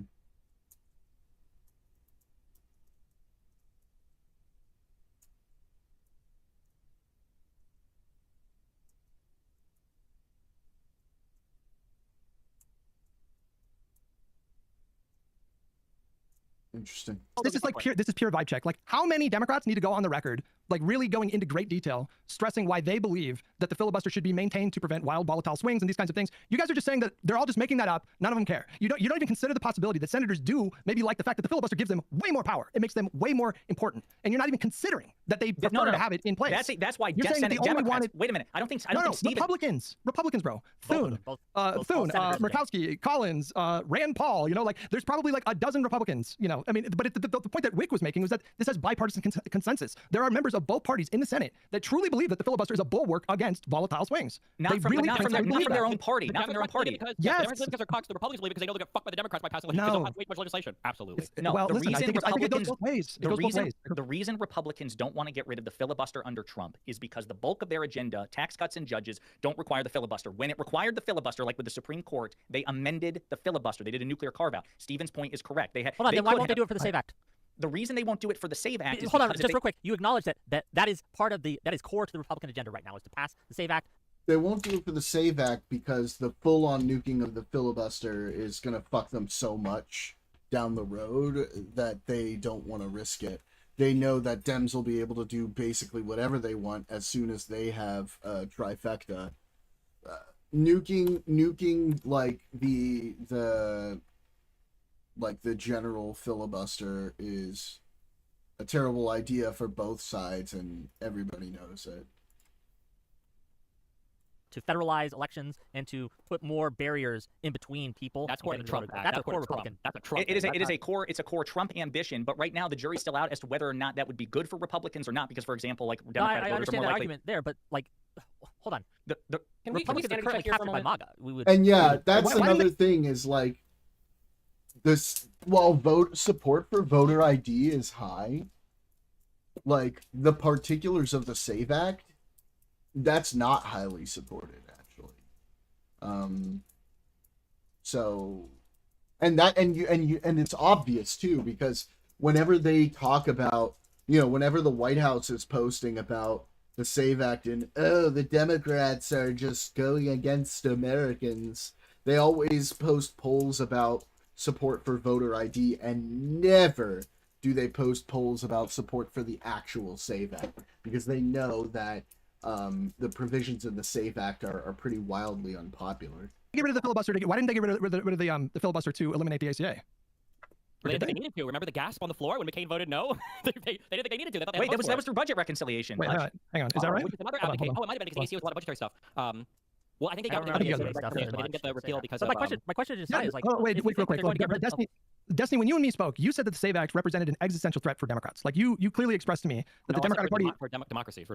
Interesting. This is like pure. This is pure vibe check. Like, how many Democrats need to go on the record, like really going into great detail, stressing why they believe that the filibuster should be maintained to prevent wild, volatile swings and these kinds of things? You guys are just saying that they're all just making that up. None of them care. You don't even consider the possibility that senators do maybe like the fact that the filibuster gives them way more power. It makes them way more important, and you're not even considering that they prefer to have it in place. That's why you're saying Senate they only Democrats. wanted. Wait a minute. I don't think. Republicans, bro. Thune, Murkowski, Collins, Rand Paul. You know, like there's probably like a dozen Republicans. You know, I mean, but the point that Wick was making was that this has bipartisan consensus. There are members of both parties in the Senate that truly believe that the filibuster is a bulwark against volatile swings. Not from their own party. Not from their own party. Because, yes. The Democrats believe because they're cocks. The Republicans believe because they know they'll get fucked by the Democrats by passing legislation. No. Because they'll pass way too much legislation. Absolutely. Well, listen, I think it goes both ways. The reason Republicans don't want to get rid of the filibuster under Trump is because the bulk of their agenda, tax cuts and judges, don't require the filibuster. When it required the filibuster, like with the Supreme Court, they amended the filibuster. They did a nuclear carve-out. Stephen's point is correct. They had. Hold on, then why won't they do it for the SAVE Act? The reason they won't do it for the SAVE Act is hold on, because just real quick. You acknowledge that is part of that is core to the Republican agenda right now is to pass the SAVE Act. They won't do it for the SAVE Act because the full-on nuking of the filibuster is going to fuck them so much down the road that they don't want to risk it. They know that Dems will be able to do basically whatever they want as soon as they have a trifecta. Nuking like the general filibuster is a terrible idea for both sides, and everybody knows it. To federalize elections and to put more barriers in between people. That's core to Trump. That's a core Republican. That's a Trump. It's a core Trump ambition, but right now the jury's still out as to whether or not that would be good for Republicans or not. Because, for example, like Democratic I voters are understand more that likely. argument there, but like, hold on. Can we Republicans are currently captured by MAGA. And yeah, that's another thing is like this. While support for voter ID is high, like the particulars of the SAVE Act, that's not highly supported actually. So, and it's obvious too, because whenever they talk about, whenever the White House is posting about the SAVE Act and the Democrats are just going against Americans, they always post polls about support for voter ID, and never do they post polls about support for the actual SAVE Act, because they know that the provisions in the SAVE Act are pretty wildly unpopular. Get rid of the filibuster. Why didn't they get rid of the filibuster to eliminate the ACA? They didn't think they needed to. Remember the gasp on the floor when McCain voted no? they didn't think they needed to. They thought they Wait, that was through budget reconciliation. Wait, hang on. Is that right? Which is another application. Oh, it might have been because the ACA was a lot of budgetary stuff. Well, I think they got the stuff. They didn't get the repeal because of. My question just is like. Oh, wait, real quick. Destiny, when you and me spoke, you said that the SAVE Act represented an existential threat for Democrats. Like you clearly expressed to me that the Democratic Party for democracy.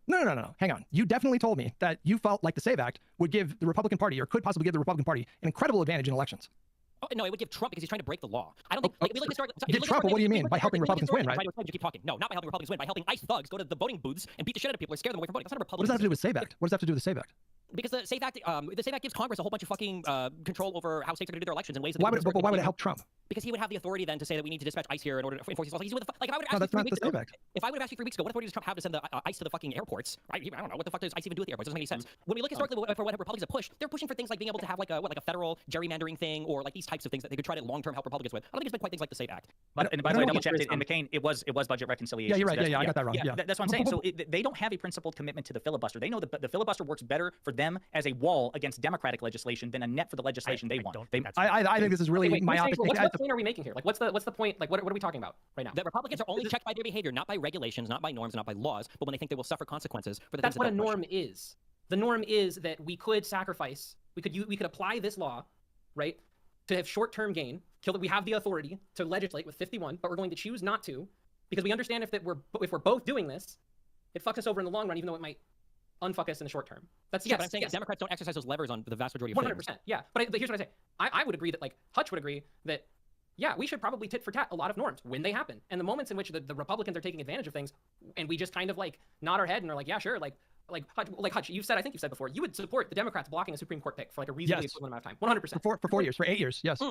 No. Hang on. You definitely told me that you felt like the SAVE Act would give the Republican Party, or could possibly give the Republican Party, an incredible advantage in elections. Oh, no, it would give Trump because he's trying to break the law. I don't think. Give Trump? What do you mean? By helping Republicans win, right? You keep talking. No, not by helping Republicans win. By helping ICE thugs go to the voting booths and beat the shit out of people or scare them away from voting. That's not a Republican. What does that have to do with SAVE Act? What does that have to do with the SAVE Act? Because the SAVE Act gives Congress a whole bunch of fucking control over how states are going to do their elections in ways that. Why would it help Trump? Because he would have the authority then to say that we need to dispatch ICE here in order to enforce these laws. Like if I would ask that's not the SAVE Act. If I would have asked you 3 weeks ago, what authority does Trump have to send the ICE to the fucking airports? Right? I don't know. What the fuck does ICE even do at the airports? It doesn't make any sense. When we look historically for what Republicans have pushed, they're pushing for things like being able to have like a federal gerrymandering thing, or like these types of things that they could try to long-term help Republicans with. I don't think it's been quite things like the SAVE Act. And by the way, double checked it. In McCain, it was budget reconciliation. Yeah, you're right. Yeah, I got that wrong. Yeah, that's what I'm saying. So they don't have a principled commitment to the filibuster. They know that the filibuster works better for them as a wall against Democratic legislation than a net for the legislation they want. I think this is really myopic. What point are we making here? Like, what's the point? Like, what are we talking about right now? That Republicans are only checked by their behavior, not by regulations, not by norms, not by laws, but when they think they will suffer consequences for the That's things what that a norm is. The norm is that we could sacrifice. We could apply this law, right, to have short-term gain. We have the authority to legislate with 51, but we're going to choose not to because we understand if we're both doing this, it fucks us over in the long run, even though it might unfuck us in the short term. But I'm saying Democrats don't exercise those levers on the vast majority of 100%. things. Yeah, but here's what I say. I would agree that, like, Hutch would agree that, yeah, we should probably tit for tat a lot of norms when they happen. And the moments in which the Republicans are taking advantage of things and we just kind of like nod our head and are like, yeah, sure, like Hutch, I think you've said before, you would support the Democrats blocking a Supreme Court pick for like a reasonably equivalent amount of time. 100%. For 4 years, for 8 years, yes.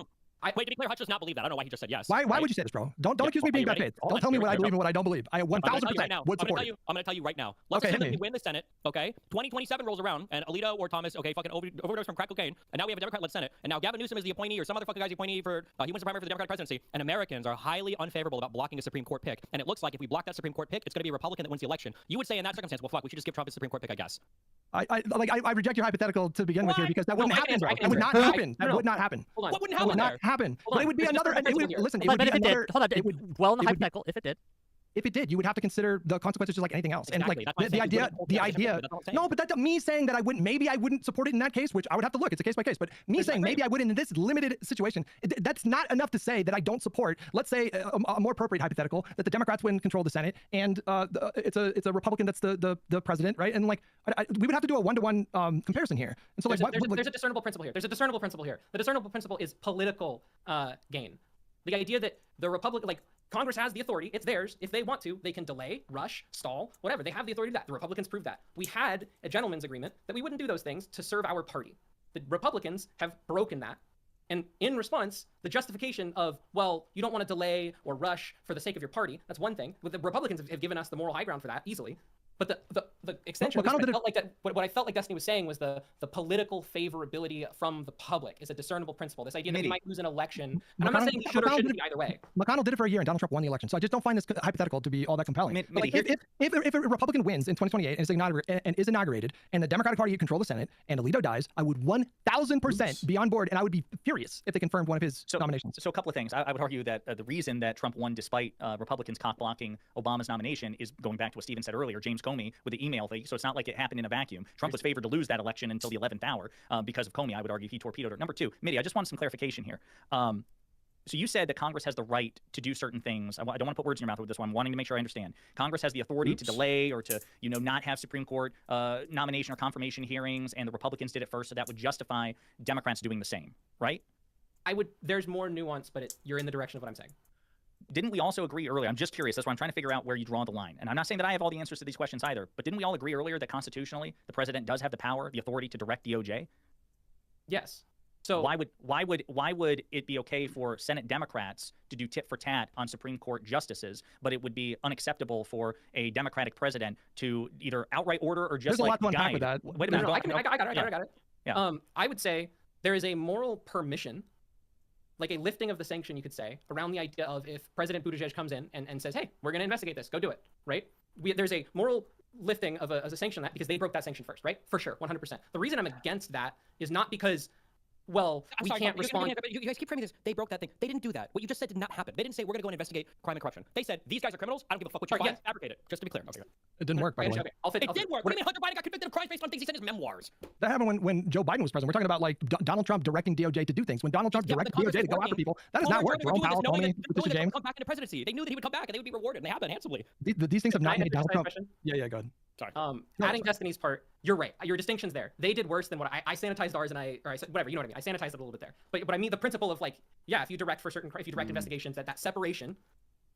Wait, to be clear, Hutch does not believe that. I don't know why he just said yes. Why would you say this, bro? Don't accuse me of being bad faith. Don't tell me what I believe and what I don't believe. I 1000% would support it. I'm going to tell you right now. Let's assume that we win the Senate, okay? 2027 rolls around, and Alito or Thomas, okay, fucking overdose from crack cocaine, and now we have a Democrat-led Senate, and now Gavin Newsom is the appointee, or some other fucking guy's the appointee for, he wins the primary for the Democratic presidency, and Americans are highly unfavorable about blocking a Supreme Court pick, and it looks like if we block that Supreme Court pick, it's going to be a Republican that wins the election. You would say in that circumstance, well, fuck, we should just give Trump a Supreme Court pick, I guess. I reject your hypothetical to begin with here because that wouldn't happen, bro. That would not happen. That would not happen. What wouldn't That happen would not there? happen. But it would be another. Listen, it Hold would on, be but if it another. did, hold on, it would- well in the it would be- hypothetical, if it did. If it did, you would have to consider the consequences just like anything else. Exactly. And That's what like I'm the saying. You idea, wouldn't hold that. no, but that me saying that maybe I wouldn't support it in that case, which I would have to look. It's a case by case. But me saying maybe I wouldn't in this limited situation, that's not enough to say that I don't support. Let's say a more appropriate hypothetical that the Democrats win control of the Senate and it's a Republican that's the president, right? And like we would have to do a 1-to-1 comparison here. And so There's a discernible principle here. There's a discernible principle here. The discernible principle is political gain. The idea that the Republican, like Congress has the authority, it's theirs. If they want to, they can delay, rush, stall, whatever. They have the authority to do that. The Republicans proved that. We had a gentleman's agreement that we wouldn't do those things to serve our party. The Republicans have broken that. And in response, the justification of, well, you don't want to delay or rush for the sake of your party, that's one thing. But the Republicans have given us the moral high ground for that easily. But the extension of this, what I felt like Destiny was saying was the political favorability from the public is a discernible principle. This idea that we might lose an election. And I'm not saying we should or shouldn't be either way. McConnell did it for a year and Donald Trump won the election. So I just don't find this hypothetical to be all that compelling. Like, if a Republican wins in 2028 and is inaugurated and the Democratic Party control the Senate and Alito dies, I would 1000% be on board and I would be furious if they confirmed one of his nominations. So a couple of things. I would argue that the reason that Trump won despite Republicans cock-blocking Obama's nomination is going back to what Stephen said earlier, James Comey with the email thing. So it's not like it happened in a vacuum. Trump was favored to lose that election until the 11th hour because of Comey. I would argue he torpedoed it. Number two, Mitty, I just want some clarification here. So you said that Congress has the right to do certain things. I don't want to put words in your mouth with this one. I'm wanting to make sure I understand. Congress has the authority to delay or to, not have Supreme Court nomination or confirmation hearings, and the Republicans did it first, so that would justify Democrats doing the same, right? There's more nuance, but you're in the direction of what I'm saying. Didn't we also agree earlier? I'm just curious. That's why I'm trying to figure out where you draw the line. And I'm not saying that I have all the answers to these questions either, but didn't we all agree earlier that constitutionally the president does have the power, the authority to direct DOJ? Yes. So why would it be okay for Senate Democrats to do tit for tat on Supreme Court justices, but it would be unacceptable for a Democratic president to either outright order or just There's a lot to unpack with that. Wait a minute. I got it. Yeah. I would say there is a moral permission, like a lifting of the sanction, you could say, around the idea of if President Buttigieg comes in and says, hey, we're going to investigate this, go do it, right? There's a moral lifting of a sanction on that because they broke that sanction first, right? For sure, 100%. The reason I'm against that is not because, well, we can't respond. You guys keep framing this. They broke that thing. They didn't do that. What you just said did not happen. They didn't say we're going to go and investigate crime and corruption. They said these guys are criminals. I don't give a fuck what you find. Fabricate it. Just to be clear. Okay. It didn't work, by the way. It did work. What do you mean Hunter Biden got convicted of crimes based on things he said in his memoirs? That happened when Joe Biden was president. We're talking about like Donald Trump directing DOJ to do things. When Donald Trump directed DOJ to go after people, that does not work. Jerome Powell, Comey, Patricia James. Come back into presidency. They knew that he would come back and they would be rewarded, and they have been handsomely. These things have not made Donald Trump. Yeah, go ahead. Sorry. Adding Destiny's part, you're right. Your distinction's there. They did worse than what I sanitized ours, and I said whatever. You know what I mean? I sanitized it a little bit there. But I mean the principle of like, yeah, if you direct investigations, that separation.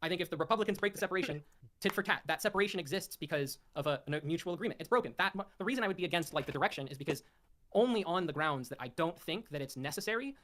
I think if the Republicans break the separation, tit for tat, that separation exists because of a mutual agreement. It's broken. The reason I would be against like the direction is because only on the grounds that I don't think that it's necessary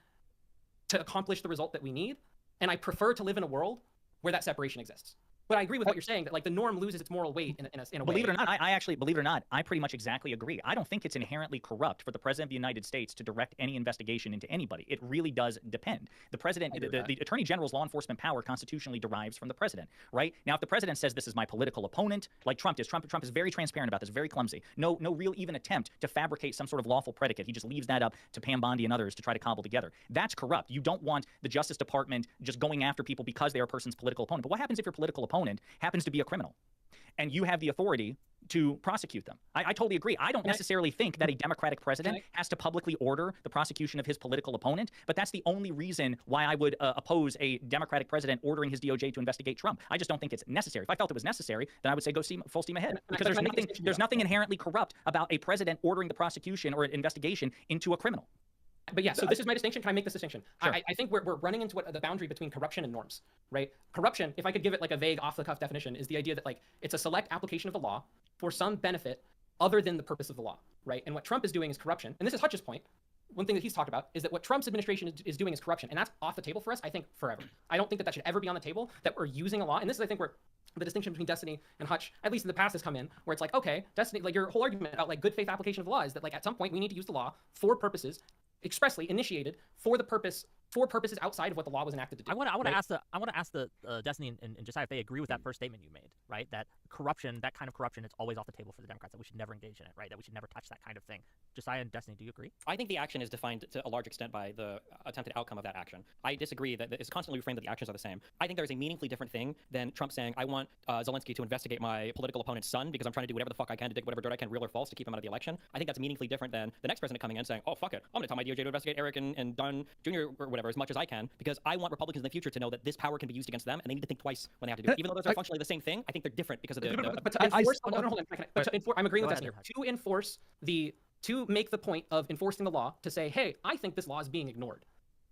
to accomplish the result that we need, and I prefer to live in a world where that separation exists. But I agree with what you're saying, that like the norm loses its moral weight in a way. Believe it or not, I actually, believe it or not, I pretty much exactly agree. I don't think it's inherently corrupt for the President of the United States to direct any investigation into anybody. It really does depend. The President, the Attorney General's law enforcement power constitutionally derives from the President, right? Now, if the President says this is my political opponent, like Trump is, Trump is very transparent about this, very clumsy. No real even attempt to fabricate some sort of lawful predicate. He just leaves that up to Pam Bondi and others to try to cobble together. That's corrupt. You don't want the Justice Department just going after people because they are a person's political opponent. But what happens if your political opponent happens to be a criminal and you have the authority to prosecute them? I totally agree. I don't necessarily think that a Democratic president has to publicly order the prosecution of his political opponent, but that's the only reason why I would oppose a Democratic president ordering his DOJ to investigate Trump. I just don't think it's necessary. If I felt it was necessary, then I would say go full steam ahead, because there's nothing inherently corrupt about a president ordering the prosecution or investigation into a criminal. But yeah, so this is my distinction. Can I make this distinction? Sure. I think we're running into the boundary between corruption and norms, right? Corruption, if I could give it like a vague off-the-cuff definition, is the idea that like it's a select application of the law for some benefit other than the purpose of the law, right? And what Trump is doing is corruption. And this is Hutch's point. one thing that he's talked about is that what Trump's administration is doing is corruption, and that's off the table for us, I think, forever. I don't think that should ever be on the table, that we're using a law, and this is, I think, where the distinction between Destiny and Hutch, at least in the past, has come in, where it's like, okay, Destiny, like your whole argument about like good faith application of the law is that like at some point we need to use the law for purposes expressly initiated for purposes outside of what the law was enacted to do. I want to ask the Destiny and Josiah if they agree with that first statement you made, right? That corruption, that kind of corruption, is always off the table for the Democrats. That we should never engage in it, right? That we should never touch that kind of thing. Josiah and Destiny, do you agree? I think the action is defined to a large extent by the attempted outcome of that action. I disagree that it's constantly reframed that the actions are the same. I think there is a meaningfully different thing than Trump saying, I want Zelensky to investigate my political opponent's son because I'm trying to do whatever the fuck I can to dig whatever dirt I can, real or false, to keep him out of the election. I think that's meaningfully different than the next president coming in saying, oh, fuck it, I'm going to tell my DOJ to investigate Eric and Dunn Jr. or whatever as much as I can, because I want Republicans in the future to know that this power can be used against them, and they need to think twice when they have to do it. Even though those are functionally the same thing, I think they're different because of the... But to enforce, I'm agreeing with Destiny. To make the point of enforcing the law, to say, hey, I think this law is being ignored.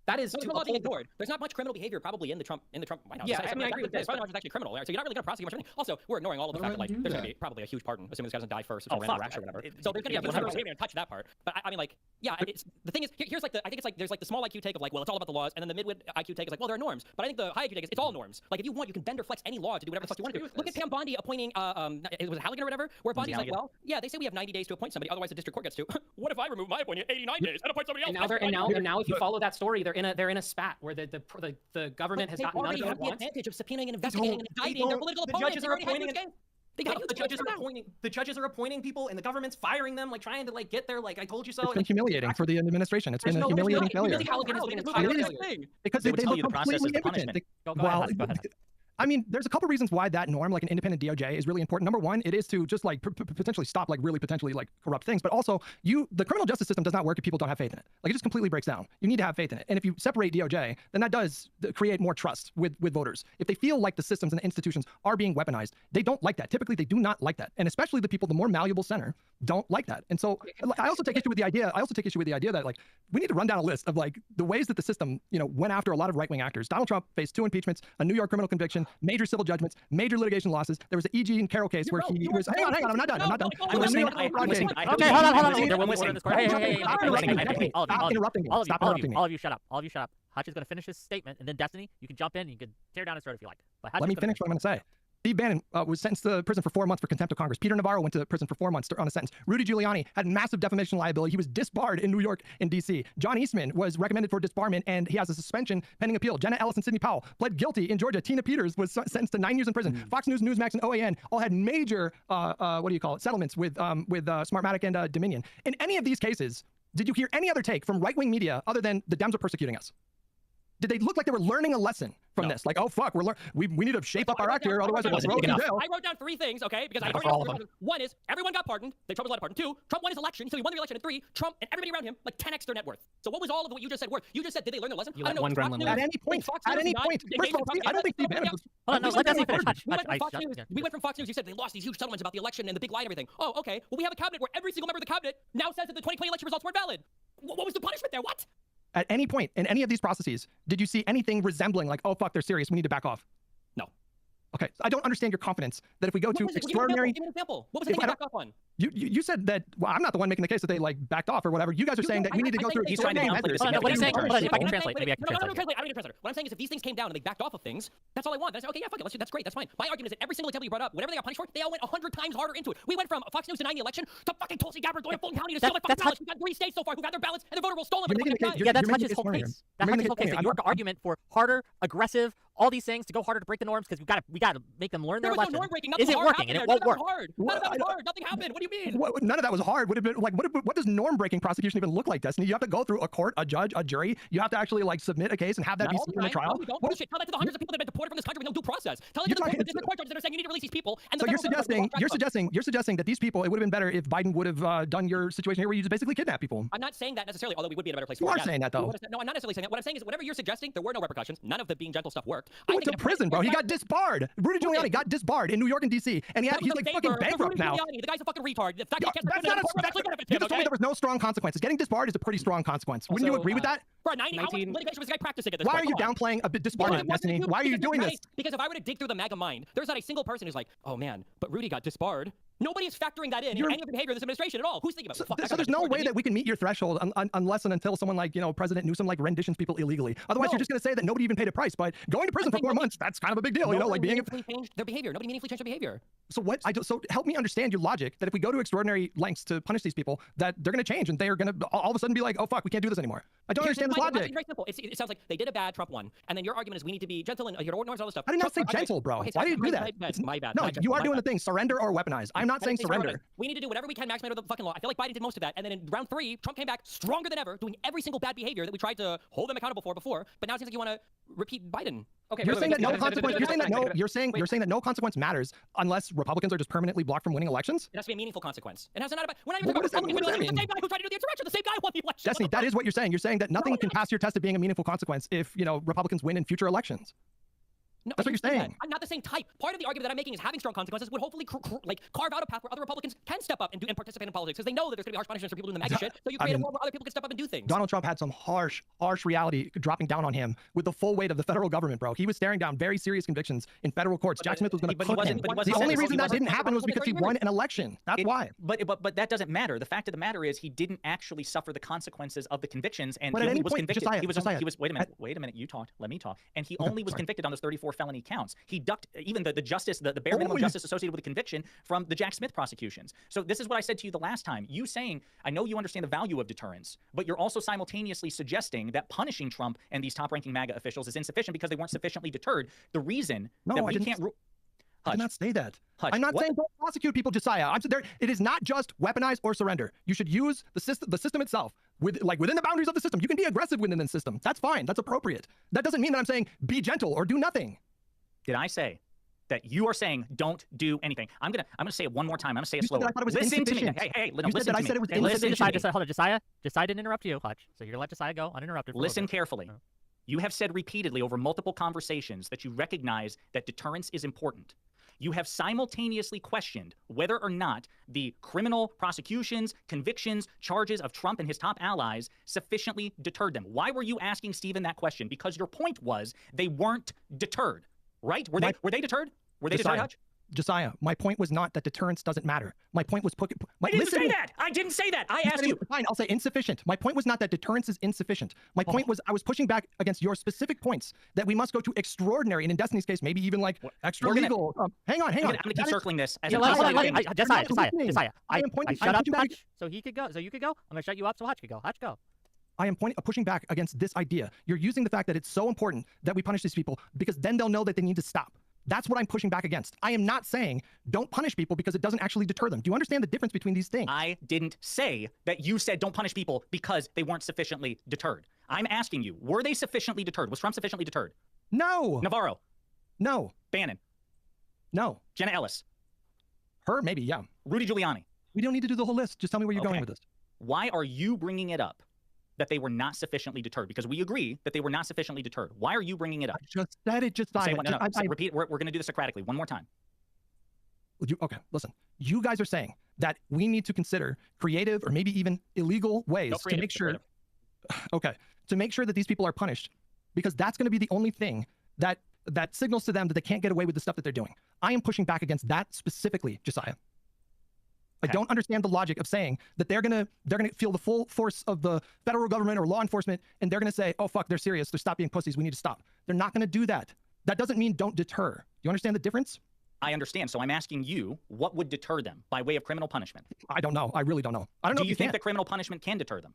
That is no law being ignored. There's not much criminal behavior probably in the Trump White House. Yeah, I mean, I agree with this. It's actually criminal, so you're not really going to prosecute much of anything. Also, we're ignoring all of the fact that like there's going to be probably a huge pardon, assuming this guy doesn't die first, or random rash or whatever. So there's going to be we're not going to touch that part. But I mean, like, yeah, it's the thing is, here's like I think it's like there's like the small IQ take of like, well, it's all about the laws, and then the mid IQ take is like, well, there are norms. But I think the high IQ take is it's all norms. Like if you want, you can bend or flex any law to do whatever the fuck you want to do. Look at Pam Bondi appointing it was Halligan or whatever, where Bondi's like, well, yeah, they say we have 90 days to appoint somebody, otherwise the district court gets to. What if I remove my appointment 89 days and appoint somebody else? And now if you follow that story, they're in a spat where the government has gotten none of the advantage of subpoenaing and investigating and indicting their political opponents. The judges are appointing people, and the government's firing them, like trying to like get their like I told you so. It's been humiliating for the administration. It's been a humiliating failure. Because they look completely impotent. Well, I mean, there's a couple reasons why that norm, like an independent DOJ, is really important. Number one, it is to just like potentially stop like really potentially like corrupt things. But also, the criminal justice system does not work if people don't have faith in it. Like it just completely breaks down. You need to have faith in it. And if you separate DOJ, then that does create more trust with voters. If they feel like the systems and the institutions are being weaponized, they don't like that. Typically, they do not like that. And especially the people, the more malleable center, don't like that. And so I also take issue with the idea. That like we need to run down a list of like the ways that the system, went after a lot of right-wing actors. Donald Trump faced 2 impeachments, a New York criminal conviction, major civil judgments, major litigation losses. There was the E.G. and Carroll case where he was. Hang on, I'm not done. Okay, hold on. All of you, shut up. Hutch is going to finish his statement, and then Destiny, you can jump in and you can tear down his throat if you like. But let me finish what I'm going to say. Steve Bannon was sentenced to prison for 4 months for contempt of Congress. Peter Navarro went to prison for 4 months on a sentence. Rudy Giuliani had massive defamation liability. He was disbarred in New York and D.C. John Eastman was recommended for disbarment, and he has a suspension pending appeal. Jenna Ellis and Sidney Powell pled guilty in Georgia. Tina Peters was sentenced to 9 years in prison. Fox News, Newsmax, and OAN all had major, settlements with Smartmatic and Dominion. In any of these cases, did you hear any other take from right-wing media other than the Dems are persecuting us? Did they look like they were learning a lesson from this? Like, oh fuck, we need to shape up our act here, otherwise we're thrown in jail. I wrote down 3 things, okay? Because I already one is everyone got pardoned. Trump was allowed to pardon. 2, Trump won his election, so he won the election. And 3, Trump and everybody around him like 10x their net worth. So what was all of what you just said worth? You just said did they learn their lesson? I don't know. At any point. First of all, I don't think Steve Bannon was. Hold on, no, let Destiny finish. We went from Fox News. You said they lost these huge settlements about the election and the big lie and everything. Oh, okay. Well, we have a cabinet where every single member of the cabinet now says that the 2020 election results weren't valid. What was the punishment there? What? At any point in any of these processes, did you see anything resembling like, oh, fuck, they're serious, we need to back off? No. Okay, I don't understand your confidence that if we go to extraordinary... Give me an example. What was the thing they backed off on? You said that, well, I'm not the one making the case that they like backed off or whatever. You guys are saying that we need to go through extraordinary measures. What are you saying? Hold on, if I can translate. Maybe I can translate. I don't need to translate. What I'm saying is if these things came down and they backed off of things, that's all I want. Then I say, okay, yeah, fuck it, that's great, that's fine. My argument is that every single example you brought up, whatever they got punished for, they all went 100 times harder into it. We went from Fox News denying the election to fucking Tulsi Gabbard going to Fulton County to steal my fucking ballots. We've got 3 states so far who got their ballots and their voter rolls stolen. Yeah, that's Hutch's whole case. That's Hutch's whole case. Your argument for harder, aggressive, all these things to go harder to break the norms because we got to make them learn their lesson. There was no norm breaking. Isn't working, and it won't work. None of that was hard. Nothing happened. What do you mean? None of that was hard. Would have been like what does norm breaking prosecution even look like, Destiny? You have to go through a court, a judge, a jury. You have to actually like submit a case and have that be seen in a trial. Don't bullshit. Tell that to the hundreds of people that have been deported from this country with no due process. Tell it to the district court judges that are saying you need to release these people. And so you're suggesting that these people, it would have been better if Biden would have done your situation here where you just basically kidnap people. I'm not saying that necessarily, although we would be in a better place. You are saying that though. No, I'm not necessarily saying that. What I'm saying is whatever you're suggesting, there were no repercussions. None of the being gentle stuff worked. He went to prison, bro. He got disbarred. Rudy Giuliani got disbarred in New York and D.C. and he's like fucking bankrupt now. The guy's a fucking retard. The fact you just told me there was no strong consequences. Getting disbarred is a pretty strong consequence. Wouldn't you agree with that? Bro, 19 litigation was this guy practicing at this point. Why are you downplaying a bit disbarment, Destiny? Why are you doing this? Because if I were to dig through the MAGA mind, there's not a single person who's like, oh man, but Rudy got disbarred. Nobody is factoring that in any of the behavior of this administration at all. Who's thinking about it? Fuck, So there's no way that we can meet your threshold unless and until someone like, President Newsom like renditions people illegally. Otherwise, you're just going to say that nobody even paid a price. But going to prison for 4 months, that's kind of a big deal, like being changed their behavior. Nobody meaningfully changed their behavior. So what? So help me understand your logic that if we go to extraordinary lengths to punish these people, that they're going to change and they're going to all of a sudden be like, oh fuck, we can't do this anymore. I don't understand this logic. It's very simple. It sounds like they did a bad, Trump won, and then your argument is we need to be gentle and ignore all this stuff. I did not say gentle, bro. Okay, Why did you do that? My bad. No, you are doing the thing. Surrender or weaponize. I'm not saying surrender. We need to do whatever we can, maximize the fucking law. I feel like Biden did most of that, and then in round 3, Trump came back stronger than ever, doing every single bad behavior that we tried to hold them accountable for before. But now it seems like you want to repeat Biden. Okay, you're saying that no consequence. You're saying that no. You're saying that no consequence matters unless Republicans are just permanently blocked from winning elections. It has to be a meaningful consequence. It has to not about. We're not even What talking does that about the same guy who tried to do the insurrection. The same guy who won the election. Destiny, that is what you're saying. You're saying that nothing can pass your test of being a meaningful consequence if Republicans win in future elections. No, that's what you're saying. I'm not the same type. Part of the argument that I'm making is having strong consequences would hopefully carve out a path where other Republicans can step up and participate in politics because they know that there's going to be harsh punishments for people doing the MAGA shit. So you create a world where other people can step up and do things. Donald Trump had some harsh reality dropping down on him with the full weight of the federal government, bro. He was staring down very serious convictions in federal courts. Jack Smith was going to cook him. The only reason that didn't happen was because he won an election. That's why. But that doesn't matter. The fact of the matter is he didn't actually suffer the consequences of the convictions, and he only was convicted. Josiah, He was. Wait a minute. You talked. Let me talk. And he only was convicted on those 34 felony counts. He ducked even the justice, the bare minimum justice associated with the conviction from the Jack Smith prosecutions. So this is what I said to you the last time. You saying, I know you understand the value of deterrence, but you're also simultaneously suggesting that punishing Trump and these top-ranking MAGA officials is insufficient because they weren't sufficiently deterred. The reason that we can't... I did not say that. Hutch, I'm not saying don't prosecute people, Josiah. It is not just weaponize or surrender. You should use the system itself. Within the boundaries of the system. You can be aggressive within the system. That's fine. That's appropriate. That doesn't mean that I'm saying be gentle or do nothing. Did I say that you are saying don't do anything? I'm gonna say it one more time. I'm gonna say it slower. Listen to me. Hey, listen to me. Hold on, Josiah didn't interrupt you, Hutch. So you're gonna let Josiah go uninterrupted. Listen carefully. You have said repeatedly over multiple conversations that you recognize that deterrence is important. You have simultaneously questioned whether or not the criminal prosecutions, convictions, charges of Trump and his top allies sufficiently deterred them. Why were you asking Stephen that question? Because your point was they weren't deterred, right? Were they deterred? Were they deterred, Hutch? Josiah, my point was not that deterrence doesn't matter. My point was I didn't say that. I didn't say that. I asked you. Fine, I'll say insufficient. My point was not that deterrence is insufficient. My point was I was pushing back against your specific points that we must go to extraordinary, and in Destiny's case, maybe even like extra legal. Hang on. I'm gonna keep circling this. Josiah, I shut up, Hutch, so he could go. So you could go. I'm gonna shut you up so Hutch could go. Hutch, go. I am pushing back against this idea. You're using the fact that it's so important that we punish these people because then they'll know that they need to stop. That's what I'm pushing back against. I am not saying don't punish people because it doesn't actually deter them. Do you understand the difference between these things? I didn't say that you said don't punish people because they weren't sufficiently deterred. I'm asking you, were they sufficiently deterred? Was Trump sufficiently deterred? No. Navarro? No. Bannon? No. Jenna Ellis? Her, maybe, yeah. Rudy Giuliani? We don't need to do the whole list. Just tell me where you're going with this. Why are you bringing it up? That they were not sufficiently deterred, because we agree that they were not sufficiently deterred. Why are you bringing it up? I just said it, Josiah. Repeat. We're going to do this Socratically one more time. Okay, listen. You guys are saying that we need to consider creative or maybe even illegal ways to make sure. Okay, to make sure that these people are punished, because that's going to be the only thing that signals to them that they can't get away with the stuff that they're doing. I am pushing back against that specifically, Josiah. I don't understand the logic of saying that they're gonna feel the full force of the federal government or law enforcement, and they're gonna say, "Oh fuck, they're serious. They're stop being pussies. We need to stop." They're not gonna do that. That doesn't mean don't deter. You understand the difference? I understand. So I'm asking you, what would deter them by way of criminal punishment? I don't know. I really don't know. I don't know. Do you think that criminal punishment can deter them?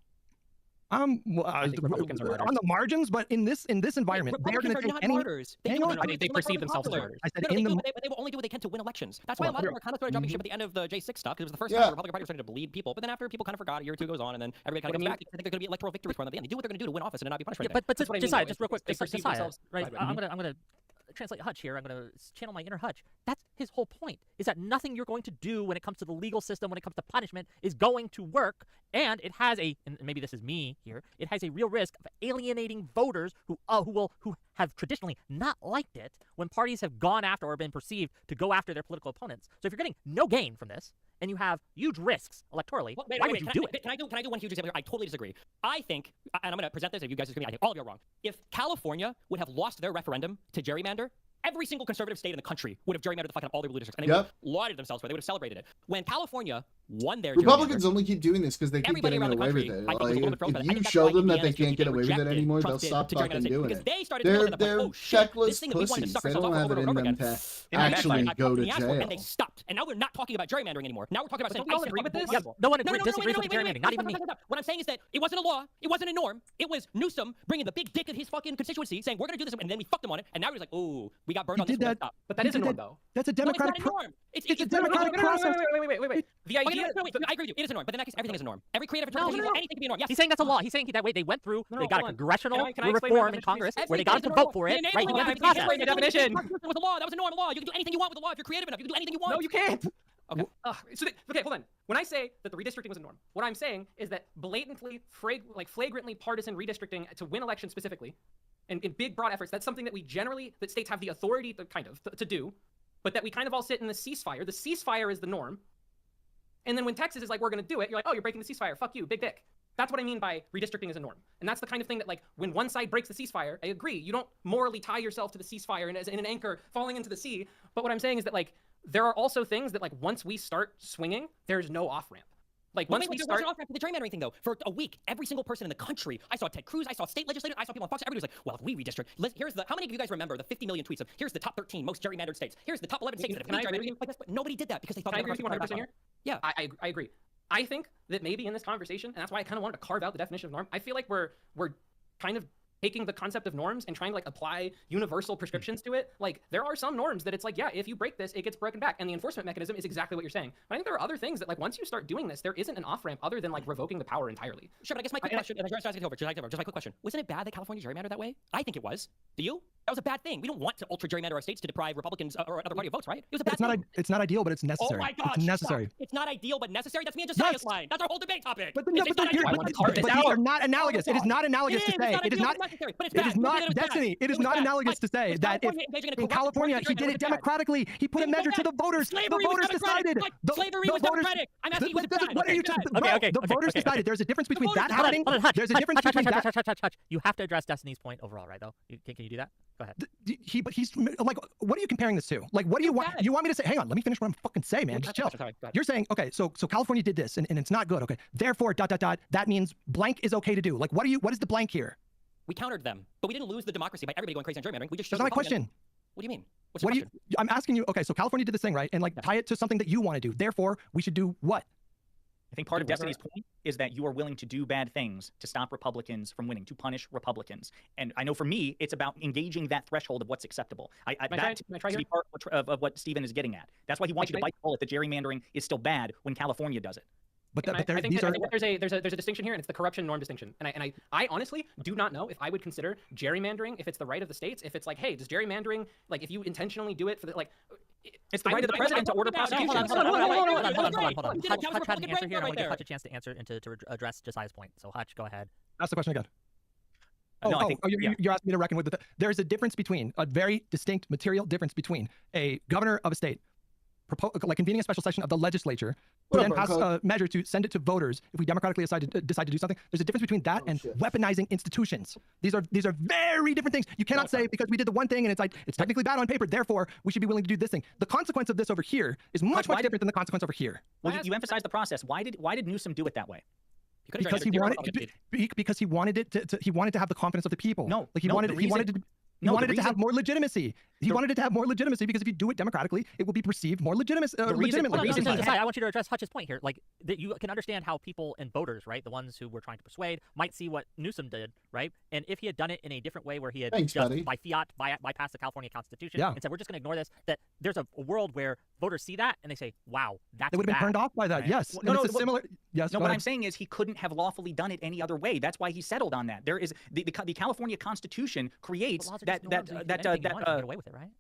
On the margins, but in this environment, they're going to take any. They perceive themselves as martyrs. I said they will only do what they can to win elections. That's why a lot of them are kind of started jumping ship at the end of the J6 stuff, because it was the first time the Republican Party was starting to bleed people. But then after people kind of forgot, a year or two goes on, and then everybody kind of comes back. I think they're going to be electoral victories for them at the end. They do what they're going to do to win office and not be punished. But Josiah, just real quick, Josiah, right? I'm gonna translate Hutch here. I'm going to channel my inner Hutch. That's his whole point, is that nothing you're going to do when it comes to the legal system, when it comes to punishment, is going to work. And it has and maybe this is me here, it has a real risk of alienating voters who have traditionally not liked it when parties have gone after or been perceived to go after their political opponents. So if you're getting no gain from this, and you have huge risks electorally, why would you do it? Can I do one huge example here? I totally disagree. I think, and I'm going to present this, if you guys disagree, I think all of you are wrong. If California would have lost their referendum to gerrymander, Every single conservative state in the country would have gerrymandered the fuck out of all their blue districts, and they Yep. would have lauded themselves for it. They would have celebrated it. When California won their Republicans gerrymander, only keep doing this because they keep everybody getting around the away country, with it. I think, was a little bit Like, frozen. I if think you that's show why them that Indiana they can't get away with it rejected anymore, they'll Trump stop to gerrymander fucking states doing because it. they started to look at them They're like, oh shit, this feckless thing that we wanted to pussies. suck They ourselves don't off have over it and over in and them over again. to actually go to jail. And they stopped. And now we're not talking about gerrymandering anymore. Now we're talking about But saying don't we all agree with this? No one disagrees with gerrymandering, not even me. What I'm saying is that it wasn't a law, it wasn't a norm. It was Newsom bringing the big dick of his fucking constituency, saying we're going to do this, and then we fucked him on it, and now he's like, oh, we got burned on this. did that. Stop. But that is a norm, though. That's a No, it's democratic. not a norm. It's a democratic process. Wait. The idea. I agree with you. It is a norm, but in that case, everything is a norm. Every creative No, interpretation, anything can be a norm. Yes. He's saying that's a law. He's saying that way they went through, they got a congressional Can I explain my reform in definition, Congress please? where they got us to vote for it. Right? He went through the process. The definition was a law. That was a normal law. You can do anything you want with the law if you're creative enough. You can do anything you want. No, you can't. Okay. Okay, hold on. When I say that the redistricting was a norm, what I'm saying is that blatantly, flagrantly partisan redistricting to win elections specifically, and in big, broad efforts, that's something that that states have the authority to do, but that we kind of all sit in the ceasefire. The ceasefire is the norm. And then when Texas is like, we're going to do it, you're like, oh, you're breaking the ceasefire. Fuck you, big dick. That's what I mean by redistricting as a norm. And that's the kind of thing that, like, when one side breaks the ceasefire, I agree. You don't morally tie yourself to the ceasefire and as in an anchor falling into the sea. But what I'm saying is that, like, there are also things that, like, once we start swinging, there's no off-ramp. Like, once we start... There was an off-ramp to the gerrymandering thing, though. For a week, every single person in the country, I saw Ted Cruz, I saw state legislators, I saw people on Fox, everybody was like, well, if we redistrict, here's the... How many of you guys remember the 50 million tweets of, here's the top 13 most gerrymandered states, here's the top 11 states that have gerrymandered? Like, nobody did that because they thought... Can I agree with you 100% here? Yeah. I agree. I think that maybe in this conversation, and that's why I kind of wanted to carve out the definition of norm, I feel like we're kind of taking the concept of norms and trying to, like, apply universal prescriptions to it. Like, there are some norms that it's like, yeah, if you break this, it gets broken back. And the enforcement mechanism is exactly what you're saying. But I think there are other things that, like, once you start doing this, there isn't an off-ramp other than, like, revoking the power entirely. Sure, but I guess my quick question, and just my quick question, wasn't it bad that California gerrymandered that way? I think it was. Do you? That was a bad thing. We don't want to ultra-gerrymander our states to deprive Republicans or another party of votes, right? It was a bad thing. It's not ideal, but it's necessary. Oh my God! It's necessary. Stop. It's not ideal, but necessary. That's me and Josiah's line. That's our whole debate topic. But these are not analogous. It is not analogous to say. It is not. It is not Destiny. It is not analogous to say that if in California he did it democratically, he put a measure to the voters. The voters decided. Slavery was democratic. I'm asking you, was it bad? What are you? The voters decided. There's a difference between that happening. There's a difference between that. You have to address Destiny's point overall, right? Though, can you do that? Go ahead. He's like, what are you comparing this to? Like, what do you want? You want me to say? Hang on, let me finish what I'm fucking saying, man. Just chill. You're saying, okay, so California did this, and it's not good. Okay, therefore, ... That means blank is okay to do. Like, what is the blank here? We countered them, but we didn't lose the democracy by everybody going crazy on gerrymandering. We just That's not my question. What do you mean? What do you? I'm asking you. Okay, so California did this thing, right? And like, tie it to something that you want to do. Therefore, we should do what? I think part of Destiny's point is that you are willing to do bad things to stop Republicans from winning, to punish Republicans. And I know for me, it's about engaging that threshold of what's acceptable. That to be part of what Stephen is getting at. That's why he wants you to bite the bullet that gerrymandering is still bad when California does it. But I think there's a distinction here, and it's the corruption norm distinction. And I honestly do not know if I would consider gerrymandering, if it's the right of the states, if it's like, hey, does gerrymandering, like, if you intentionally do it for the, like, it's the right of the president to order prosecution. Hold on. Hutch had an answer here, and I want to give Hutch a chance to answer and to address Josiah's point. So Hutch, go ahead. Ask the question again. No, you're asking me to reckon with the. There's a difference between a very distinct material difference between a governor of a state convening a special session of the legislature to then pass a measure to send it to voters if we democratically decide to do something. There's a difference between that and weaponizing institutions. These are very different things. You cannot say because we did the one thing and it's like it's technically bad on paper, therefore we should be willing to do this thing. The consequence of this over here is much different than the consequence over here. Well, you emphasize the process. Why did Newsom do it that way? Because he wanted it to have the confidence of the people. He wanted it to have more legitimacy. He wanted it to have more legitimacy because if you do it democratically, it will be perceived more legitimately. I want you to address Hutch's point here. Like, that you can understand how people and voters, right, the ones who were trying to persuade, might see what Newsom did, right? And if he had done it in a different way, where he had by fiat bypassed the California Constitution and said, we're just going to ignore this, that there's a world where voters see that and they say, wow, that's they would have been turned off by that. Right? Yes. Yes. No, what I'm saying is he couldn't have lawfully done it any other way. That's why he settled on that. There is the California Constitution creates get away with it, right?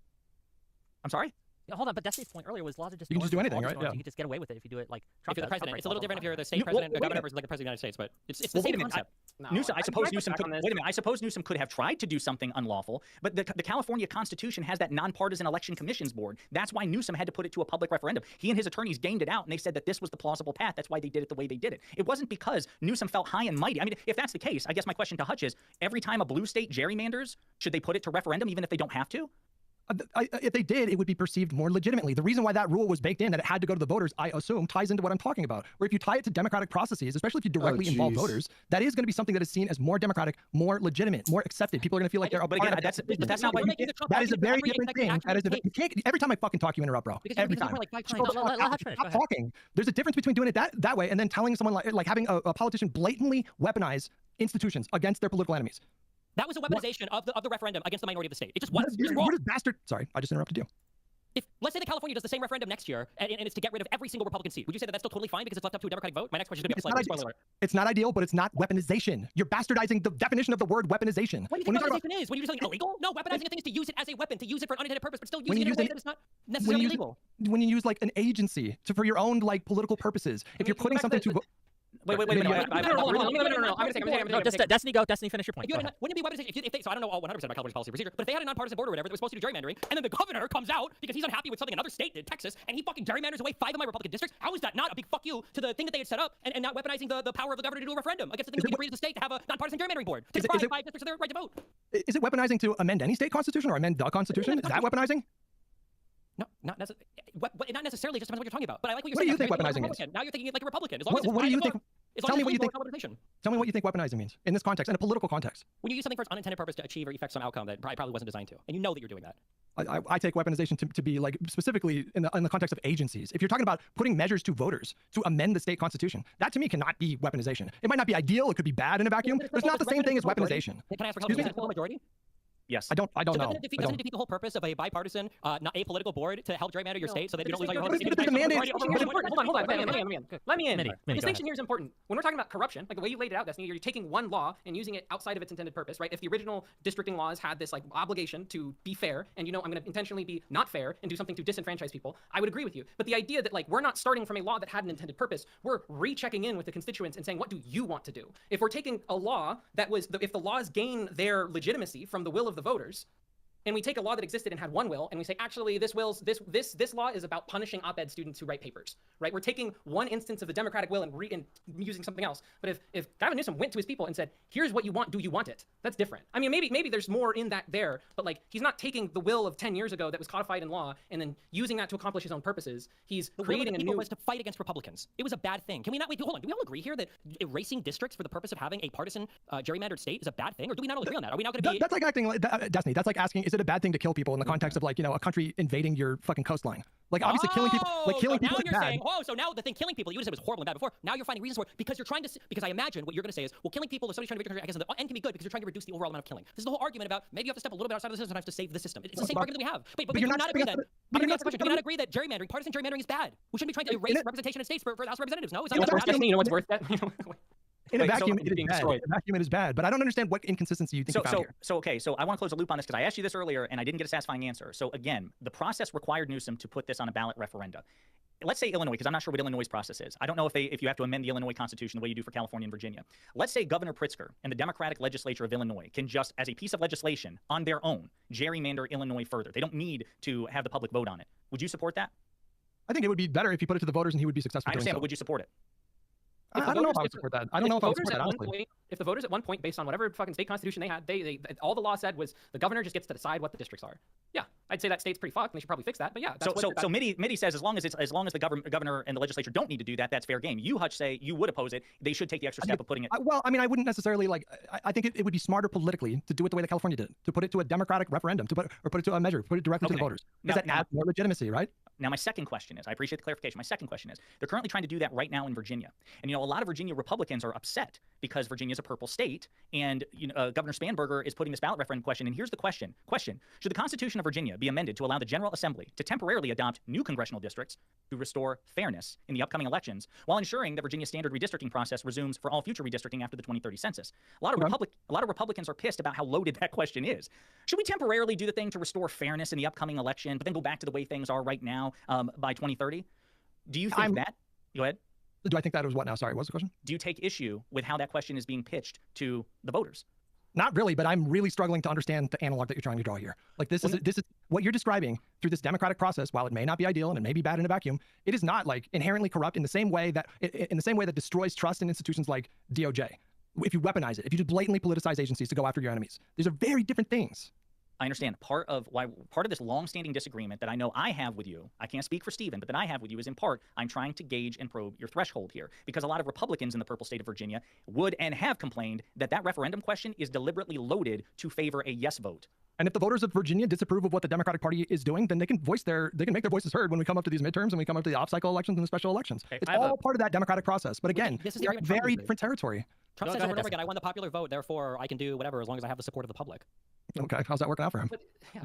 I'm sorry? Hold on, but Destiny's point earlier was laws are just you can just do anything, right? You can just get away with it if you do it like Trump. If you're the president, it's a little different if you're the state president or governor versus like the president of the United States, but it's the same concept. I suppose Newsom could have tried to do something unlawful, but the California Constitution has that nonpartisan election commissions board. That's why Newsom had to put it to a public referendum. He and his attorneys gamed it out, and they said that this was the plausible path. That's why they did it the way they did it. It wasn't because Newsom felt high and mighty. I mean, if that's the case, I guess my question to Hutch is, every time a blue state gerrymanders, should they put it to referendum even if they don't have to? If they did, it would be perceived more legitimately. The reason why that rule was baked in, that it had to go to the voters, I assume, ties into what I'm talking about. Where if you tie it to democratic processes, especially if you directly involve voters, that is going to be something that is seen as more democratic, more legitimate, more accepted. People are going to feel like they're a part of it. That's not what That is a very different thing. That is you can't, every time I fucking talk, you interrupt, bro. Every time. Stop talking. There's a difference between doing it that way and then telling someone like having a politician blatantly weaponize institutions against their political enemies. That was a weaponization of the referendum against the minority of the state. It just was. What is bastard? Sorry, I just interrupted you. If let's say that California does the same referendum next year and it's to get rid of every single Republican seat, would you say that that's still totally fine because it's left up to a Democratic vote? My next question is going to be spoiler alert. It's not ideal, but it's not weaponization. You're bastardizing the definition of the word weaponization. What do you think weaponization is? When you do something illegal? No, weaponizing a thing is to use it as a weapon, to use it for an unintended purpose, but still using it in a way that is not necessarily legal. When you use like an agency for your own like political purposes, if you're putting something to Wait. Destiny, go. Destiny, finish your point. Wouldn't it be weaponization? So I don't know all 100% about California's policy procedure, but if they had a nonpartisan border or whatever, they were supposed to do gerrymandering, and then the governor comes out because he's unhappy with something another state did, Texas, and he fucking gerrymanders away 5 of my Republican districts. How is that not a big fuck you to the thing that they had set up and not weaponizing the power of the governor to do a referendum against the thing that agreed as a state to have a nonpartisan gerrymandering board to deprive 5 districts of their right to vote? Is it weaponizing to amend any state constitution or amend the constitution? Is that weaponizing? No, not necessarily. Just depends what you're talking about. But I like what you're saying. What do you think weaponizing is? Now you're thinking like a Republican. As long as what do you think? Tell me what you think. Tell me what you think weaponizing means in this context, in a political context. When you use something for its unintended purpose to achieve or effect some outcome that probably wasn't designed to, and you know that you're doing that. I take weaponization to be like specifically in the context of agencies. If you're talking about putting measures to voters to amend the state constitution, that to me cannot be weaponization. It might not be ideal. It could be bad in a vacuum. But it's not the same thing as weaponization. Can I ask for help? Majority? Yes. I don't know. Doesn't it defeat the whole purpose of a bipartisan, not apolitical board to help gerrymander your state so that you don't lose all your votes? Hold on. Let me in. The distinction here is important. When we're talking about corruption, like the way you laid it out, Destiny, you're taking one law and using it outside of its intended purpose, right? If the original districting laws had this like obligation to be fair, and I'm going to intentionally be not fair and do something to disenfranchise people, I would agree with you. But the idea that like we're not starting from a law that had an intended purpose, we're rechecking in with the constituents and saying, what do you want to do? If we're taking a law that was, if the laws gain their legitimacy from the will of the voters, and we take a law that existed and had one will, and we say, actually, this law is about punishing op-ed students who write papers, right? We're taking one instance of the democratic will and using something else. But if Gavin Newsom went to his people and said, here's what you want, do you want it? That's different. I mean, maybe there's more in that there, but like he's not taking the will of 10 years ago that was codified in law and then using that to accomplish his own purposes. He's creating a new. Was to fight against Republicans. It was a bad thing. Can we not? Wait, hold on. Do we all agree here that erasing districts for the purpose of having a partisan gerrymandered state is a bad thing, or do we not all agree on that? Are we not going to be? That's like acting like Destiny. That's like asking, is it a bad thing to kill people in the context of like a country invading your fucking coastline? Like obviously killing people now is you're bad. saying, so now the thing killing people, you just said was horrible and bad before. Now you're finding reasons for it because you're trying to. Because I imagine what you're going to say is, well, killing people, if somebody's trying to be, I guess, the end can be good because you're trying to reduce the overall amount of killing. This is the whole argument about maybe you have to step a little bit outside of the system sometimes to save the system. It's the same argument that we have. But you're not agree that. Do you not agree that gerrymandering, partisan gerrymandering, is bad? We shouldn't be trying to erase representation in states for the House of Representatives. No, is that you know what's worth that? In a vacuum, it is bad. But I don't understand what inconsistency you think you found here. So I want to close the loop on this because I asked you this earlier and I didn't get a satisfying answer. So again, the process required Newsom to put this on a ballot referenda. Let's say Illinois, because I'm not sure what Illinois' process is. I don't know if you have to amend the Illinois Constitution the way you do for California and Virginia. Let's say Governor Pritzker and the Democratic legislature of Illinois can just, as a piece of legislation on their own, gerrymander Illinois further. They don't need to have the public vote on it. Would you support that? I think it would be better if he put it to the voters and he would be successful. I understand, but would you support it? I don't know if I would support that. I don't know if I would support that, honestly. If the voters at one point, based on whatever fucking state constitution they had, they all the law said was the governor just gets to decide what the districts are. Yeah, I'd say that state's pretty fucked, and they should probably fix that. But yeah, so Mitty says as long as the governor and the legislature don't need to do that, that's fair game. You, Hutch, say you would oppose it. They should take the extra step of putting it. Well, I mean, I wouldn't necessarily I think it would be smarter politically to do it the way that California did, to put it to a democratic referendum, put it to a measure, put it directly to the voters. Because that adds more legitimacy, right? Now, my second question is, I appreciate the clarification. My second question is, they're currently trying to do that right now in Virginia. And, a lot of Virginia Republicans are upset because Virginia is a purple state. And, Governor Spanberger is putting this ballot referendum question. And here's the question. Should the Constitution of Virginia be amended to allow the General Assembly to temporarily adopt new congressional districts to restore fairness in the upcoming elections while ensuring that Virginia's standard redistricting process resumes for all future redistricting after the 2030 census? A lot of Republicans are pissed about how loaded that question is. Should we temporarily do the thing to restore fairness in the upcoming election, but then go back to the way things are right now by 2030? Do you think that? Go ahead. Do I think that was what now? Sorry, what's the question? Do you take issue with how that question is being pitched to the voters? Not really, but I'm really struggling to understand the analog that you're trying to draw here. Like this is what you're describing through this democratic process. While it may not be ideal and it may be bad in a vacuum, it is not like inherently corrupt in the same way that destroys trust in institutions like DOJ. If you weaponize it, if you just blatantly politicize agencies to go after your enemies, these are very different things. I understand. Part of this long-standing disagreement that I know I have with you, I can't speak for Stephen, but that I have with you is in part, I'm trying to gauge and probe your threshold here. Because a lot of Republicans in the purple state of Virginia would and have complained that that referendum question is deliberately loaded to favor a yes vote. And if the voters of Virginia disapprove of what the Democratic Party is doing, then they can make their voices heard when we come up to these midterms and we come up to the off-cycle elections and the special elections. Okay, It's all part of that democratic process. But again, this is the we're in argument Trump very uses. different territory. Trump says over and over again, I won the popular vote, therefore I can do whatever as long as I have the support of the public. Okay, how's that working out for him?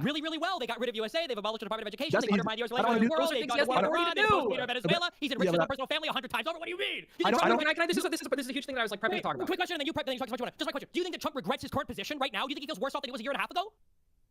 Really, really well. They got rid of USA. They've abolished the Department of Education. That's They've easy. undermined U.S. I don't relations wanna with the do world. those They've things. got Yes, Iran. what They've do opposed we do? Venezuela. He's enriched his own personal family 100 times over. What do you mean? I don't- This is a huge thing that I was like prepping to talk about. Quick question, and then you prep, then you talk about what you want. Just my question. Do you think that Trump regrets his current position right now? Do you think he feels worse off than he was a year and a half ago?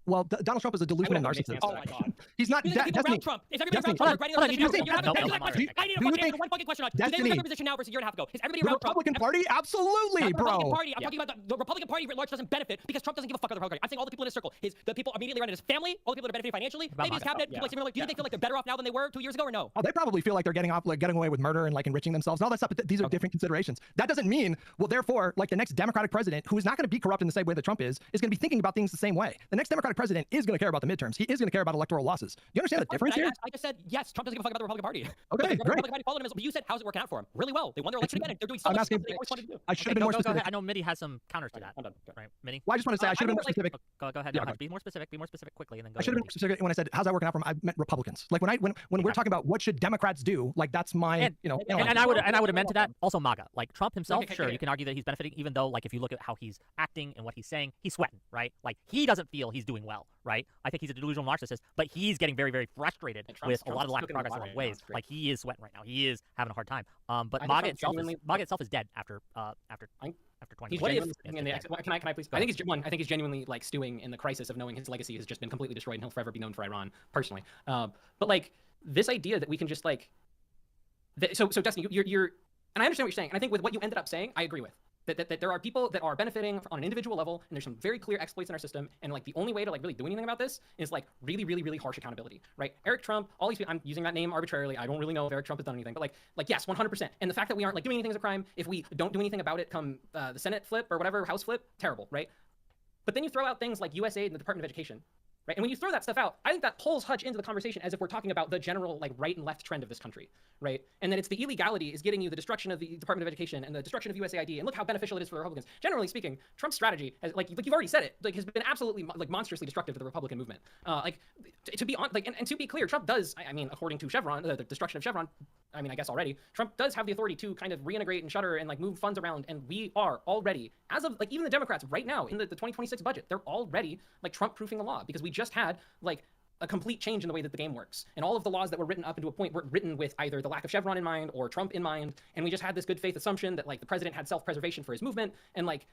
Well, Donald Trump is a delusional narcissist. Oh my God. He's not. Do you think people Destiny, around Trump, is everybody around Destiny, Trump regretting hold on, their do you decision? think- I need a no, fucking question. do you Answer think- one fucking question on it. Do they Destiny- regret their position now versus a year and a half ago? Is everybody The around Trump? Republican Party? Absolutely, Not the bro. Republican Party. I'm talking about the Republican Party writ large doesn't benefit because Trump doesn't give a fuck about the Republican Party. I'm saying all the people in his circle, the people immediately around his family, all the people that are benefiting financially, maybe his cabinet, people like Stephen Miller. Do you think they feel like they're better off now than they were 2 years ago or no? Oh, they probably feel like they're getting away with murder and like enriching themselves and all that stuff. But these are different considerations. That doesn't mean, well, therefore, like the next Democratic president, who is not going to be corrupt in the same way that Trump is going to be thinking about things the same way. The next Democratic president is going to care about the midterms. He is going to care about electoral losses. You understand the difference here? I just said yes. Trump doesn't give a fuck about the Republican Party. Okay, The great. Republican Party followed him, but you said how's it working out for him? Really well. They won their election again. And they're doing so I'm much asking- stuff that they always wanted to do. I should have been more Go specific. ahead. I know Mitty has some counters to that. I'm done. Right, Mitty? Well, I just want to say I should have been more specific. Go ahead. Yeah, No, go. be more specific. Be more specific quickly, and then go. I should have been more specific when I said how's that working out for him. I meant Republicans. Like when we're talking about what should Democrats do, like that's my And I would have meant to that also MAGA. Like Trump himself, Okay, sure, you can argue that he's benefiting, even though like if you look at how he's acting and what he's saying, he's sweating, right? Like he doesn't feel he's doing well, right? I think he's a delusional narcissist, but he's getting very, very frustrated with a lot of lack of progress in a lot of ways. Like he is sweating right now. He is having a hard time. But MAGA itself is dead after 20. What if? Can I please? I think he's genuinely like stewing in the crisis of knowing his legacy has just been completely destroyed and he'll forever be known for Iran personally. But like this idea that we can just like, so Destiny, you're, and I understand what you're saying, and I think with what you ended up saying, I agree with. That there are people that are benefiting on an individual level, and there's some very clear exploits in our system, and like the only way to like really do anything about this is like really, really, really harsh accountability, right? Eric Trump, all these people, I'm using that name arbitrarily. I don't really know if Eric Trump has done anything, but like yes, 100%. And the fact that we aren't like doing anything as a crime, if we don't do anything about it come the Senate flip or whatever, House flip, terrible, right? But then you throw out things like USAID and the Department of Education, right? And when you throw that stuff out, I think that pulls Hutch into the conversation as if we're talking about the general like right and left trend of this country, right? And then it's the illegality is getting you the destruction of the Department of Education and the destruction of USAID, and look how beneficial it is for the Republicans. Generally speaking, Trump's strategy, has, like you've already said it, like has been absolutely like monstrously destructive to the Republican movement. To be on, like, and to be clear, Trump does, I mean, according to Chevron, the destruction of Chevron, I mean, I guess already, Trump does have the authority to kind of reintegrate and shutter and like move funds around, and we are already, as of like even the Democrats right now in the 2026 budget, they're already like Trump-proofing the law because we just had like a complete change in the way that the game works. And all of the laws that were written up into a point were written with either the lack of Chevron in mind or Trump in mind, and we just had this good faith assumption that like the president had self-preservation for his movement, and like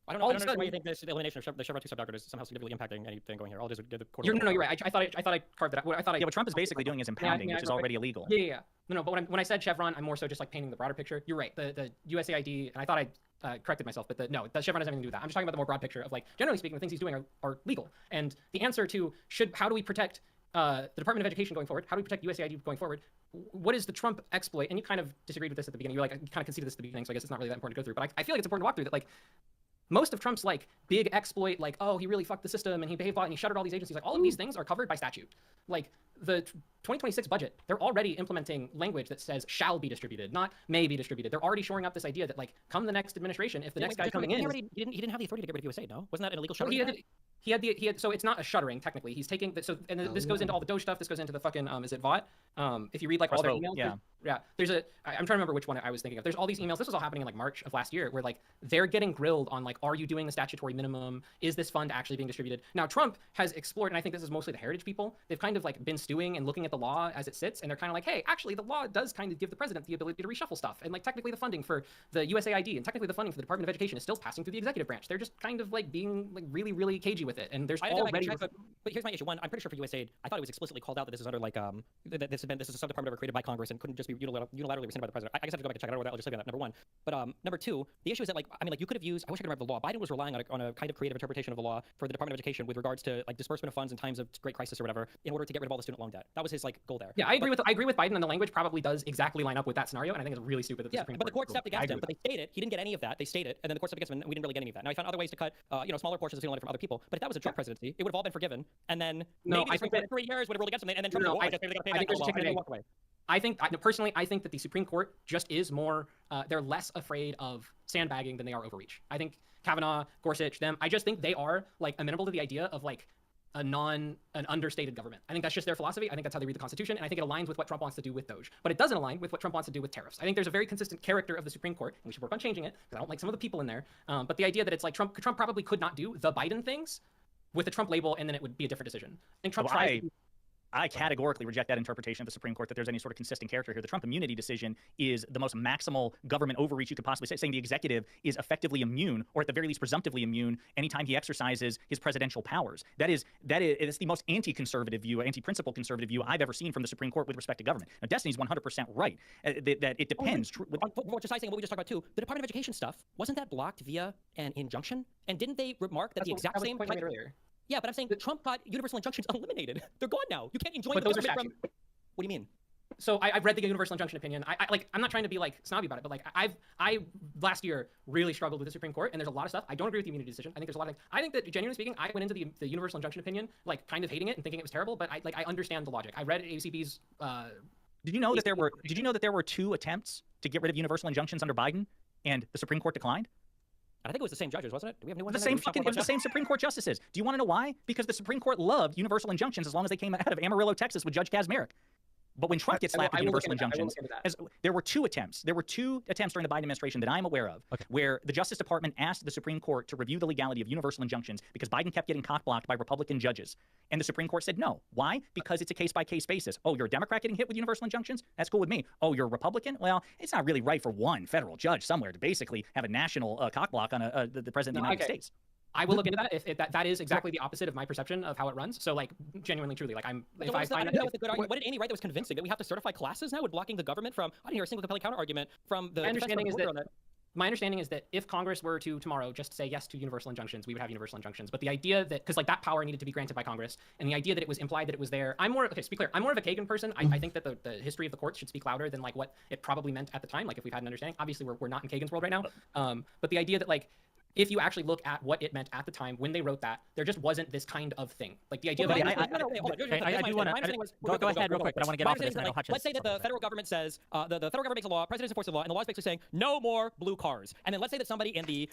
I don't understand why you think the elimination of the Chevron 2 subdoctrine is somehow significantly impacting anything going here. I'll just give the quarter. You're right. I thought I carved that out. Yeah, what Trump is basically doing is impounding, which is already illegal. Yeah. No, but when I said Chevron, I'm more so just like painting the broader picture. You're right. The USAID, and I thought I corrected myself, but the Chevron has nothing to do with that. I'm just talking about the more broad picture of like, generally speaking, the things he's doing are legal. And the answer to how do we protect the Department of Education going forward? How do we protect USAID going forward? What is the Trump exploit? And you kind of disagreed with this at the beginning. You kind of conceded this at the beginning, so I guess it's not really that important to go through. But I feel like it's important to walk through that. Like most of Trump's like big exploit, like he really fucked the system and he behaved and he shuttered all these agencies. Like all of these things are covered by statute. Like the 2026 budget, they're already implementing language that says shall be distributed, not may be distributed. They're already shoring up this idea that like come the next administration, if the next guy coming in, he didn't have the authority to get rid of USAID. No, wasn't that an illegal shuttering? He had so it's not a shuttering technically. He's taking this goes into all the Doge stuff. This goes into the fucking is it VOT? If you read like all their emails, there's I'm trying to remember which one I was thinking of. There's all these emails. This was all happening in like March of last year, where like they're getting grilled on like, are you doing the statutory minimum? Is this fund actually being distributed? Now Trump has explored, and I think this is mostly the heritage people. They've kind of like been stewing and looking at the law as it sits, and they're kind of like, hey, actually the law does kind of give the president the ability to reshuffle stuff, and like technically the funding for the USAID and technically the funding for the Department of Education is still passing through the executive branch. They're just kind of like being like really, really cagey with it, and there's already. But here's my issue. One, I'm pretty sure for USAID, I thought it was explicitly called out that this is under like this is a sub-department ever created by Congress and couldn't just be unilaterally rescinded by the president. I guess I have to go back and check it out. I'll just leave it at that. Number one. But number two, the issue is that like you could have used. I wish I could remember the law. Biden was relying on a kind of creative interpretation of the law for the Department of Education with regards to like disbursement of funds in times of great crisis or whatever, in order to get rid of all the student loan debt. That was his like goal there. Yeah, I agree with Biden, and the language probably does exactly line up with that scenario, and I think it's really stupid that the Supreme Court. But the court stepped against him. But that. they stated he didn't get any of that. They stated, and then the court stepped against him, and we didn't really get any of that. Now he found other ways to cut smaller portions of student loan from other people. But Like that was a Trump presidency. It would have all been forgiven, and then No, maybe I the Supreme think Court in 3 years would have ruled against them, and then Trump No, would I have won. They gotta pay I back think there's the a chicken and and then egg. walk away. Personally, I think that the Supreme Court just is more, they're less afraid of sandbagging than they are overreach. I think Kavanaugh, Gorsuch, them, I just think they are like amenable to the idea of like an understated government. I think that's just their philosophy. I think that's how they read the Constitution, and I think it aligns with what Trump wants to do with Doge. But it doesn't align with what Trump wants to do with tariffs. I think there's a very consistent character of the Supreme Court, and we should work on changing it because I don't like some of the people in there. But the idea that it's like Trump probably could not do the Biden things with the Trump label, and then it would be a different decision. I think Trump tries to I categorically reject that interpretation of the Supreme Court that there's any sort of consistent character here. The Trump immunity decision is the most maximal government overreach you could possibly say, saying the executive is effectively immune, or at the very least presumptively immune, anytime he exercises his presidential powers. It's the most anti-conservative view, anti-principle conservative view I've ever seen from the Supreme Court with respect to government. Now, Destiny's 100% right that it depends. What just I saying what we just talked about too. The Department of Education stuff wasn't that blocked via an injuction? And didn't they remark that the exact same point I made earlier. Yeah, but I'm saying Trump got universal injunctions eliminated. They're gone now. You can't enjoin But the those are government from. What do you mean? So I've read the universal injunction opinion. I'm not trying to be like snobby about it, but like I last year really struggled with the Supreme Court, and there's a lot of stuff. I don't agree with the immunity decision. I think there's a lot of things. I think that genuinely speaking, I went into the universal injunction opinion like kind of hating it and thinking it was terrible, but I understand the logic. I read ACB's. Did you know that there were 2 attempts to get rid of universal injunctions under Biden, and the Supreme Court declined? I think it was the same judges, wasn't it? Do we have new ones? It was the same Supreme Court justices. Do you want to know why? Because the Supreme Court loved universal injunctions as long as they came out of Amarillo, Texas with Judge Kazmarek. But when Trump gets slapped with universal injunctions, there were 2 attempts. There were 2 attempts during the Biden administration that I'm aware of, where the Justice Department asked the Supreme Court to review the legality of universal injunctions because Biden kept getting cock-blocked by Republican judges. And the Supreme Court said no. Why? Because it's a case-by-case basis. Oh, you're a Democrat getting hit with universal injunctions? That's cool with me. Oh, you're a Republican? Well, it's not really right for one federal judge somewhere to basically have a national cock-block on the President of the United States. I will look into that if that is exactly the opposite of my perception of how it runs. So like genuinely, truly, like if I find what did Amy write that was convincing? That we have to certify classes now with blocking the government from? I didn't hear a single compelling counter argument from the. My understanding is that if Congress were to tomorrow just say yes to universal injunctions, we would have universal injunctions. But the idea that, because like that power needed to be granted by Congress, and the idea that it was implied that it was there, to be clear, I'm more of a Kagan person. I think that the history of the courts should speak louder than like what it probably meant at the time. Like if we've had an understanding, obviously we're not in Kagan's world right now. But the idea that like, if you actually look at what it meant at the time when they wrote that, there just wasn't this kind of thing. Like the idea I do want to go ahead real quick, but I want to get off of this. Let's say that the federal government says the federal government makes a law, president enforces the law, and the law is basically saying no more blue cars. And then let's say that somebody in the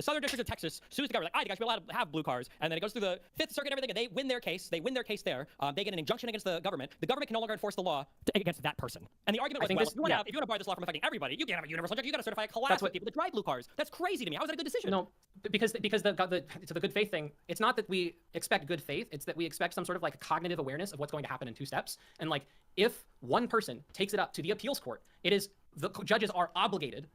Southern District of Texas sues the government, like, you guys should be allowed to have blue cars. And then it goes through the Fifth Circuit and everything, and they win their case. They win their case there. They get an injunction against the government. The government can no longer enforce the law against that person. And the argument was, well, if you want to bar this law from affecting everybody, you can't have a universal injunction. You got to certify a class of people that drive blue cars. That's crazy to me. How is that a good decision? No, because the good faith thing, it's not that we expect good faith, it's that we expect some sort of like cognitive awareness of what's going to happen in 2 steps. And like if one person takes it up to the appeals court, it is the judges are obligated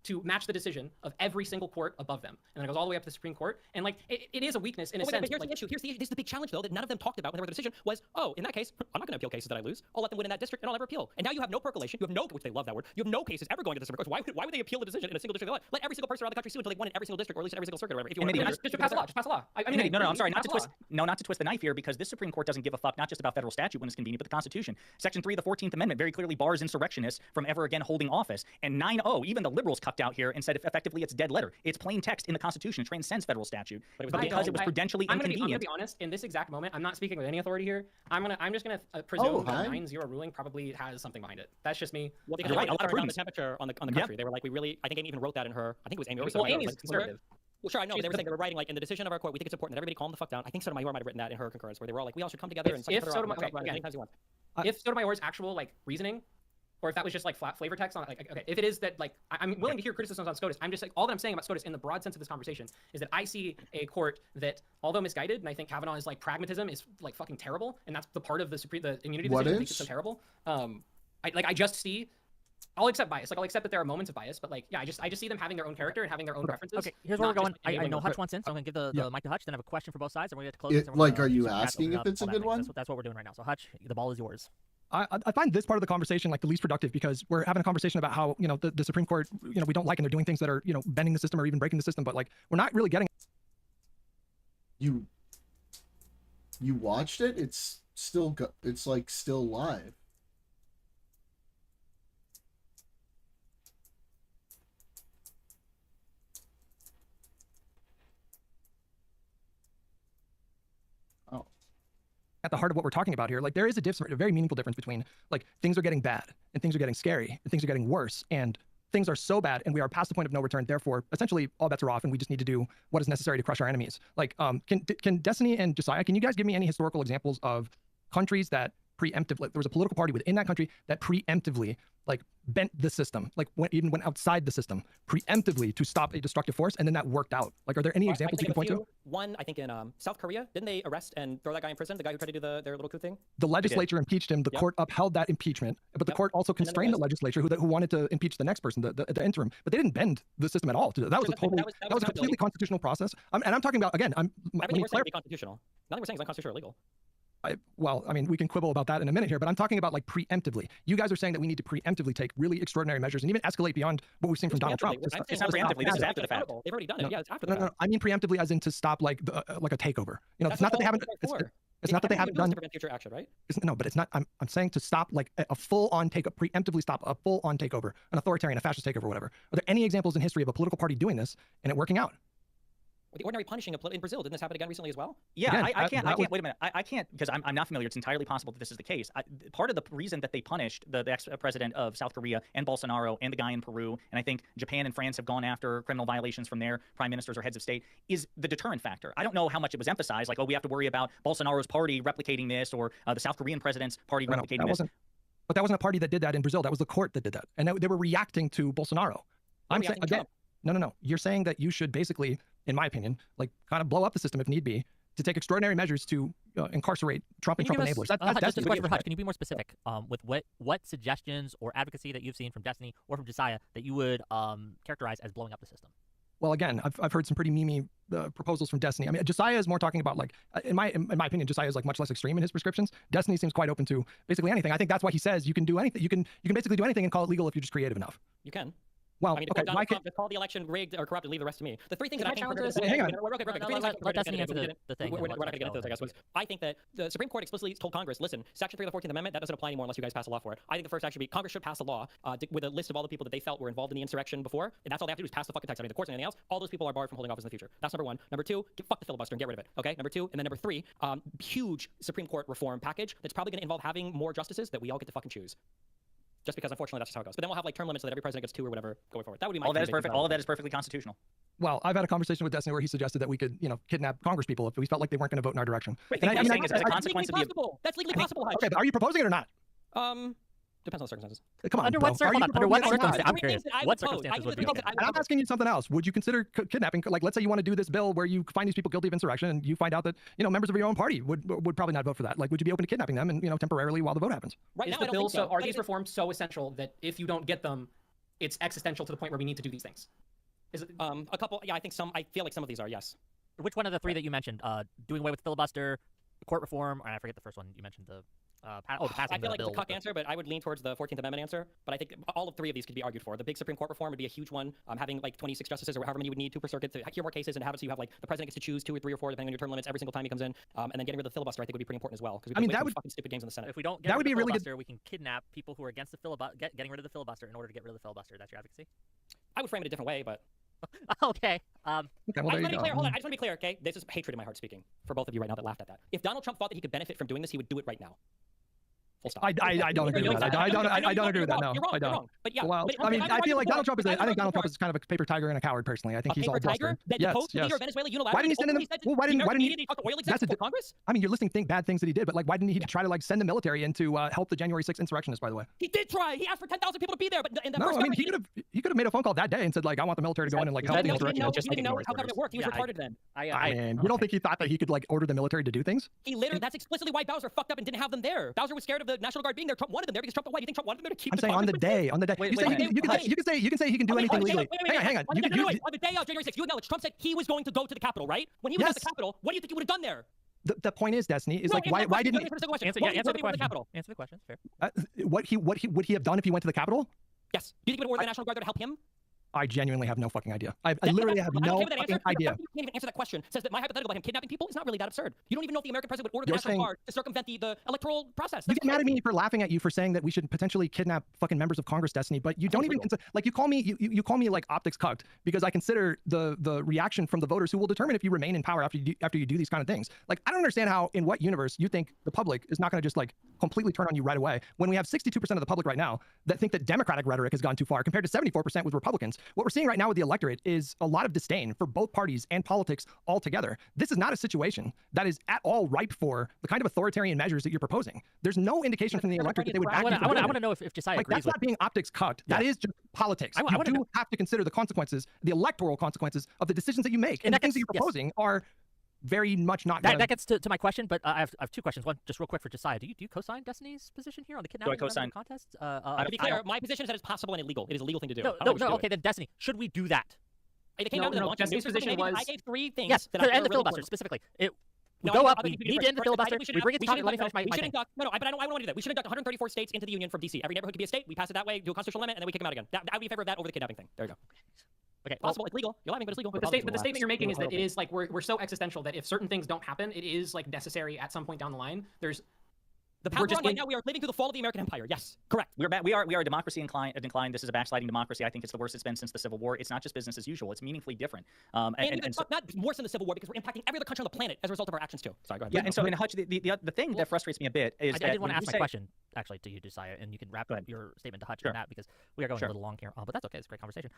to match the decision of every single court above them. And then it goes all the way up to the Supreme Court. And like, it is a weakness in a sense. But here's the issue. Here's the big challenge, though, that none of them talked about when they were the decision was, oh, in that case, I'm not going to appeal cases that I lose. I'll let them win in that district and I'll never appeal. And now you have no percolation. You have no, which they love that word. You have no cases ever going to the Supreme Court. Why would they appeal the decision in a single district? Let every single person around the country sue until they won in every single district or at least every single circuit or whatever. If you want just pass a law. Just pass a law. I'm sorry. Not to twist the knife here, because this Supreme Court doesn't give a fuck not just about federal statute when it's convenient, but the Constitution. Section 3 of the 14th Amendment very clearly bars insurrectionists from ever again holding office. And 9-0, even the liberals cucked out here and said effectively it's dead letter. It's plain text in the Constitution. It transcends federal statute. But because it was prudentially inconvenient. I'm gonna be honest. In this exact moment, I'm not speaking with any authority here. I'm just gonna presume that 9-0 ruling probably has something behind it. That's just me. Well, you're right. A lot of the temperature on the country. They were like, I think Amy even wrote that in her. I think it was Amy. Well, Amy's conservative. Well, sure, I know. They were writing like in the decision of our court, we think it's important that everybody calm the fuck down. I think Sotomayor might have written that in her concurrence, where they were all like, we all should come together and if Sotomayor's actual like reasoning, or if that was just like flat flavor text on like, okay, if it is that like I'm willing to hear criticisms on SCOTUS. I'm just like, all that I'm saying about SCOTUS in the broad sense of this conversation is that I see a court that, although misguided, and I think Kavanaugh's like pragmatism is like fucking terrible, and that's the part of the immunity decision that makes it so terrible. I just see. I'll accept bias. Like I'll accept that there are moments of bias, but like yeah, I just see them having their own character and having their own preferences. Okay, here's where we're going. I know Hutch wants in, so I'm gonna give the mic to Hutch. Then I have a question for both sides, and we're gonna close. Like, are you asking if it's a good one? That's what we're doing right now. So Hutch, the ball is yours. I find this part of the conversation like the least productive, because we're having a conversation about how, you know, the Supreme Court, you know, we don't like, and they're doing things that are, you know, bending the system or even breaking the system, but like we're not really getting. You watched it? It's still it's like still live. the heart of what we're talking about here. Like, there is a very meaningful difference between like things are getting bad and things are getting scary and things are getting worse and things are so bad and we are past the point of no return. Therefore, essentially, all bets are off and we just need to do what is necessary to crush our enemies. Like, can Destiny and Josiah, can you guys give me any historical examples of countries that preemptively, there was a political party within that country that preemptively like bent the system, like even went outside the system preemptively to stop a destructive force, and then that worked out? Like, are there any examples you can point to? One, I think in South Korea, didn't they arrest and throw that guy in prison? The guy who tried to do their little coup thing. The legislature impeached him. The court upheld that impeachment, but the court also constrained the legislature who wanted to impeach the next person, the interim. But they didn't bend the system at all. That was a completely constitutional process. And I'm talking about, again, everything we're saying is constitutional. Nothing we're saying is unconstitutional or illegal. Well, I mean, we can quibble about that in a minute here, but I'm talking about like preemptively. You guys are saying that we need to preemptively take really extraordinary measures and even escalate beyond what we've seen from Donald Trump. It's not preemptively. This is after the fact. They've already done it. Yeah, it's after the fact. No, I mean preemptively as in to stop like a takeover. You know, it's not that they haven't. It's not that they haven't done to prevent future action, right? No, but it's not. I'm saying to stop like a full-on preemptively stop a full-on takeover, an authoritarian, a fascist takeover, whatever. Are there any examples in history of a political party doing this and it working out? The ordinary punishing in Brazil, didn't this happen again recently as well? Yeah, Again, I can't. Wait a minute. I can't because I'm not familiar. It's entirely possible that this is the case. Part of the reason that they punished the ex-president of South Korea and Bolsonaro and the guy in Peru, and I think Japan and France have gone after criminal violations from their prime ministers or heads of state, is the deterrent factor. I don't know how much it was emphasized, like, oh, we have to worry about Bolsonaro's party replicating this or the South Korean president's party replicating this. But that wasn't a party that did that in Brazil. That was the court that did that, and they were reacting to Bolsonaro. I'm saying again. No. You're saying that you should basically, in my opinion, like kind of blow up the system if need be to take extraordinary measures to incarcerate Trump and Trump enablers. That's the question. Can you be more specific with what suggestions or advocacy that you've seen from Destiny or from Josiah that you would characterize as blowing up the system? Well, again, I've heard some pretty memey proposals from Destiny. I mean, Josiah is more talking about like, in my opinion, Josiah is like much less extreme in his prescriptions. Destiny seems quite open to basically anything. I think that's why he says you can do anything. You can basically do anything and call it legal if you're just creative enough. You can. Well, I mean, okay, Donald Trump to call the election rigged or corrupted, leave the rest to me. The three things that I think hang on. Let Destiny answer the thing. We're not going to get into this, I guess. I think that the Supreme Court explicitly told Congress, listen, Section 3 of the 14th Amendment, that doesn't apply anymore unless you guys pass a law for it. I think the first action should be Congress should pass a law with a list of all the people that they felt were involved in the insurrection before, and that's all they have to do is pass the fucking text. I mean, the courts and anything else, all those people are barred from holding office in the future. That's number one. Number two, fuck the filibuster and get rid of it. Okay, number two, and then number three, huge Supreme Court reform package that's probably going to involve having more justices that we all get to fucking choose. Just because, unfortunately, that's just how it goes. But then we'll have like term limits so that every president gets 2 or whatever going forward. That would be my. All that is perfect. All of that is perfectly constitutional. Well, I've had a conversation with Destiny where he suggested that we could, kidnap Congress people if we felt like they weren't going to vote in our direction. Wait, I'm saying is as a consequence of the. That's legally possible. Okay, but are you proposing it or not? Depends on the circumstances. Come on, under what circumstances? I'm curious. What circumstances would be okay? And I'm asking you something else. Would you consider kidnapping? Like, let's say you want to do this bill where you find these people guilty of insurrection, and you find out that members of your own party would probably not vote for that. Like, would you be open to kidnapping them and temporarily while the vote happens? Right now, the bill are these reforms so essential that if you don't get them, it's existential to the point where we need to do these things? Is it a couple? Yeah, I think some. I feel like some of these are yes. Which one of the three that you mentioned? Doing away with filibuster, court reform, or I forget the first one you mentioned. The passing I feel like bill. it's a cuck answer, but I would lean towards the 14th Amendment answer. But I think all of three of these could be argued for. The big Supreme Court reform would be a huge one. Having like 26 justices or however many you would need to per circuit to hear more cases and have it so you have like the president gets to choose 2 or 3 or 4 depending on your term limits every single time he comes in. And then getting rid of the filibuster I think would be pretty important as well. Because that would fucking stupid games in the Senate. If we don't get rid of the filibuster, we can kidnap people who are against the getting rid of the filibuster in order to get rid of the filibuster. That's your advocacy? I would frame it a different way, but. Okay. I just want to be clear. Hold on. I just want to be clear. Okay, this is hatred in my heart speaking for both of you right now that laughed at that. If Donald Trump thought that he could benefit from doing this, he would do it right now. I don't agree with that. I don't agree with that. No, I don't. But yeah, well, I mean, I feel like Donald Trump is. I think Donald Trump is kind of a paper tiger and a coward. Personally, I think he's all bluster. Yes. Venezuela unilaterally. Why didn't he send him? Well, why didn't he talk to oil execs before Congress? I mean, you're listing bad things that he did, but like, why didn't he try to like send the military in to help the January 6th insurrectionists? By the way, he did try. He asked for 10,000 people to be there, but in the no, first I mean, he could have made a phone call that day and said like, I want the military to go in and like help the insurrectionists. He didn't know how government worked. He was retarded then. I mean, you don't think he thought that he could like order the military to do things? He literally. That's explicitly why Bowser fucked up and didn't have them there. Bowser was scared of the National Guard being there. Trump wanted them there because Trump. Why do you think Trump wanted them there to keep? I'm saying on the day. You can say he can do anything legally. Hang on. On the day of January 6th, you acknowledge Trump said he was going to go to the Capitol, right? When he was at the Capitol, what do you think he would have done there? The point is, Destiny, is like why didn't he answer the question? Answer the question. Fair. What would he have done if he went to the Capitol? Yes. Do you think he would order the National Guard there to help him? I genuinely have no fucking idea. I literally have no with that fucking answer. The idea. fact that you can't even answer that question says that my hypothetical about him kidnapping people is not really that absurd. You don't even know if the American president would order the You're National saying- Guard to circumvent the electoral process. You That's get mad at crazy. me for laughing at you for saying that we should potentially kidnap fucking members of Congress, Destiny, but you don't even like you call me like optics cucked because I consider the reaction from the voters who will determine if you remain in power after you do these kind of things. Like I don't understand how in what universe you think the public is not going to just like completely turn on you right away when we have 62% of the public right now that think that Democratic rhetoric has gone too far compared to 74% with Republicans. What we're seeing right now with the electorate is a lot of disdain for both parties and politics altogether. This is not a situation that is at all ripe for the kind of authoritarian measures that you're proposing. There's no indication from the electorate that they would back you. I want to know if Josiah like, agrees that's with not being optics cucked. That is just politics. I You wanna do know. have to consider the consequences, the electoral consequences of the decisions that you make. And the things that you're proposing are very much not that gets to my question, but I have two questions. One, just real quick for Josiah. Do you co-sign Destiny's position here on the kidnapping co-sign? contest? To be clear, my position is that it's possible and illegal. It is a legal thing to do. No, okay, then Destiny, should we do that? It came down to the launch. Destiny's position was I gave three things. Yes, that to I end the feel are really filibuster important. specifically. We No, go I up, think we we should need to end the first, I filibuster, think should we bring it to induct- let me finish my we should thing. induct- No, but I don't want to do that. We should induct 134 states into the union from DC. Every neighborhood could be a state. We pass it that way, do a constitutional amendment, and then we kick them out again. I would be in favor of that over the kidnapping thing. There you go. Okay, possible. It's legal. You're laughing, but it's legal. But the statement you're making is that it is like we're so existential that if certain things don't happen, it is like necessary at some point down the line. There's the path we're on right now. We are living through the fall of the American empire. Yes, correct. We are a democracy incline. This is a backsliding democracy. I think it's the worst it's been since the Civil War. It's not just business as usual. It's meaningfully different. And not worse than the Civil War because we're impacting every other country on the planet as a result of our actions too. Sorry, go ahead. Yeah, and so in Hutch, the thing that frustrates me a bit is I did want to ask my question actually to you, Josiah, and you can wrap your statement to Hutch on that because we are going a little long here. But that's okay. It's a great conversation.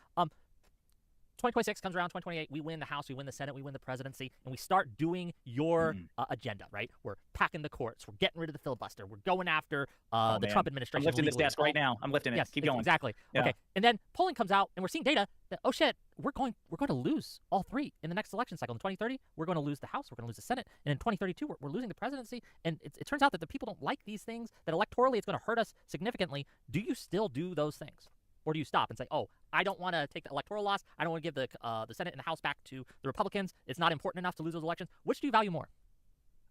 2026 comes around, 2028, we win the House, we win the Senate, we win the presidency, and we start doing your agenda, right? We're packing the courts, we're getting rid of the filibuster, we're going after the Trump administration. I'm lifting this desk right now. I'm lifting it. Yes, Keep going. Exactly. Yeah. Okay, and then polling comes out, and we're seeing data that, oh shit, we're going to lose all three in the next election cycle. In 2030, we're going to lose the House, we're going to lose the Senate, and in 2032, we're losing the presidency. And it turns out that the people don't like these things, that electorally it's going to hurt us significantly. Do you still do those things? Or do you stop and say, oh, I don't want to take the electoral loss. I don't want to give the Senate and the House back to the Republicans. It's not important enough to lose those elections. Which do you value more?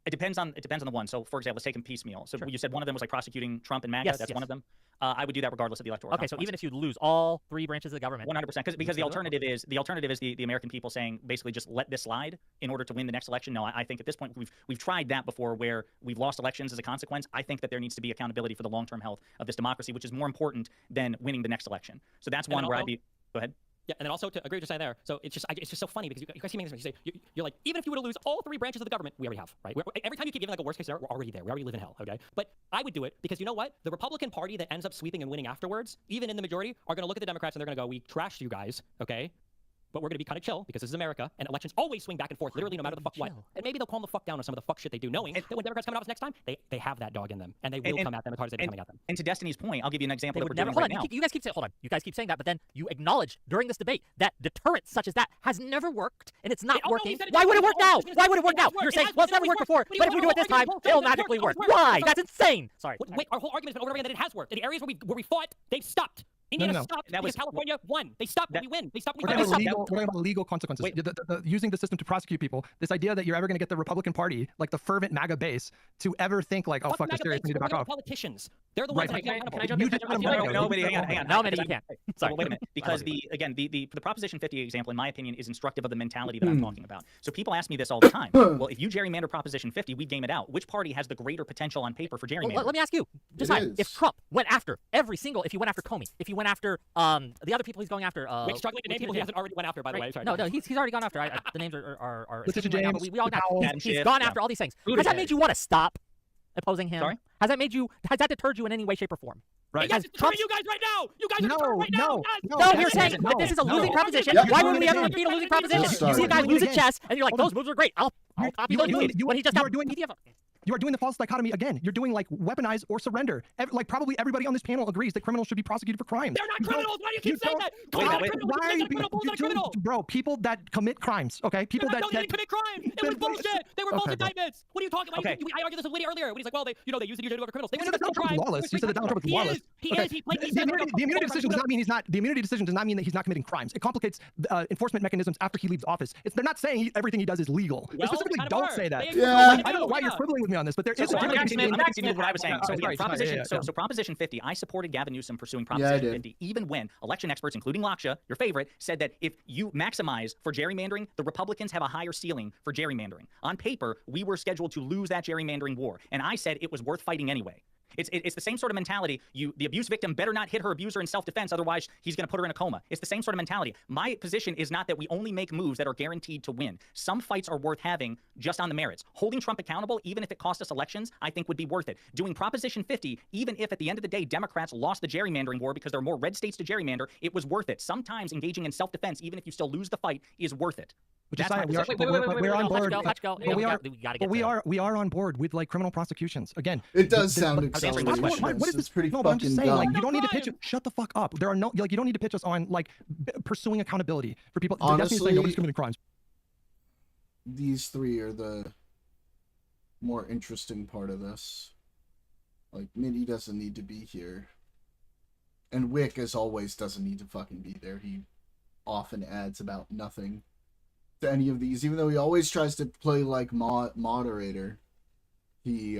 It depends on the one. So, for example, let's take them piecemeal. So you said one of them was like prosecuting Trump and MAGA. Yes, That's yes. one of them. I would do that regardless of the electoral. Okay, so even if you lose all three branches of the government, 100%, because the alternative is the American people saying basically just let this slide in order to win the next election. No, I think at this point we've tried that before where we've lost elections as a consequence. I think that there needs to be accountability for the long-term health of this democracy, which is more important than winning the next election. So that's one where I'd be. Go ahead. Yeah, and then also to agree with Josiah there. So it's just so funny because you guys keep making this. You say you're like, even if you were to lose all three branches of the government, we already have, right? Every time you keep giving like a worst case scenario, we're already there. We already live in hell, okay? But I would do it because you know what? The Republican Party that ends up sweeping and winning afterwards, even in the majority, are going to look at the Democrats and they're going to go, we trashed you guys, okay? But we're going to be kind of chill because this is America, and elections always swing back and forth, literally no matter the fuck what. And maybe they'll calm the fuck down on some of the fuck shit they do, knowing that when Democrats come out next time, they have that dog in them, and they will come at them as hard as they've been coming at them. And to Destiny's point, I'll give you an example that we're never, doing hold right on, now. you guys keep saying, hold on, you guys keep saying that, but then you acknowledge during this debate that deterrence such as that has never worked, and it's not working. Why would it work now? Why would it work now? You're saying, well, it's never worked before, but if we do it this time, it'll magically work. Why? That's insane. Sorry. Wait, our whole argument has been over again that it has worked. In the areas where we fought, they've stopped. Indiana stopped because California won. They stopped when we win. They stopped when we We're win. talking about legal consequences. Using the system to prosecute people. This idea that you're ever going to get the Republican Party, like the fervent MAGA base, to ever think like, oh fuck, this serious, we need to back off. Politicians. They're the ones that Can I jump in? No, but hang on. No, maybe you can't. Sorry, wait a minute. Because the Proposition 50 example, in my opinion, is instructive of the mentality that I'm talking about. So people ask me this all the time. Well, if you gerrymander Proposition 50, we game it out. Which party has the greater potential on paper for gerrymandering? Well, let me ask you, decide if Trump went after every single, if he went after Comey, if he went after the other people he's going after. We're struggling to name people he hasn't already went after, by the way. Sorry. No, he's already gone after. The names are Letitia right now, James, but we all got. Adam He's Schiff, gone after all these things. Has that made you want to stop opposing him? Sorry? Has that deterred you in any way, shape, or form? Right. Yes, it's deterring you guys right now. You guys are deterred right now. No, you're saying that this is a losing proposition. Why would we ever repeat a losing proposition? You see a guy lose a chess, and you're like, those moves are great. I'll copy those moves. When he just got PDF. You are doing the false dichotomy again. You're doing like weaponize or surrender. Like probably everybody on this panel agrees that criminals should be prosecuted for crimes. They're not criminals. Why do you keep saying that? Why are you criminal? Bro, people that commit crimes, okay? People they didn't commit crimes. It was bullshit. They were false indictments. What are you talking about? Okay. I argued this with Liddy earlier when he's like, well, they use the DOJ to go after criminals. They You said that Donald Trump is lawless. You said that Donald Trump is lawless. He is. He played the immunity decision does not mean he's not. The immunity decision does not mean that he's not committing crimes. It complicates enforcement mechanisms after he leaves office. They're not saying everything he does is legal. They specifically don't say that. Yeah. I don't know why you're quibbling with me me on this, but there is So a I'm difference actually between what I was saying. So, Sorry, Proposition, yeah. so Proposition 50, I supported Gavin Newsom pursuing I Proposition did. 50, even when election experts, including Laksha, your favorite, said that if you maximize for gerrymandering, the Republicans have a higher ceiling for gerrymandering. On paper, we were scheduled to lose that gerrymandering war, and I said it was worth fighting anyway. It's the same sort of mentality. The abuse victim better not hit her abuser in self-defense, otherwise he's going to put her in a coma. It's the same sort of mentality. My position is not that we only make moves that are guaranteed to win. Some fights are worth having just on the merits. Holding Trump accountable, even if it cost us elections, I think would be worth it. Doing Proposition 50, even if at the end of the day Democrats lost the gerrymandering war because there are more red states to gerrymander, it was worth it. Sometimes engaging in self-defense, even if you still lose the fight, is worth it. That's my position. We're on board. We are on board with like criminal prosecutions. Again, it does sound acceleration. What is this? Pretty no, but I'm just saying, dumb. like, you don't need to pitch it. Shut the fuck up. There are no, like, you don't need to pitch us on like pursuing accountability for people. Honestly, saying nobody's committing crimes. These three are the more interesting part of this. Like, Mitty doesn't need to be here, and Wick, as always, doesn't need to fucking be there. He often adds about nothing to any of these, even though he always tries to play like moderator. He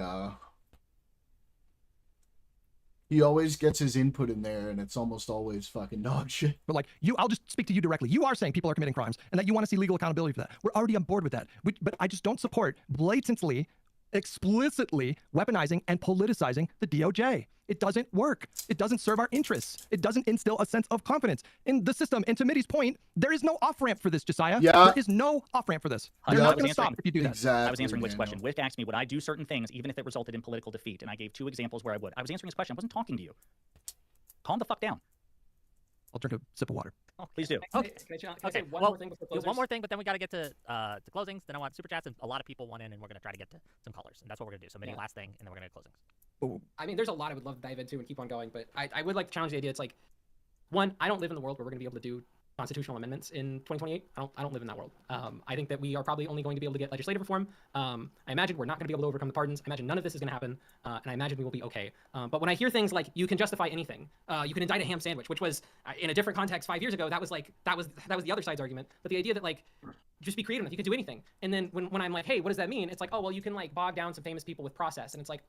always gets his input in there, and it's almost always fucking dog shit. But like I'll just speak to you directly. You are saying people are committing crimes, and that you want to see legal accountability for that. We're already on board with that. But I just don't support blatantly, explicitly weaponizing and politicizing the DOJ. It doesn't work. It doesn't serve our interests. It doesn't instill a sense of confidence in the system. And to Mitty's point, there is no off-ramp for this, Josiah. Yeah. There is no off-ramp for this. They're not going to stop if you do that. Exactly. I was answering Wick's question. Wick asked me, would I do certain things even if it resulted in political defeat? And I gave 2 examples where I would. I was answering his question. I wasn't talking to you. Calm the fuck down. I'll drink a sip of water. Oh, please do. Okay, can I say one more thing before closers? One more thing, but then we got to get to closings. Then I want super chats, and a lot of people want in, and we're going to try to get to some callers, and that's what we're going to do. So maybe last thing, and then we're going to closings. I mean, there's a lot I would love to dive into and keep on going, but I would like to challenge the idea. It's like, one, I don't live in the world where we're going to be able to do constitutional amendments in 2028. I don't live in that world. I think that we are probably only going to be able to get legislative reform. I imagine we're not going to be able to overcome the pardons. I imagine none of this is going to happen, and I imagine we will be okay. But when I hear things like you can justify anything, you can indict a ham sandwich, which was in a different context 5 years ago, that was the other side's argument. But the idea that like just be creative enough, you could do anything. And then when I'm like, hey, what does that mean? It's like, oh well, you can like bog down some famous people with process, and it's like,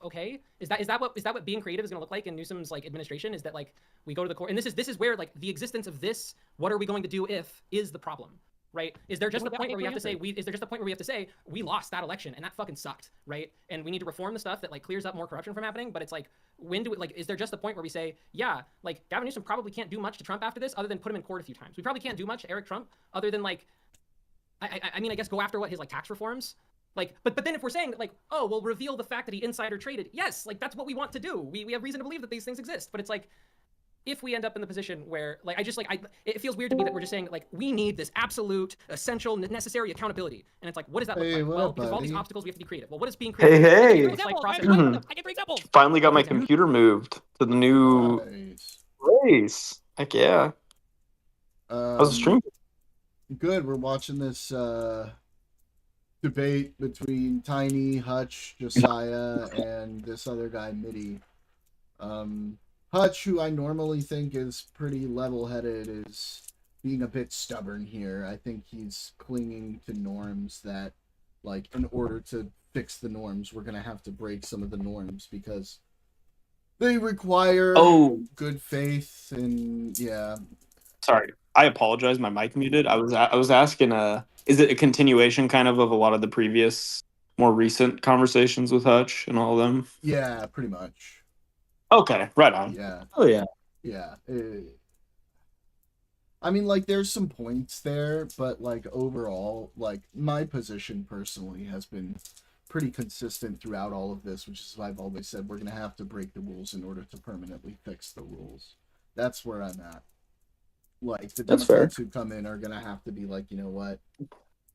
okay, is that what being creative is going to look like in Newsom's like administration? Is that like we go to the court, and this is where like the existence of this, what are we going to do if, is the problem, right? Is there just a point where we have to say we lost that election and that fucking sucked, right? And we need to reform the stuff that like clears up more corruption from happening. But it's like, when do it, like, is there just a point where we say, yeah, like Gavin Newsom probably can't do much to Trump after this other than put him in court a few times. We probably can't do much to Eric Trump other than like, I mean, I guess go after what his like tax reforms. Like, but then if we're saying that like, oh, we'll reveal the fact that he insider traded, yes, like that's what we want to do. We have reason to believe that these things exist. But it's like, if we end up in the position where like it feels weird to me that we're just saying like we need this absolute, essential, necessary accountability, and it's like, what does that look like? Well, because of all these obstacles, we have to be creative. Well, what is being creative? Hey. I get 3 examples. Finally got my computer moved to the new place. Heck yeah. How's the stream? Good. We're watching this debate between Tiny, Hutch, Josiah, and this other guy, Mitty. Hutch, who I normally think is pretty level-headed, is being a bit stubborn here. I think he's clinging to norms that, like, in order to fix the norms, we're going to have to break some of the norms because they require good faith and, yeah. Sorry, I apologize. My mic muted. I was asking, is it a continuation kind of a lot of the previous, more recent conversations with Hutch and all of them? Yeah, pretty much. Okay, right on. Yeah. Oh, yeah. Yeah. I mean, like, there's some points there, but, like, overall, like, my position personally has been pretty consistent throughout all of this, which is why I've always said we're going to have to break the rules in order to permanently fix the rules. That's where I'm at. Like, the Democrats who come in are going to have to be like, you know what?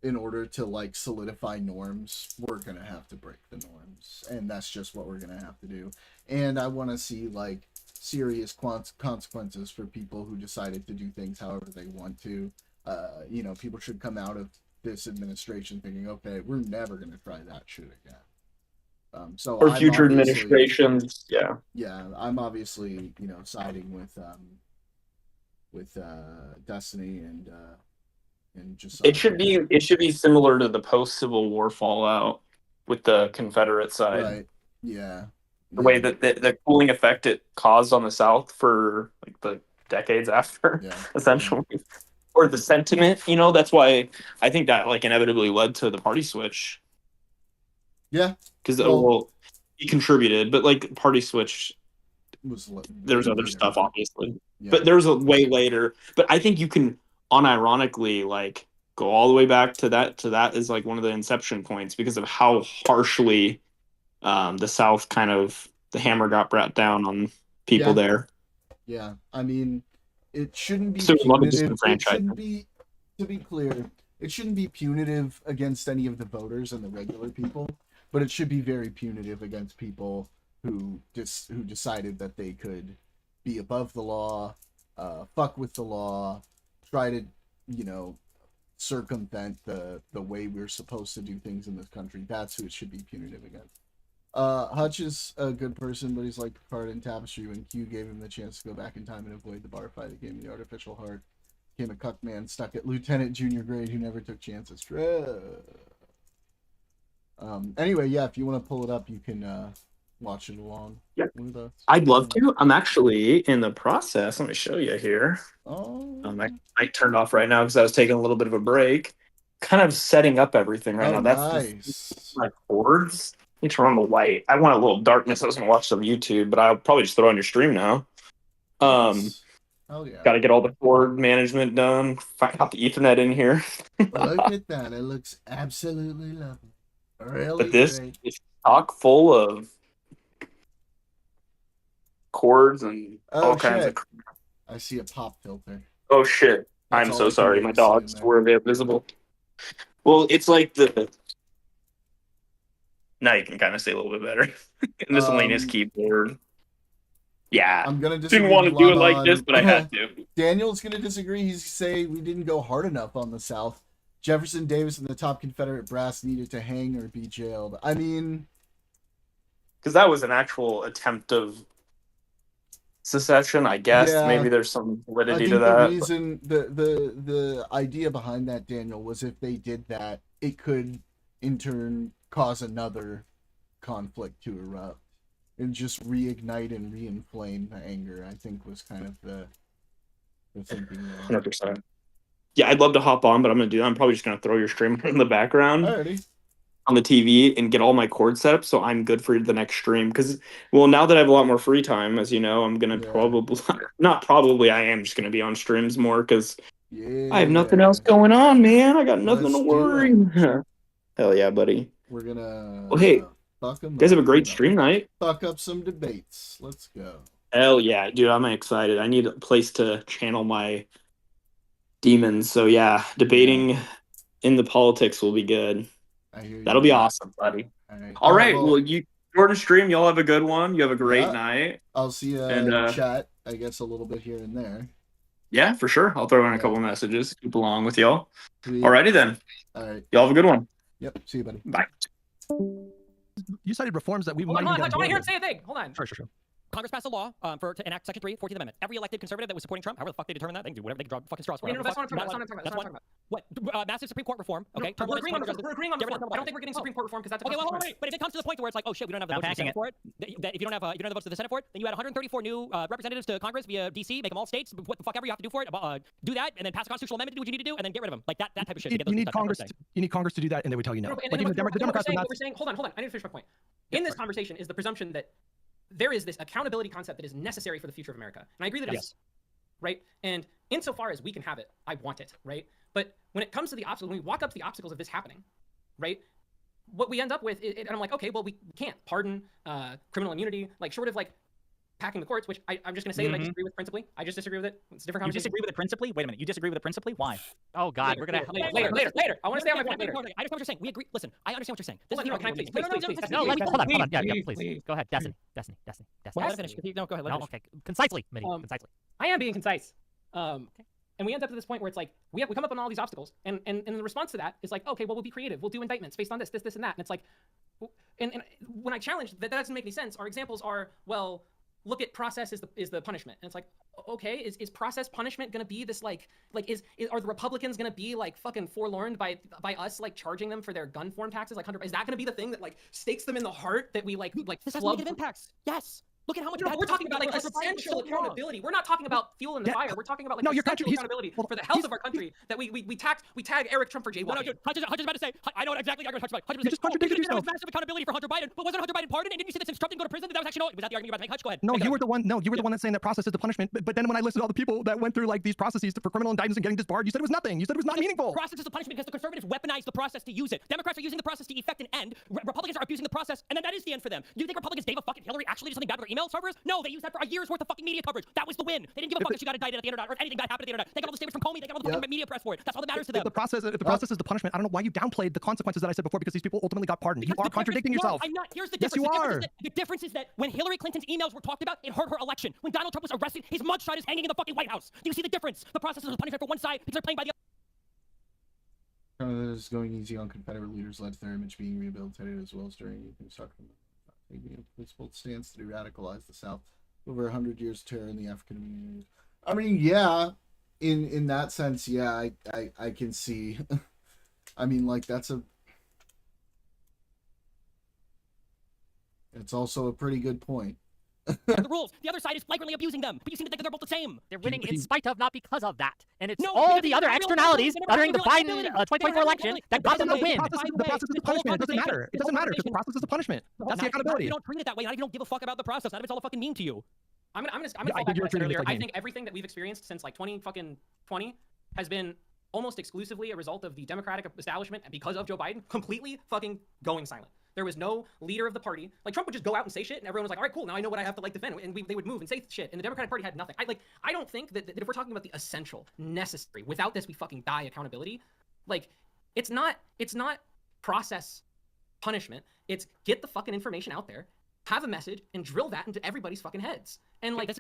In order to, like, solidify norms, we're going to have to break the norms. And that's just what we're going to have to do. And I want to see, like, serious consequences for people who decided to do things however they want to. You know, people should come out of this administration thinking, okay, we're never going to try that shit again. So for future administrations, yeah. Yeah, I'm obviously, you know, siding with Destiny and just it should be similar to the post Civil War fallout. with the Confederate side. Right. Yeah. The way that the cooling effect it caused on the South for like the decades after, essentially, or the sentiment. That's why I think that like inevitably led to the party switch. Yeah. Because he contributed, but like party switch, there's other later. stuff obviously, Yeah. but there's a way later. But I think you can unironically like go all the way back to that. Is like one of the inception points because of how harshly the South kind of the hammer got brought down on people there. Yeah, I mean, it shouldn't be So a lot of punitive. It disenfranchisement. shouldn't be, to be clear, it shouldn't be punitive against any of the voters and the regular people, but it should be very punitive against people who decided that they could be above the law, fuck with the law, try to, circumvent the way we're supposed to do things in this country. That's who it should be punitive against. Hutch is a good person, but he's like Picard in Tapestry when Q gave him the chance to go back in time and avoid the bar fight. It gave him the artificial heart. Became a cuck man stuck at lieutenant junior grade who never took chances. Anyway, yeah, if you want to pull it up, you can watch it along with us. I'd love to. I'm actually in the process. Let me show you here. I turned off right now because I was taking a little bit of a break. Kind of setting up everything right now. That's my chords. Let me turn on the light. I want a little darkness. I was gonna watch some YouTube, but I'll probably just throw on your stream now. Oh yeah. Got to get all the cord management done. Got the Ethernet in here. Look at that. It looks absolutely lovely. Really But this great. is chock full of cords and all kinds of. I see a pop filter. Oh shit! That's I'm all so I can sorry. really My see dogs in there. were visible. Well, it's like the. Now you can kind of see a little bit better. Miscellaneous keyboard. Yeah. I'm gonna disagree. Didn't want to with do it like Laban. this, but I had to. Daniel's gonna disagree. He's say we didn't go hard enough on the South. Jefferson Davis and the top Confederate brass needed to hang or be jailed. I mean, Because that was an actual attempt of secession, I guess. Yeah. Maybe there's some I validity think to the that. reason the idea behind that, Daniel, was if they did that, it could in turn cause another conflict to erupt and just reignite and reinflame the anger. I think was kind of the thinking there. 100%. Yeah, I'd love to hop on, but I'm probably just gonna throw your stream in the background Alrighty. on the TV and get all my cord set up so I'm good for the next stream. Because now that I have a lot more free time, as you know, I'm gonna I am just gonna be on streams more because I have nothing else going on, man. I got nothing to worry. Hell yeah, buddy. We're gonna. Well, hey, fuck 'em you guys have a up, great stream night. Fuck up some debates. Let's go. Hell yeah, dude, I'm excited. I need a place to channel my demons. So yeah, debating in the politics will be good. I hear you. That'll be awesome, buddy. All right. Well, you Jordan stream. Y'all have a good one. You have a great night. I'll see you in chat. I guess a little bit here and there. Yeah, for sure. I'll throw in a couple messages. Keep along with y'all. Sweet. Alrighty then. All right. Y'all have a good one. Yep. See you, buddy. Bye. You cited reforms that we Hold might on, even hold get on, I want to hear on him say a thing. Hold on. Sure. Congress passed a law to enact Section 3, 14th Amendment. Every elected conservative that was supporting Trump, however the fuck they determine that, they can do whatever they can draw fucking straws for. Okay, no, that's what I'm talking about. That's what. What? Massive Supreme Court reform. Okay. No, we're agreeing on the reform. I don't think we're getting Supreme Court reform because that's a Okay, well, consequence. wait. But if it comes to the point where it's like, oh shit, we don't have the votes in the Senate for it, that if you don't have the votes in the Senate for it, then you add 134 new representatives to Congress via DC, make them all states, what the fuck ever you have to do for it, do that, and then pass a constitutional amendment to do what you need to do, and then get rid of them. Like that type of shit. You need Congress. You need Congress to do that, and they would tell you no. And Like even the Democrats are not. we're saying, hold on. I need to finish my point. In this conversation is the presumption that there is this accountability concept that is necessary for the future of America. And I agree that it is, right? And insofar as we can have it, I want it, right? But when it comes to the obstacles, when we walk up to the obstacles of this happening, right? What we end up with, and I'm like, okay, well, we can't pardon criminal immunity, like short of like packing the courts, which I'm just going to say that I disagree with principally. I just disagree with it. It's a different You conversation. disagree with it principally? Wait a minute. You disagree with it principally? Why? Oh God, Later, we're gonna later. I want to stay on my point later. I understand what you're saying. We agree. Listen, I understand what you're saying. This Hold is on, can I please? No, let me hold on. Yeah, please, please. Go ahead. Destiny. Let him finish. No, go ahead. Let him finish. Okay. Concisely, Mitty. Concisely. I am being concise. And we end up to this point where it's like we come up on all these obstacles, and the response to that is like, okay, well, we'll be creative. We'll do indictments based on this, and that. And it's like, and when I challenge that doesn't make any sense. Our examples are, well, look at process is the punishment. And it's like, okay, is process punishment gonna be this are the Republicans gonna be like fucking forlorn by us like charging them for their gun form taxes? Like, is that gonna be the thing that like stakes them in the heart that we like This has club negative impacts. Yes. Look at how much. No, we're talking about like essential accountability. We're not talking about fuel in the fire. We're talking about like essential accountability for the health of our country. That we tag Eric Trump for jaywalking. No, dude, Hunter's about to say. I know exactly what you're going to talk about. You just contradicted yourself. There was massive accountability for Hunter Biden, but wasn't Hunter Biden pardoned? And didn't you say that since Trump didn't go to prison, that was actually was that the argument you were about to make? Hutch, go ahead. No, you were the one. No, you were the one that's saying that process is the punishment. But then when I listed all the people that went through like these processes for criminal indictments and getting disbarred, you said it was nothing. You said it was not meaningful. Process is the punishment because the conservatives weaponize the process to use it. Democrats are using the process to effect an end. Republicans are abusing the process, and then that is the end for them. Do you think Republicans gave a fucking Hillary actually did something bad with her email servers? No, they used that for a year's worth of fucking media coverage. That was the win. They didn't give a fuck if she got indicted at the internet or if anything bad happened at the internet. They got all the statements from Comey. They got all the fucking media press for it. That's all that matters to them. If the process is the punishment, I don't know why you downplayed the consequences that I said before because these people ultimately got pardoned. You are contradicting yourself. No, I'm not. Here's the Yes, difference. you are. The difference is that when Hillary Clinton's emails were talked about, it hurt her election. When Donald Trump was arrested, his mugshot is hanging in the fucking White House. Do you see the difference? The process is a punishment for one side because they're playing by the other. Canada is going easy on Confederate leaders led to their image being rehabilitated as well as during taking a principled stance to de-radicalize the South. Over 100 years of terror in the African community. I mean, yeah, in that sense, yeah, I can see. I mean, like it's also a pretty good point. The rules. The other side is flagrantly abusing them, but you seem to think that they're both the same. They're winning in spite of, not because of that. And it's No, all because the they other have real externalities accountability. during the They have real Biden accountability. 2024 election that got them the win. The process is the punishment. It doesn't matter. It doesn't matter because the process is the punishment. That's the accountability. You don't treat it that way. Not even don't give a fuck about the process. None of it's all fucking mean to you. I'm gonna fall back to what I said earlier. I think everything that we've experienced since like 2020 has been almost exclusively a result of the Democratic establishment because of Joe Biden completely fucking going silent. There was no leader of the party. Like Trump would just go out and say shit, and everyone was like, "All right, cool. Now I know what I have to like defend." And they would move and say shit, and the Democratic Party had nothing. I don't think that if we're talking about the essential, necessary, without this we fucking die accountability, like it's not process punishment. It's get the fucking information out there, have a message, and drill that into everybody's fucking heads. And like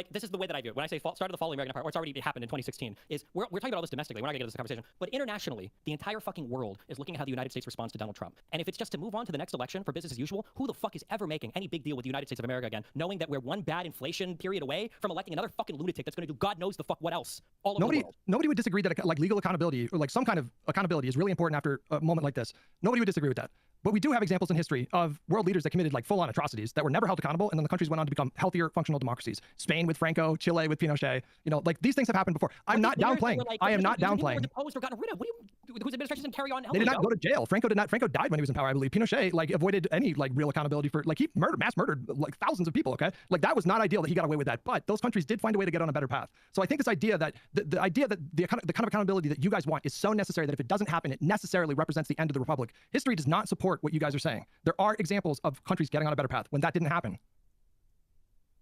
this is the way that I do it. When I say start of the fall of the American Empire, or it's already happened in 2016, is we're talking about all this domestically. We're not going to get into this conversation. But internationally, the entire fucking world is looking at how the United States responds to Donald Trump. And if it's just to move on to the next election for business as usual, who the fuck is ever making any big deal with the United States of America again, knowing that we're one bad inflation period away from electing another fucking lunatic that's going to do God knows the fuck what else all over the world? Nobody would disagree that like legal accountability or like some kind of accountability is really important after a moment like this. Nobody would disagree with that. But we do have examples in history of world leaders that committed like full-on atrocities that were never held accountable, and then the countries went on to become healthier, functional democracies. Spain with Franco, Chile with Pinochet. You know, like these things have happened before. I'm not downplaying. I am not downplaying. Deposed or gotten rid of. Whose administration didn't carry on? They did not go to jail. Franco did not. Franco died when he was in power, I believe. Pinochet like avoided any like real accountability for like he mass murdered like thousands of people. Okay, like that was not ideal that he got away with that. But those countries did find a way to get on a better path. So I think this idea that the idea that the kind of accountability that you guys want is so necessary that if it doesn't happen, it necessarily represents the end of the republic. History does not support what you guys are saying. There are examples of countries getting on a better path when that didn't happen.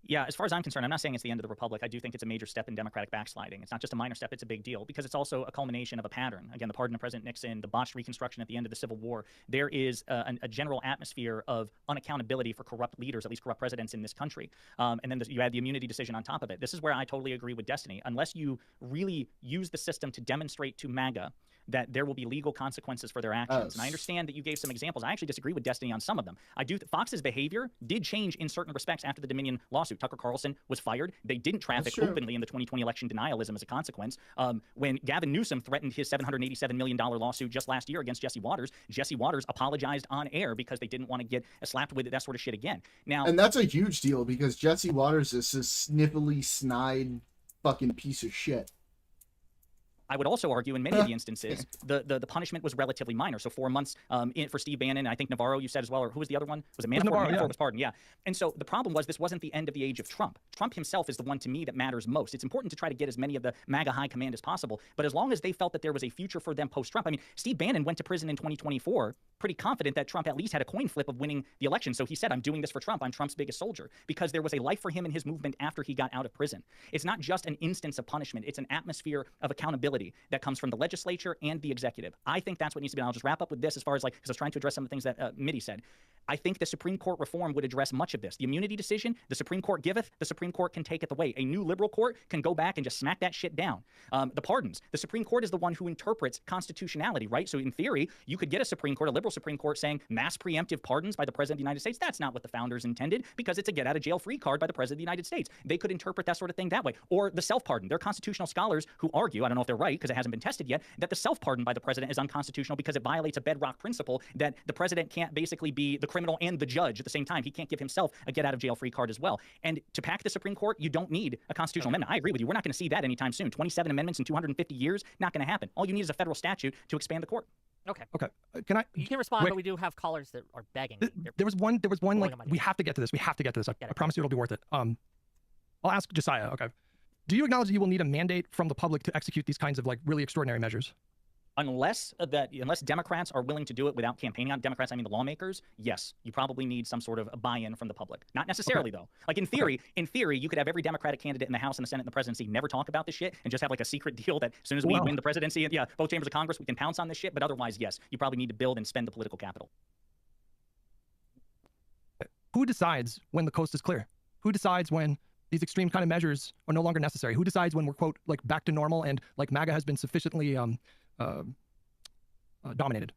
Yeah, as far as I'm concerned, I'm not saying it's the end of the republic. I do think it's a major step in democratic backsliding. It's not just a minor step, it's a big deal because it's also a culmination of a pattern. Again, the pardon of President Nixon, the botched Reconstruction at the end of the Civil War. There is a general atmosphere of unaccountability for corrupt leaders, at least corrupt presidents in this country. And then you add the immunity decision on top of it. This is where I totally agree with Destiny. Unless you really use the system to demonstrate to MAGA that there will be legal consequences for their actions. And I understand that you gave some examples. I actually disagree with Destiny on some of them. Fox's behavior did change in certain respects after the Dominion lawsuit. Tucker Carlson was fired. They didn't traffic openly in the 2020 election denialism as a consequence. When Gavin Newsom threatened his $787 million lawsuit just last year against Jesse Waters apologized on air because they didn't want to get slapped with that sort of shit again. Now, and that's a huge deal because Jesse Waters is a sniffly, snide fucking piece of shit. I would also argue in many of the instances, the punishment was relatively minor. So 4 months for Steve Bannon, and I think Navarro you said as well, or who was the other one? Was it Manafort? Navarro, Manafort was pardoned, yeah. And so the problem was this wasn't the end of the age of Trump. Trump himself is the one to me that matters most. It's important to try to get as many of the MAGA high command as possible, but as long as they felt that there was a future for them post-Trump, I mean, Steve Bannon went to prison in 2024 pretty confident that Trump at least had a coin flip of winning the election. So he said, I'm doing this for Trump. I'm Trump's biggest soldier, because there was a life for him and his movement after he got out of prison. It's not just an instance of punishment. It's an atmosphere of accountability that comes from the legislature and the executive. I think that's what needs to be. And I'll just wrap up with this as far as like, because I was trying to address some of the things that Mitty said. I think the Supreme Court reform would address much of this. The immunity decision, the Supreme Court giveth, the Supreme Court can taketh away. A new liberal court can go back and just smack that shit down. The pardons, the Supreme Court is the one who interprets constitutionality, right? So in theory, you could get a Supreme Court, a liberal Supreme Court saying mass preemptive pardons by the President of the United States. That's not what the founders intended, because it's a get out of jail free card by the President of the United States. They could interpret that sort of thing that way. Or the self-pardon. There are constitutional scholars who argue, I don't know if they're right because it hasn't been tested yet, that the self-pardon by the President is unconstitutional because it violates a bedrock principle that the President can't basically be the criminal and the judge at the same time. He can't give himself a get out of jail free card as well. And to pack the Supreme Court, you don't need a constitutional amendment. I agree with you. We're not going to see that anytime soon. 27 amendments in 250 years, not going to happen. All you need is a federal statute to expand the court. Okay. Okay. Can I? You can respond, but we do have callers that are begging. There was one. Like, we have to get to this. We have to get to this. I promise you, it'll be worth it. I'll ask Josiah. Okay. Do you acknowledge that you will need a mandate from the public to execute these kinds of like really extraordinary measures? Unless Democrats are willing to do it without campaigning on Democrats, I mean the lawmakers, yes, you probably need some sort of a buy-in from the public. Not necessarily though. Like in theory, you could have every Democratic candidate in the House and the Senate and the presidency never talk about this shit and just have like a secret deal that as soon as we win the presidency, both chambers of Congress, we can pounce on this shit. But otherwise, yes, you probably need to build and spend the political capital. Who decides when the coast is clear? Who decides when these extreme kind of measures are no longer necessary? Who decides when we're, quote, like back to normal and like MAGA has been sufficiently dominated?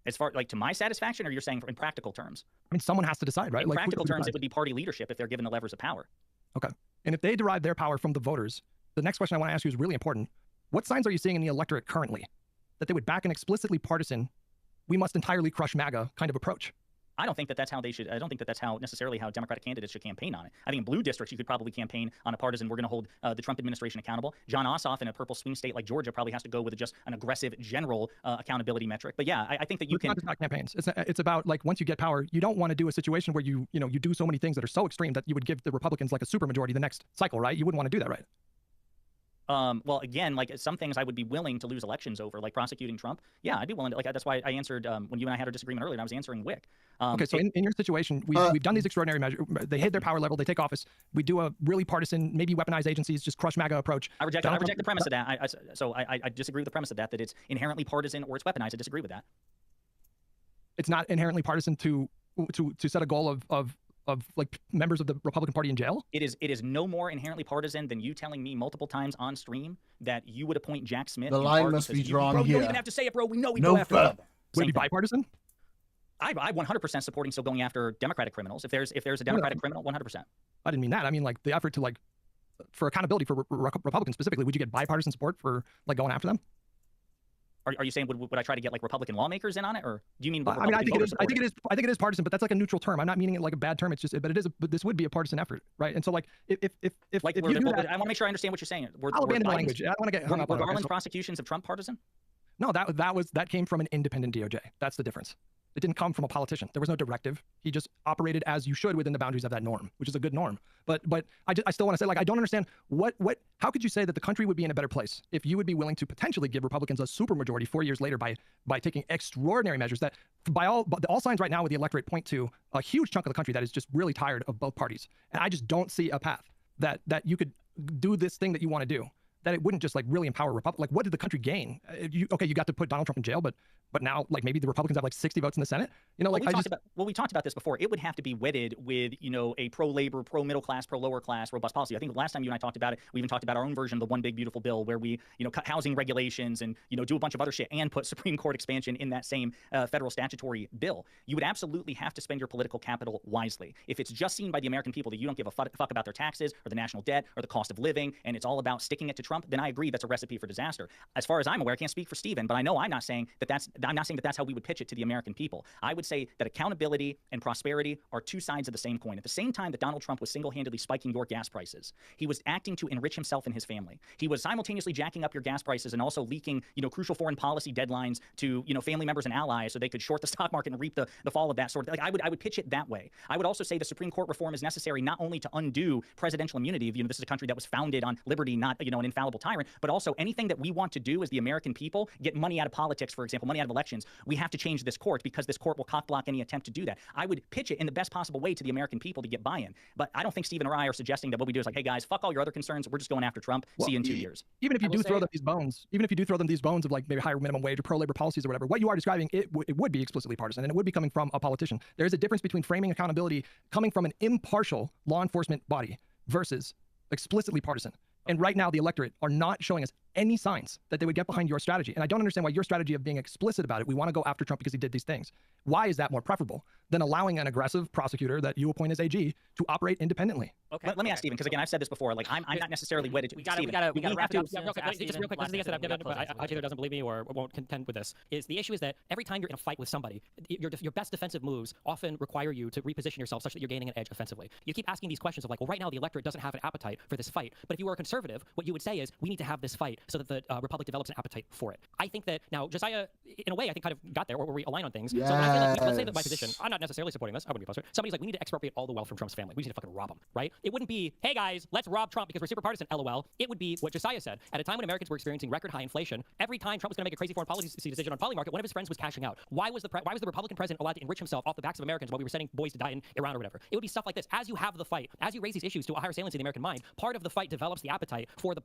As far like to my satisfaction, or you're saying in practical terms? I mean, someone has to decide, right? In like, practical terms, it would be party leadership if they're given the levers of power. Okay. And if they derive their power from the voters, the next question I want to ask you is really important. What signs are you seeing in the electorate currently that they would back an explicitly partisan, we must entirely crush MAGA kind of approach? I don't think that that's how they should. I don't think that that's how necessarily how Democratic candidates should campaign on it. I think in blue districts you could probably campaign on a partisan. We're going to hold the Trump administration accountable. John Ossoff in a purple swing state like Georgia probably has to go with just an aggressive general accountability metric. But yeah, I think that you can. It's not about campaigns. It's about like once you get power, you don't want to do a situation where you do so many things that are so extreme that you would give the Republicans like a supermajority the next cycle, right? You wouldn't want to do that, right? Well, again, like some things I would be willing to lose elections over, like prosecuting Trump. Yeah, I'd be willing to. Like that's why I answered when you and I had our disagreement earlier. And I was answering Wick. Okay, so in your situation, we've done these extraordinary measures. They hit their power level. They take office. We do a really partisan, maybe weaponized agencies, just crush MAGA approach. I reject the premise of that. I disagree with the premise of that it's inherently partisan or it's weaponized. I disagree with that. It's not inherently partisan to set a goal of like members of the Republican Party in jail? It is no more inherently partisan than you telling me multiple times on stream that you would appoint Jack Smith. The line must be drawn here. You don't even have to say it, bro. We know we go after him. Would it be bipartisan? I 100% supporting still going after Democratic criminals. If there's a Democratic criminal, 100%. I didn't mean that. I mean like the effort to like for accountability for Republicans specifically. Would you get bipartisan support for like going after them? Are you saying would I try to get like Republican lawmakers in on it, or do you mean? I mean, I think it is partisan, but that's like a neutral term. I'm not meaning it like a bad term. It's just, but this would be a partisan effort, right? And so like if like you do that, I want to make sure I understand what you're saying. I'll abandon the language. I don't want to get hung up on it. Were Garland's prosecutions of Trump partisan? No, that came from an independent DOJ. That's the difference. It didn't come from a politician. There was no directive. He just operated as you should within the boundaries of that norm, which is a good norm. But I still want to say, like, I don't understand how could you say that the country would be in a better place if you would be willing to potentially give Republicans a supermajority 4 years later by taking extraordinary measures that by all signs right now with the electorate point to a huge chunk of the country that is just really tired of both parties. And I just don't see a path that you could do this thing that you want to do, that it wouldn't just like really empower Republicans. Like, what did the country gain? You got to put Donald Trump in jail, but now like maybe the Republicans have like 60 votes in the Senate. You know, like we talked about this before. It would have to be wedded with a pro-labor, pro-middle class, pro-lower class robust policy. I think the last time you and I talked about it, we even talked about our own version of the one big beautiful bill where we cut housing regulations and do a bunch of other shit and put Supreme Court expansion in that same federal statutory bill. You would absolutely have to spend your political capital wisely. If it's just seen by the American people that you don't give a fuck about their taxes or the national debt or the cost of living, and it's all about sticking it to Trump, then I agree that's a recipe for disaster. As far as I'm aware, I can't speak for Stephen, but I know I'm not saying that that's how we would pitch it to the American people. I would say that accountability and prosperity are two sides of the same coin. At the same time that Donald Trump was single-handedly spiking your gas prices, he was acting to enrich himself and his family. He was simultaneously jacking up your gas prices and also leaking, crucial foreign policy deadlines to, family members and allies so they could short the stock market and reap the fall of that sort of. Like I would pitch it that way. I would also say the Supreme Court reform is necessary not only to undo presidential immunity. This is a country that was founded on liberty, not an infallible tyrant, but also anything that we want to do as the American people, get money out of politics, for example, money out of elections. We have to change this court because this court will cock-block any attempt to do that. I would pitch it in the best possible way to the American people to get buy-in. But I don't think Stephen or I are suggesting that what we do is like, hey guys, fuck all your other concerns. We're just going after Trump. See you in 2 years. Even if you do throw them these bones, of like maybe higher minimum wage or pro-labor policies or whatever, what you are describing, it would be explicitly partisan, and it would be coming from a politician. There is a difference between framing accountability coming from an impartial law enforcement body versus explicitly partisan. And right now, the electorate are not showing us any signs that they would get behind your strategy. And I don't understand why your strategy of being explicit about it, we want to go after Trump because he did these things. Why is that more preferable than allowing an aggressive prosecutor that you appoint as AG to operate independently? Okay. Let me ask Stephen, because again, I've said this before. Like, I'm not necessarily wedded to. We gotta wrap it up. Just real quick, because the answer that I've given, but I either doesn't believe me or won't contend with this. Is the issue is that every time you're in a fight with somebody, your best defensive moves often require you to reposition yourself such that you're gaining an edge offensively. You keep asking these questions of like, well, right now the electorate doesn't have an appetite for this fight. But if you were a conservative, what you would say is, we need to have this fight so that the Republic develops an appetite for it. I think that now Josiah, in a way, I think kind of got there where we align on things. Yes. So I feel like, let's say that my position, I'm not necessarily supporting this. I wouldn't be opposed to it. Somebody's like, we need to expropriate all the wealth from Trump's family. We need to fucking rob them, right? It wouldn't be, hey guys, let's rob Trump because we're super partisan, LOL. It would be what Josiah said. At a time when Americans were experiencing record high inflation, every time Trump was going to make a crazy foreign policy decision on poly market, one of his friends was cashing out. Why was the Republican president allowed to enrich himself off the backs of Americans while we were sending boys to die in Iran or whatever? It would be stuff like this. As you have the fight, as you raise these issues to a higher saliency in the American mind, part of the fight develops the appetite for the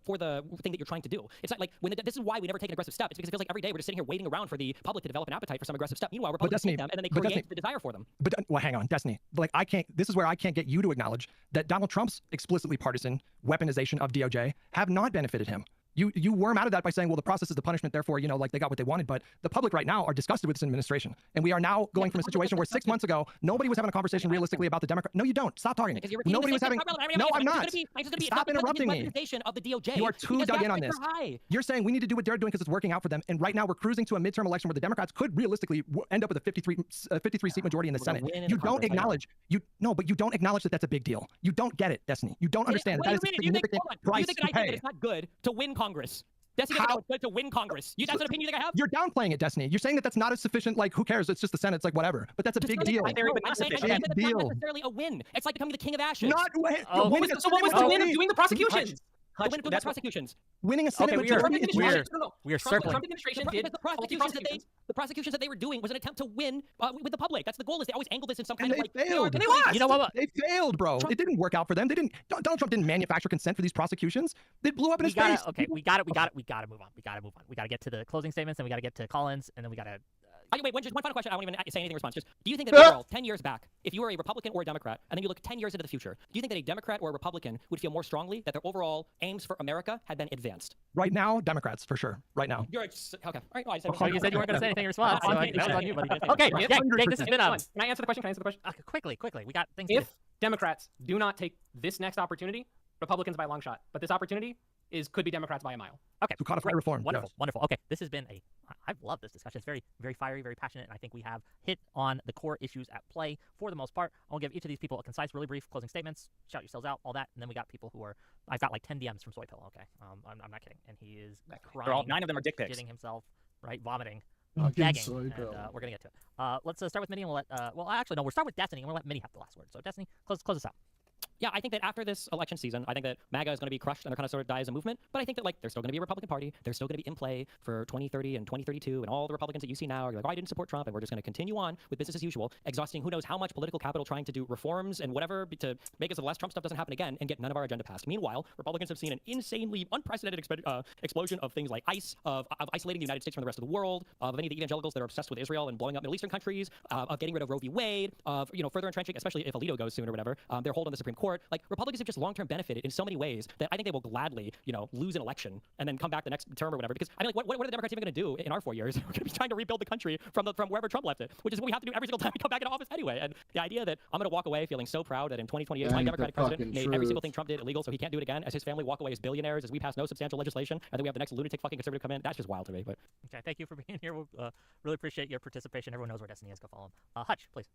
thing that you're trying to do. It's not like this is why we never take an aggressive step. It's because it feels like every day we're just sitting here waiting around for the public to develop an appetite for some aggressive step. Meanwhile, Republicans take them and then they create the desire for them. But well, hang on, Destiny. Like this is where I can't get you to acknowledge that Donald Trump's explicitly partisan weaponization of DOJ have not benefited him. You worm out of that by saying, well, the process is the punishment, therefore, like they got what they wanted. But the public right now are disgusted with this administration. And we are now going from a situation where 6 months ago, nobody was having a conversation realistically about the Democrat. No, you don't. Stop talking. Nobody was having. No, I'm not. Stop interrupting me. Of the DOJ. You are too dug in on this. You're saying we need to do what they're doing because it's working out for them. And right now we're cruising to a midterm election where the Democrats could realistically end up with a 53 seat majority in the Senate. You don't acknowledge. But you don't acknowledge that that's a big deal. You don't get it, Destiny. You don't understand that is a significant price to pay. You think that it's not good to win Congress? Destiny doesn't know it's good to win Congress. That's an opinion you think I have? You're downplaying it, Destiny. You're saying that that's not as sufficient, like, who cares? It's just the Senate. It's like, whatever. But that's a big deal. I'm saying that's not necessarily a win. It's like becoming the king of ashes. Not win. So what was the win of doing the prosecutions? Hutch, the win of prosecutions. Winning a Senate majority is we are circling. Trump administration did the prosecutions that they were doing was an attempt to win with the public. That's the goal. Is they always angle this in some kind of like. They failed. And they lost. You know what? They failed, bro. It didn't work out for them. They didn't. Donald Trump didn't manufacture consent for these prosecutions. They blew up in his face. Okay, we got to move on. We got to move on. We got to get to the closing statements, and we got to get to Collins, and then we got to. Wait, just one final question. I won't even say anything in response. Just, do you think that overall, 10 years back, if you were a Republican or a Democrat, and then you look 10 years into the future, do you think that a Democrat or a Republican would feel more strongly that their overall aims for America had been advanced? Right now, Democrats, for sure. Right now. You're okay. All right. No, you said you weren't going to say anything in response, so that was on you, buddy. Okay, Jake, this has been Can I answer the question? Quickly. We got things to do. If Democrats do not take this next opportunity, Republicans by a long shot. But this opportunity could be Democrats by a mile. Okay. To codify reform. Wonderful. Okay, this has been I love this discussion. It's very, very fiery, very passionate, and I think we have hit on the core issues at play for the most part. I'll give each of these people a concise, really brief closing statements. Shout yourselves out, all that, and then we got people who are. I've got like 10 DMs from Soy Pillow. Okay, I'm not kidding, and he is crying. 9 of them are dick pics. Shitting himself, right, vomiting. Gagging, and we're gonna get to it. Let's start with Minnie, and we'll let. Well, actually, no. We'll start with Destiny, and we'll let Minnie have the last word. So, Destiny, close us out. Yeah, I think that after this election season, I think that MAGA is going to be crushed and they're kind of sort of die as a movement. But I think that like there's still going to be a Republican Party. They're still going to be in play for 2030 and 2032. And all the Republicans that you see now are like, oh, I didn't support Trump. And we're just going to continue on with business as usual, exhausting who knows how much political capital trying to do reforms and whatever to make it so the last Trump stuff doesn't happen again and get none of our agenda passed. Meanwhile, Republicans have seen an insanely unprecedented explosion of things like ICE, of isolating the United States from the rest of the world, of any of the evangelicals that are obsessed with Israel and blowing up Middle Eastern countries, of getting rid of Roe v. Wade, of further entrenching, especially if Alito goes soon or whatever, their hold on the Supreme Court. Like Republicans have just long-term benefited in so many ways that I think they will gladly, lose an election and then come back the next term or whatever. Because I mean, like, what are the Democrats even going to do in our 4 years? We're going to be trying to rebuild the country from wherever Trump left it, which is what we have to do every single time we come back into office anyway. And the idea that I'm going to walk away feeling so proud that in 2028 my Democratic president made every single thing Trump did illegal, so he can't do it again, as his family walk away as billionaires, as we pass no substantial legislation, and then we have the next lunatic fucking conservative come in. That's just wild to me. But okay, thank you for being here. We'll really appreciate your participation. Everyone knows where Destiny is. Go follow him. Hutch, please.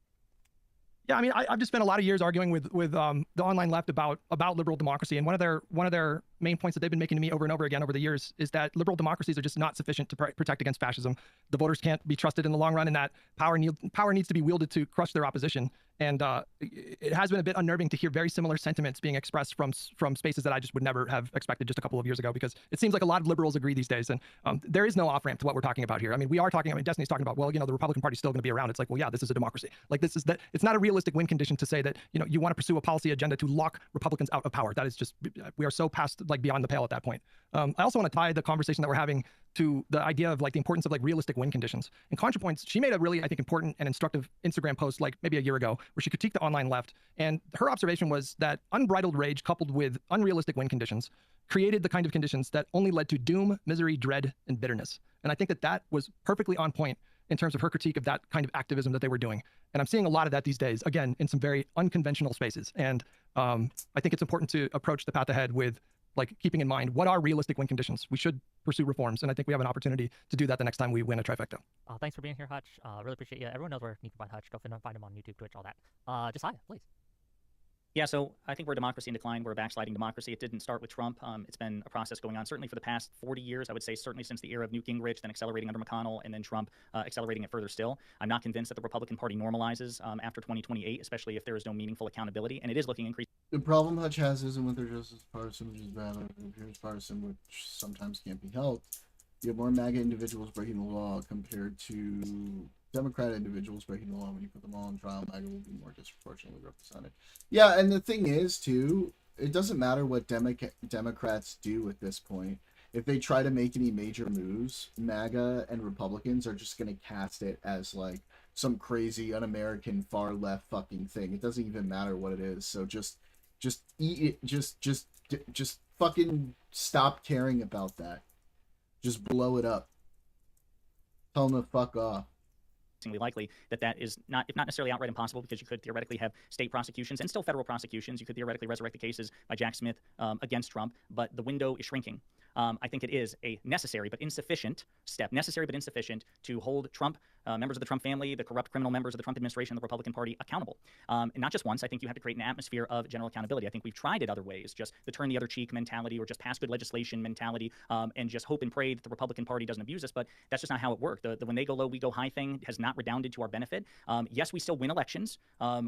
Yeah, I mean, I've just spent a lot of years arguing with the online left about liberal democracy, and one of their main points that they've been making to me over and over again over the years is that liberal democracies are just not sufficient to protect against fascism. The voters can't be trusted in the long run, and that power needs to be wielded to crush their opposition. And it has been a bit unnerving to hear very similar sentiments being expressed from spaces that I just would never have expected just a couple of years ago, because it seems like a lot of liberals agree these days. And there is no off ramp to what we're talking about here. I mean, Destiny's talking about, well, the Republican Party's still going to be around. It's like, well, yeah, this is a democracy. Like, it's not a realistic win condition to say that, you want to pursue a policy agenda to lock Republicans out of power. That is just, we are so past, like, beyond the pale at that point. I also want to tie the conversation that we're having to the idea of, like, the importance of, like, realistic win conditions. And ContraPoints, she made a really, I think, important and instructive Instagram post, like, maybe a year ago, where she critiqued the online left. And her observation was that unbridled rage coupled with unrealistic win conditions created the kind of conditions that only led to doom, misery, dread, and bitterness. And I think that was perfectly on point in terms of her critique of that kind of activism that they were doing. And I'm seeing a lot of that these days, again, in some very unconventional spaces. And I think it's important to approach the path ahead with, like, keeping in mind what are realistic win conditions. We should pursue reforms, and I think we have an opportunity to do that the next time we win a trifecta. Thanks for being here, Hutch. Really appreciate you. Everyone knows where you can find Hutch. Go find him on YouTube, Twitch, all that. Josiah, please. Yeah, so I think we're a democracy in decline. We're a backsliding democracy. It didn't start with Trump. It's been a process going on certainly for the past 40 years. I would say certainly since the era of Newt Gingrich, then accelerating under McConnell, and then Trump accelerating it further still. I'm not convinced that the Republican Party normalizes after 2028, especially if there is no meaningful accountability, and it is looking increasingly. The problem Hutch has isn't with their justice partisan, which is bad, or appears partisan, which sometimes can't be helped. You have more MAGA individuals breaking the law compared to Democrat individuals breaking the law. When you put them all on trial, MAGA will be more disproportionately represented. Yeah, and the thing is, too, it doesn't matter what Democrats do at this point. If they try to make any major moves, MAGA and Republicans are just going to cast it as, like, some crazy, un-American, far-left fucking thing. It doesn't even matter what it is. So just eat it. Just fucking stop caring about that. Just blow it up. Tell them to fuck off. Likely that is not, if not necessarily outright impossible, because you could theoretically have state prosecutions and still federal prosecutions. You could theoretically resurrect the cases by Jack Smith against Trump, but the window is shrinking. I think it is a necessary but insufficient step, to hold Trump, members of the Trump family, the corrupt criminal members of the Trump administration, the Republican Party accountable. And not just once. I think you have to create an atmosphere of general accountability. I think we've tried it other ways, just the turn the other cheek mentality, or just pass good legislation mentality, and just hope and pray that the Republican Party doesn't abuse us. But that's just not how it worked. The when they go low, we go high thing has not redounded to our benefit. Yes, we still win elections.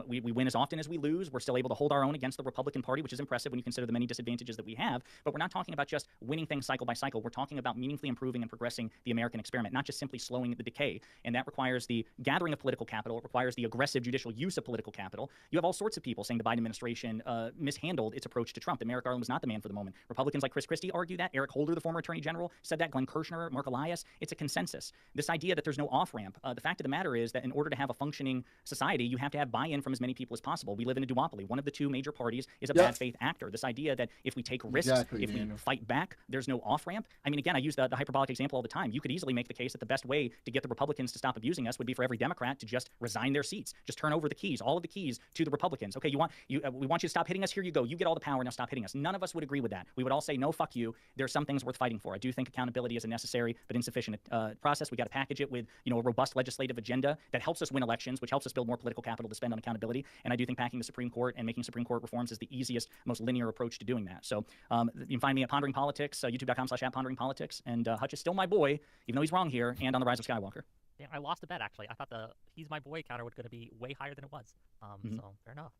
We win as often as we lose. We're still able to hold our own against the Republican Party, which is impressive when you consider the many disadvantages that we have. But we're not talking about just winning things cycle by cycle. We're talking about meaningfully improving and progressing the American experiment, not just simply slowing the decay. And that requires the gathering of political capital. It requires the aggressive judicial use of political capital. You have all sorts of people saying the Biden administration mishandled its approach to Trump. That Merrick Garland was not the man for the moment. Republicans like Chris Christie argue that. Eric Holder, the former attorney general, said that. Glenn Kirshner, Mark Elias. It's a consensus. This idea that there's no off-ramp. The fact of the matter is that in order to have a functioning society, you have to have buy-in from as many people as possible. We live in a duopoly. One of the two major parties is a bad faith actor. This idea that if we take risks, we fight back, there's no off-ramp. I mean, again, I use the hyperbolic example all the time. You could easily make the case that the best way to get the Republicans to stop abusing us would be for every Democrat to just resign their seats, just turn over the keys, all of the keys, to the Republicans. Okay, we want you to stop hitting us. Here you go. You get all the power. Now stop hitting us. None of us would agree with that. We would all say, no, fuck you. There are some things worth fighting for. I do think accountability is a necessary but insufficient process. We got to package it with a robust legislative agenda that helps us win elections, which helps us build more political capital to spend on accountability. And I do think packing the Supreme Court and making Supreme Court reforms is the easiest, most linear approach to doing that. So you can find me at Pondering Politics, youtube.com/@PonderingPolitics. And Hutch is still my boy, even though he's wrong here, and on the Rise of Skywalker. Yeah, I lost a bet, actually. I thought the he's my boy counter was going to be way higher than it was. So fair enough.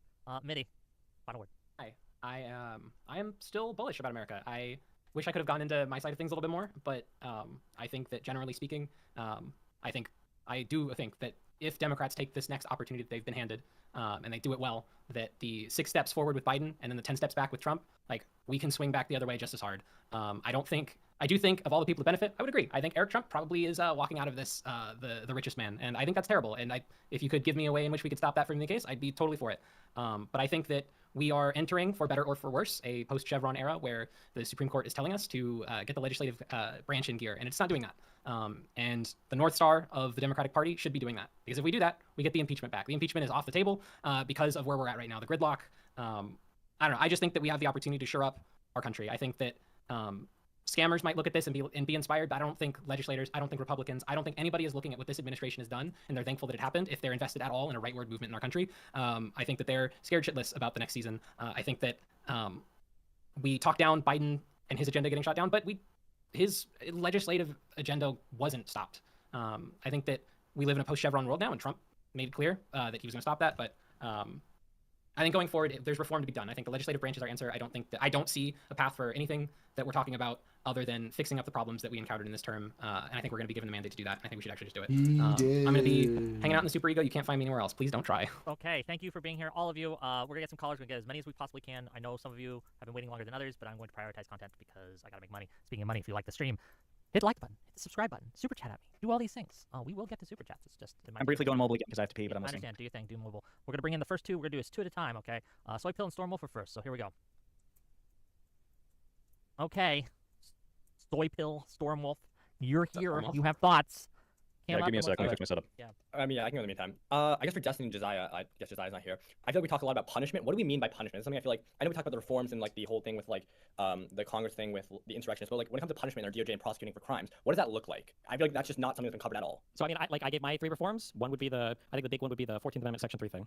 Mitty, final word. Hi. I am still bullish about America. I wish I could have gone into my side of things a little bit more, but I think that generally speaking, I do think that if Democrats take this next opportunity that they've been handed, and they do it well, that the 6 steps forward with Biden and then the 10 steps back with Trump, like, we can swing back the other way just as hard. I do think of all the people that benefit, I would agree. I think Eric Trump probably is walking out of this the richest man, and I think that's terrible. And if you could give me a way in which we could stop that from being the case, I'd be totally for it. But I think that we are entering, for better or for worse, a post-Chevron era where the Supreme Court is telling us to get the legislative branch in gear, and it's not doing that. And the North Star of the Democratic Party should be doing that, because if we do that, we get the impeachment back. The impeachment is off the table because of where we're at right now, the gridlock. I don't know. I just think that we have the opportunity to shore up our country. I think that scammers might look at this and be inspired, but I don't think legislators, I don't think Republicans, I don't think anybody is looking at what this administration has done, and they're thankful that it happened if they're invested at all in a rightward movement in our country. I think that they're scared shitless about the next season. I think that we talk down Biden and his agenda getting shot down, but his legislative agenda wasn't stopped. I think that we live in a post-Chevron world now, and Trump made it clear that he was going to stop that, but I think going forward, there's reform to be done. I think the legislative branch is our answer. I don't see a path for anything that we're talking about other than fixing up the problems that we encountered in this term. And I think we're going to be given the mandate to do that. I think we should actually just do it. I'm going to be hanging out in the Super Ego. You can't find me anywhere else. Please don't try. Okay, thank you for being here, all of you. We're going to get some callers. We're going to get as many as we possibly can. I know some of you have been waiting longer than others, but I'm going to prioritize content because I got to make money. Speaking of money, if you like the stream, hit the like button, hit the subscribe button, super chat at me, do all these things. We will get to super chats. It's just I'm briefly going mobile again because I have to pee, but I'm I listening. understand. Do your thing. Do mobile. We're gonna bring in the first two. We're gonna do is 2 at a time. Okay. Soy Pill and Stormwolf are first. So here we go. Okay. Soy Pill, Stormwolf, you're here. You have thoughts. Yeah, give me a sec. Let me fix my setup. Yeah. I mean, yeah, I can go in the meantime. I guess for Destiny and Josiah, I guess Josiah's not here. I feel like we talk a lot about punishment. What do we mean by punishment? It's something I feel like, I know we talk about the reforms and like the whole thing with like the Congress thing with the insurrectionists, but like when it comes to punishment or DOJ and prosecuting for crimes, what does that look like? I feel like that's just not something that's been covered at all. So I mean, I gave my 3 reforms. One would be I think the big one would be the 14th Amendment Section 3 thing.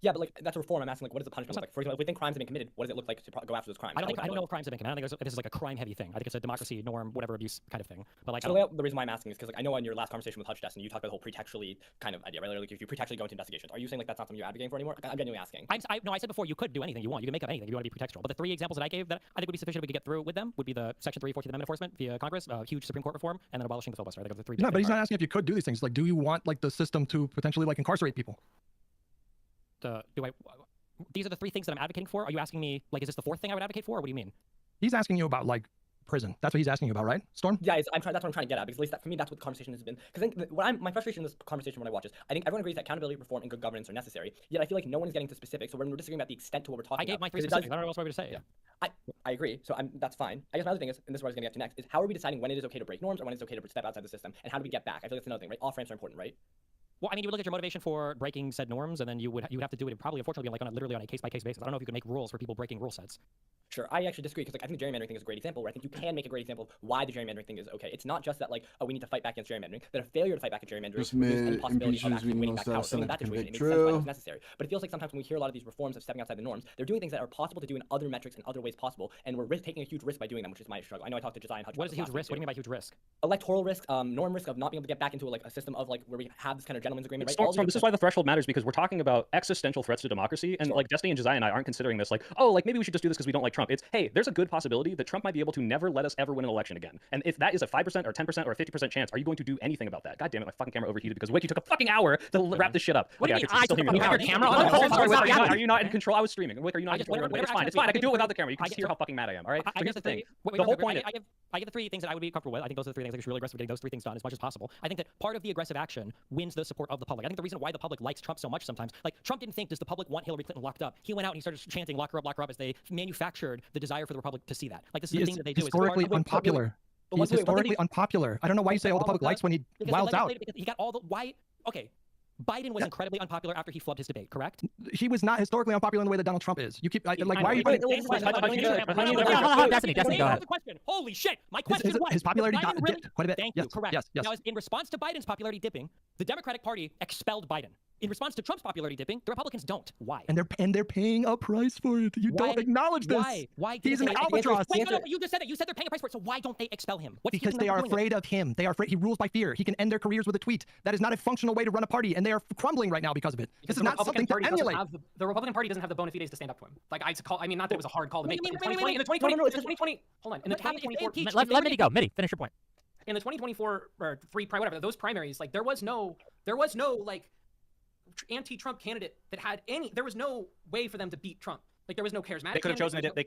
Yeah, but like that's a reform. I'm asking like, what does the punishment look like? For example, if we think crimes have been committed, what does it look like to go after those crimes? I don't know if crimes have been committed. I think this is like a crime-heavy thing. I think it's a democracy norm, whatever abuse kind of thing. But like, so the reason why I'm asking is because like I know in your last conversation with Hutch Destiny, you talked about the whole pretextually kind of idea, right? Like if you pretextually go into investigations, are you saying like that's not something you're advocating for anymore? I'm genuinely asking. No, I said before you could do anything you want. You can make up anything if you want to be pretextual. But the 3 examples that I gave that I think would be sufficient if we could get through with them would be the Section 3 14th Amendment enforcement via Congress, huge Supreme Court reform, and then abolishing the filibuster. I think of the 3. No, but he's not asking if you could do these things. Like, do you want like the system to potentially like incarcerate people? These are the 3 things that I'm advocating for. Are you asking me, like, is this the 4th thing I would advocate for, or what do you mean? He's asking you about, like, prison. That's what he's asking you about, right, Storm? Yeah, that's what I'm trying to get at, because at least for me, that's what the conversation has been. Because I think my frustration in this conversation when I watch is, I think everyone agrees that accountability, reform, and good governance are necessary, yet I feel like no one's getting to specifics, so when we're disagreeing about the extent to what we're talking about. I gave my 3 specifics. I don't know what else I'm going to say. Yeah. I agree, so that's fine. I guess my other thing is, and this is what I was going to get to next, is how are we deciding when it is okay to break norms, or when it's okay to step outside the system, and how do we get back? I feel like that's another thing, right? Off-ramps are important, right? Well, I mean, you would look at your motivation for breaking said norms, and then you would have to do it probably, unfortunately, like literally on a case-by-case basis. I don't know if you can make rules for people breaking rule sets. Sure, I actually disagree, because like, I think the gerrymandering thing is a great example, where I think you can make a great example of why the gerrymandering thing is okay. It's not just that like, oh, we need to fight back against gerrymandering, that a failure to fight back against gerrymandering removes any possibility of actually winning back power. So in that situation, it makes sense why it's necessary. But it feels like sometimes when we hear a lot of these reforms of stepping outside the norms, they're doing things that are possible to do in other metrics and other ways possible, and we're taking a huge risk by doing them, which is my struggle. I know I talked to Josiah and Hutch. What is a huge risk? What do you mean by huge risk? Electoral risk, norm risk of not being able to get back into like a system of like where we have this kind of gentleman's agreement. Right? This is why the threshold matters, because we're talking about existential threats to democracy, and like Destiny and Josiah and I aren't considering this like, oh, like maybe we should just do this because we don't like Trump. It's, hey, there's a good possibility that Trump might be able to never let us ever win an election again. And if that is a 5% or 10% or a 50% chance, are you going to do anything about that? God damn it, my fucking camera overheated because Wick, you took a fucking hour to wrap this shit up. What do you mean? I took a fucking hour. Camera on? Are you not in control? I was streaming. Wick, are you not in control? It's fine. It's fine. I can do it without the camera. You can just hear how fucking mad I am. All right. So here's the thing. The whole point. I get the 3 things that I would be comfortable with. I think those are the 3 things. I think we should really aggressive getting those 3 things done as much as possible. I think that part of the aggressive action wins the support of the public. I think the reason why the public likes Trump so much sometimes, like Trump didn't think, does the public want Hillary Clinton locked up? He went out and he started chanting lock her up as they manufactured the desire for the Republic to see that. Like this is the thing that they do. Historically unpopular. He's historically unpopular. I don't know why you say all the public likes when he wilds out. He got all the okay. Biden was incredibly unpopular after he flubbed his debate, correct? He was not historically unpopular in the way that Donald Trump is. You keep like, why are you? Destiny, go ahead. Holy shit! My question was his popularity dipped quite a bit. Thank you. Correct. Yes. Now, in response to Biden's popularity dipping, the Democratic Party expelled Biden. In response to Trump's popularity dipping, the Republicans don't. Why? And they're paying a price for it. You don't acknowledge this. Why? He's an albatross. Wait, no, you just said that. You said they're paying a price for it. So why don't they expel him? Because they are afraid of him. They are afraid. He rules by fear. He can end their careers with a tweet. That is not a functional way to run a party, and they are crumbling right now because of it. This is not something to emulate. The Republican Party doesn't have the bona fides to stand up to him. Like I mean, not that it was a hard call to make. In the 2020, hold on. In the 2024, let Mitty go. Mitty, finish your point. In the 2024 or whatever those primaries, like there was no like anti-Trump candidate that had any. There was no way for them to beat Trump. Like there was no charismatic. They could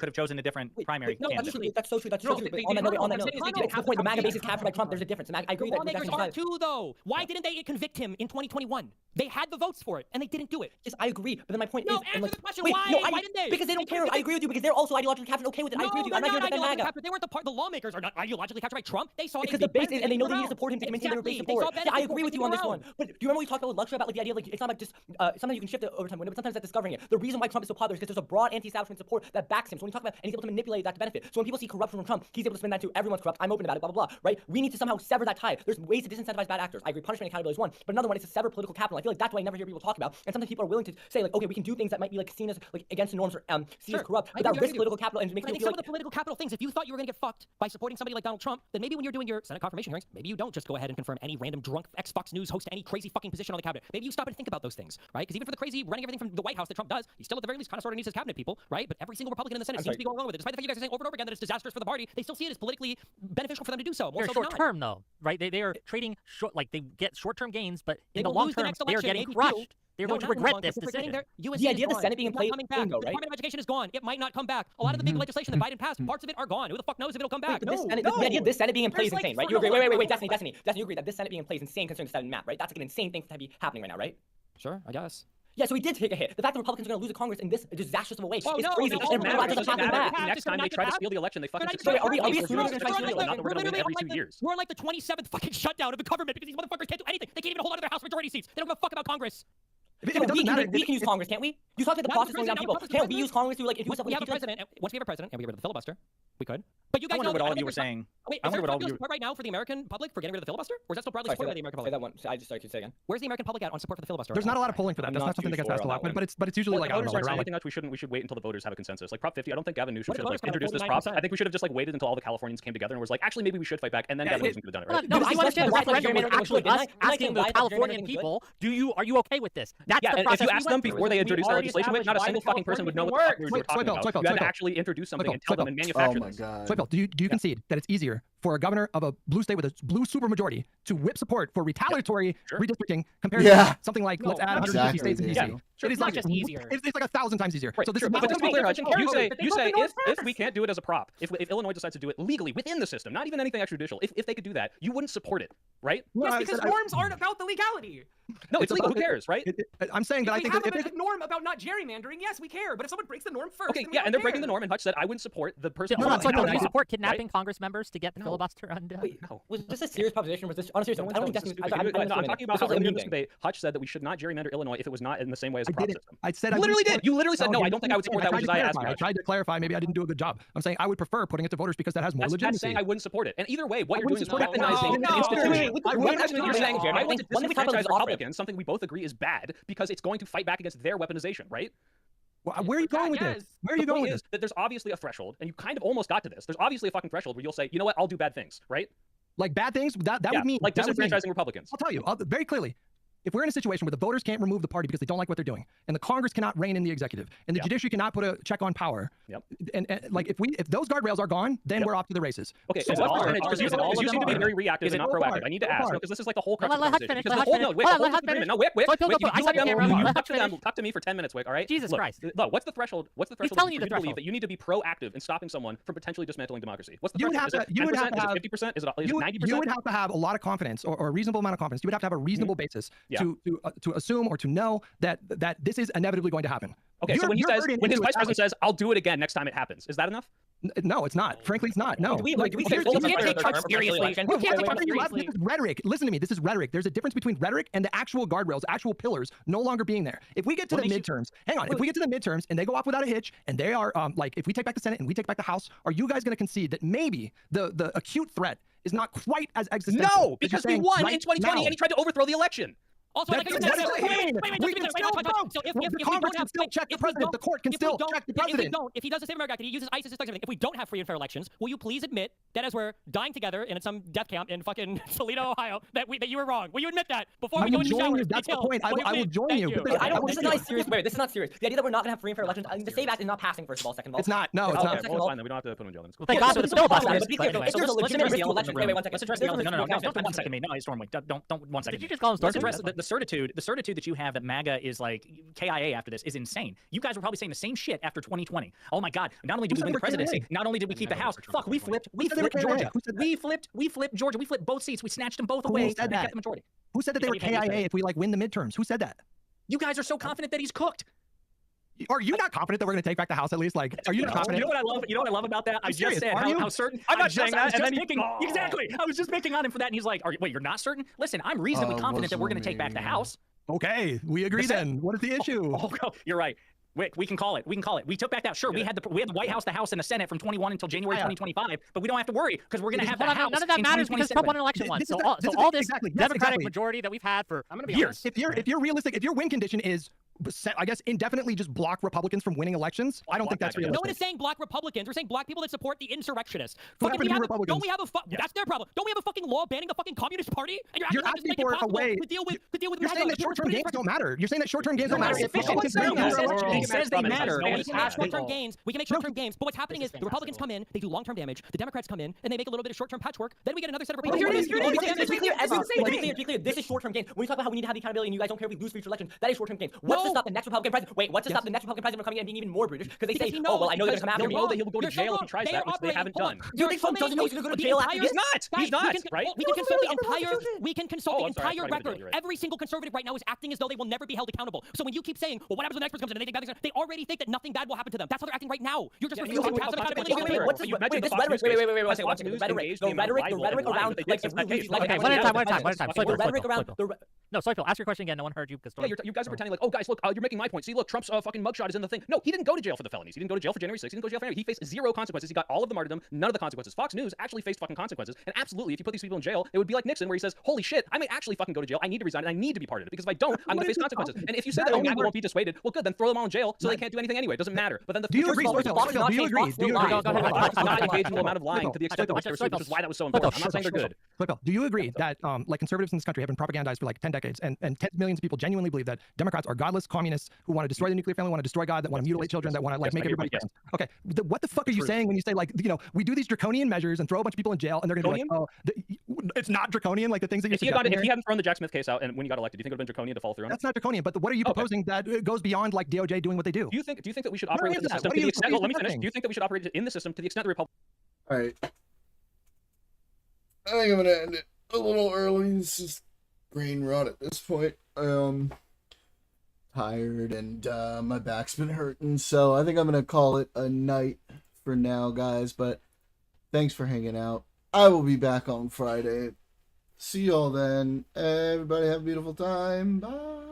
have chosen a different primary. No, that's true. That's so true. That's so true. On that note, it's the point. The MAGA base is captured by Trump. There's a difference. I agree. The lawmakers are too, though. Why didn't they convict him in 2021? They had the votes for it, and they didn't do it. Yes, I agree. But then my point is, answer the question. Why didn't they? Because they don't care. I agree with you. Because they're also ideologically captured. Okay with it. I agree with you. I'm not here to defend MAGA. They weren't the lawmakers are not ideologically captured by Trump. They saw because the base is, and they know they need to support him to maintain their base support. Yeah, I agree with you on this one. But do you remember we talked about luxury about like the idea like it's not like just sometimes you can shift it over time, but sometimes that's discovering it. The reason why Trump is so popular is because there's a broad anti-establishment support that backs him. So when you talk about and he's able to manipulate that to benefit. So when people see corruption from Trump, he's able to spin that to everyone's corrupt. I'm open about it. Blah blah blah. Right? We need to somehow sever that tie. There's ways to disincentivize bad actors. I agree. Punishment and accountability is one, but another one is to sever political capital. I feel like that's what I never hear people talk about. And sometimes people are willing to say like, okay, we can do things that might be like seen as like against the norms or seen as corrupt, but that risk political capital and makes I me think feel some like of the political capital things, if you thought you were going to get fucked by supporting somebody like Donald Trump, then maybe when you're doing your Senate confirmation hearings, maybe you don't just go ahead and confirm any random drunk Fox News host to any crazy fucking position on the cabinet. Maybe you stop and think about those things, right? Because even for the crazy running everything from the White House that Trump does, he still at the very least kind of sort of needs his cabinet people, right? But every single Republican in the Senate seems to be going along with it. Despite the fact you guys are saying over and over again that it's disastrous for the party, they still see it as politically beneficial for them to do so. More so short term though, right? They are trading short, like they get short term gains, but in the will long lose the term next they are election, getting maybe crushed. few. They're No, going to not regret long, this because we're getting decision. there. The idea of the gone. Senate being It's played not coming back. bingo, The right? Department of Education is gone. It might not come back. A lot of the big legislation that Biden passed, parts of it are gone. Who the fuck knows if it'll come back? The idea of this Senate being in play is insane, right? You agree? Wait, Destiny, you agree that this Senate being in play is insane considering the Senate map, right? That's like an insane thing to be happening right now, right? Sure, I guess. Yeah, so we did take a hit. The fact that Republicans are going to lose a Congress in this disastrous of a way is crazy. Next time they try to steal the election, they fucking succeed. Are we assuming they're going to try to steal the election? We're going to win every 2 years. We're on like the 27th fucking shutdown of the government because these motherfuckers can't do anything. They can't even hold on to their House majority seats. They don't give a fuck about Congress. We can use Congress, can't we? You talked about the process going down people. Can't we use Congress to like if we have a president? Once we have a president and we get rid of the filibuster, we could. But you guys I wonder what all of you were saying. Wait, is there support right now for the American public for getting rid of the filibuster, or is that still broadly supported by the American public? Say that one. I just started to say again. Where's the American public at on support for the filibuster? There's not a lot of polling for that. That's not something that gets asked a lot, but it's usually like voters aren't saying anything else. We should wait until the voters have a consensus. Like Prop 50, I don't think Gavin Newsom should have like introduced this prop. I think we should have just like waited until all the Californians came together and was like, actually maybe we should fight back, and then Gavin Newsom could have done it, right? No, I understand the referendum was actually us asking the Californian people, are you okay with this? That's the process. If you asked them before they introduced the legislation, not a single fucking person would know what the fuck we were talking about. You had to actually introduce something and tell them and manufacture this. Bill, do you concede that it's easier for a governor of a blue state with a blue supermajority to whip support for retaliatory redistricting compared to something like let's add 150 states in DC? It is not just easier. It's like 1,000 times easier. Right, so this is but not just to be clear, Hutch, you say if we can't do it as a prop, if Illinois decides to do it legally within the system, not even anything extrajudicial, if they could do that, you wouldn't support it, right? Yes, because norms aren't about the legality. No, it's legal. Who cares, right? I'm saying that I think if a norm about not gerrymandering, yes, we care. But if someone breaks the norm first, okay, yeah, and they're breaking the norm. And Hutch said I wouldn't support the person. Do you support kidnapping Congress members to get the filibuster undone? Wait, was this a serious proposition? Was this on a serious note? I'm talking about how earlier in this debate, Hutch said that we should not gerrymander Illinois if it was not in the same way as the prop system. I said you literally said no. I don't think I would support that, which is I asked you. I tried to clarify. Maybe I didn't do a good job. I'm saying I would prefer putting it to voters because that has more legitimacy. That's saying I wouldn't support it. And either way, what you're doing is weaponizing an institution. I want to disenfranchise Republicans, something we both agree is bad, because it's going to fight back against their weaponization, right? Well, where are you going with this? Where are you going with this? That there's obviously a threshold, and you kind of almost got to this. There's obviously a fucking threshold where you'll say, you know what, I'll do bad things, right? Like bad things? That would mean like disenfranchising Republicans. I'll tell you very clearly. If we're in a situation where the voters can't remove the party because they don't like what they're doing, and the Congress cannot rein in the executive, and the judiciary cannot put a check on power, and like if those guardrails are gone, then we're off to the races. Okay, so what percentage? Because you seem to be very reactive and not proactive. I need to ask because this is like the whole crux of the conversation. Because the whole Wick, talk to me for 10 minutes, Wick. All right. Jesus Christ. Look, what's the threshold? What's the threshold? You believe that you need to be proactive in stopping someone from potentially dismantling democracy? What's the threshold? Is it 10%? Is it 50%? Is it 90%? You would have to have a lot of confidence or a reasonable amount of confidence. You would have to have a reasonable basis to assume or to know that this is inevitably going to happen. Okay, so when his vice president says, "I'll do it again next time it happens," is that enough? No, it's not. Frankly, it's not. No. You can't take Trump seriously. This is rhetoric. Listen to me. This is rhetoric. There's a difference between rhetoric and the actual guardrails, actual pillars, no longer being there. If we get to the midterms, hang on. If we get to the midterms and they go off without a hitch, and they are like, if we take back the Senate and we take back the House, are you guys going to concede that maybe the acute threat is not quite as existential? No, because we won in 2020 and he tried to overthrow the election. Also, the Congress can still check the president. The court can still check the president. If he does the same America, he uses ISIS as everything. If we don't have free and fair elections, will you please admit that as we're dying together in some death camp in fucking Toledo, Ohio, that you were wrong? Will you admit that before we go into showers? That's the point. I will join you. This is not serious. Wait, this is not serious. The idea that we're not going to have free and fair elections. The SAVE Act is not passing. First of all, second of all, it's not. No, it's not. Well, it's fine then. We don't have to put him in jail. Well, thank God for the filibuster. Let's address Did you just call him the certitude that you have that MAGA is like KIA after this is insane. You guys were probably saying the same shit after 2020. Oh my God! Not only did we win the presidency, not only did we keep the House. Fuck, we flipped Georgia. We flipped Georgia. We flipped both seats. We snatched them both away. Who said that? The majority. Who said that they were KIA if we like win the midterms? Who said that? You guys are so confident that he's cooked. Are you not confident that we're going to take back the House at least? Like, are you not confident? You know what I love about that? I just said how certain. I'm not saying that. Exactly. I was just picking on him for that, and he's like, "Wait, you're not certain?" Listen, I'm reasonably confident that we're going to take back the House. Okay, we agree then. What is the issue? You're right. Wick, we can call it. We can call it. We took back that. Sure, we had the White House, the House, and the Senate from 21 until January 2025, but we don't have to worry because we're going to have the House. None of that matters because Trump won an election once. So all this Democratic majority that we've had for years. If you're realistic, if your win condition is, I guess, indefinitely just block Republicans from winning elections, I don't think that's realistic. No one is saying block Republicans. We're saying black people that support the insurrectionists. What happened to Republicans? Don't we have that's their problem. Don't we have a fucking law banning the fucking Communist Party? And you're asking for a way to deal with. You're saying that short-term gains don't matter. You're saying that short-term gains don't matter. He says they matter. We can make short-term gains. We can make short-term gains. But what's happening is the Republicans come in, they do long-term damage. The Democrats come in and they make a little bit of short-term patchwork. Then we get another set of Republicans. To be clear, this is short-term gains. When we talk about how we need to have the accountability and you guys don't care if we lose future elections, that is short-term gains. What's to stop the next Republican president? Wait, what's to stop the next Republican president from coming in and being even more brutish? Because they say, oh, well, I know they're going to come after me. They'll know that he'll go to jail if he tries that, which they haven't done. You think Trump doesn't know he's going to go to jail after this? He's not, right? We can consult the entire record. Every single conservative right now is acting as though they will never be held accountable. So when you keep saying, well, what happens when the next person comes in and they think bad things, they already think that nothing bad will happen to them. That's how they're acting right now. You're just refusing passive accountability. The rhetoric around, like, if we lose okay, one at a time. The rhetoric around No, Soyful, ask your question again. No one heard you. Yeah, you guys are pretending like, oh, guys, look, you're making my point. See, look, Trump's fucking mugshot is in the thing. No, he didn't go to jail for the felonies. He didn't go to jail for January 6th. He didn't go to jail for anything. He faced 0 consequences. He got all of the martyrdom, none of the consequences. Fox News actually faced fucking consequences. And absolutely, if you put these people in jail, it would be like Nixon, where he says, holy shit, I may actually fucking go to jail. I need to resign, and I need to be part of it. Because if I don't, I'm going to face consequences. And if you say that, oh, MAGA won't be dissuaded, well, good, then throw them all in jail so they can't do anything anyway. It doesn't matter. But then the future Do you agree? I'm not engaged in the amount of lying to the extent of which which is why that was so important. I'm not saying they're good. Do you agree that like conservatives in this country have been propagandized for like 10 decades and tens of millions of people genuinely believe that Democrats are godless communists who want to destroy the nuclear family, want to destroy God, that want to mutilate children, that want to like make everybody friends? Okay, what the fuck are you saying when you say like, you know, we do these draconian measures and throw a bunch of people in jail and they're going to be like, oh, it's not draconian, like the things that you're if he hadn't thrown the Jack Smith case out and when he got elected, do you think it would have been draconian to follow through on it? That's not draconian, but what are you proposing that goes beyond like DOJ doing what they do? Do you think that we should operate in the system to the extent? Let me finish. Do you think that we should operate in the system to the extent the Republicans? All right. I think I'm gonna end it a little early. This is brain rot at this point. Tired and my back's been hurting, so I think I'm gonna call it a night for now, guys. But thanks for hanging out. I will be back on Friday. See y'all then. Everybody have a beautiful time. Bye.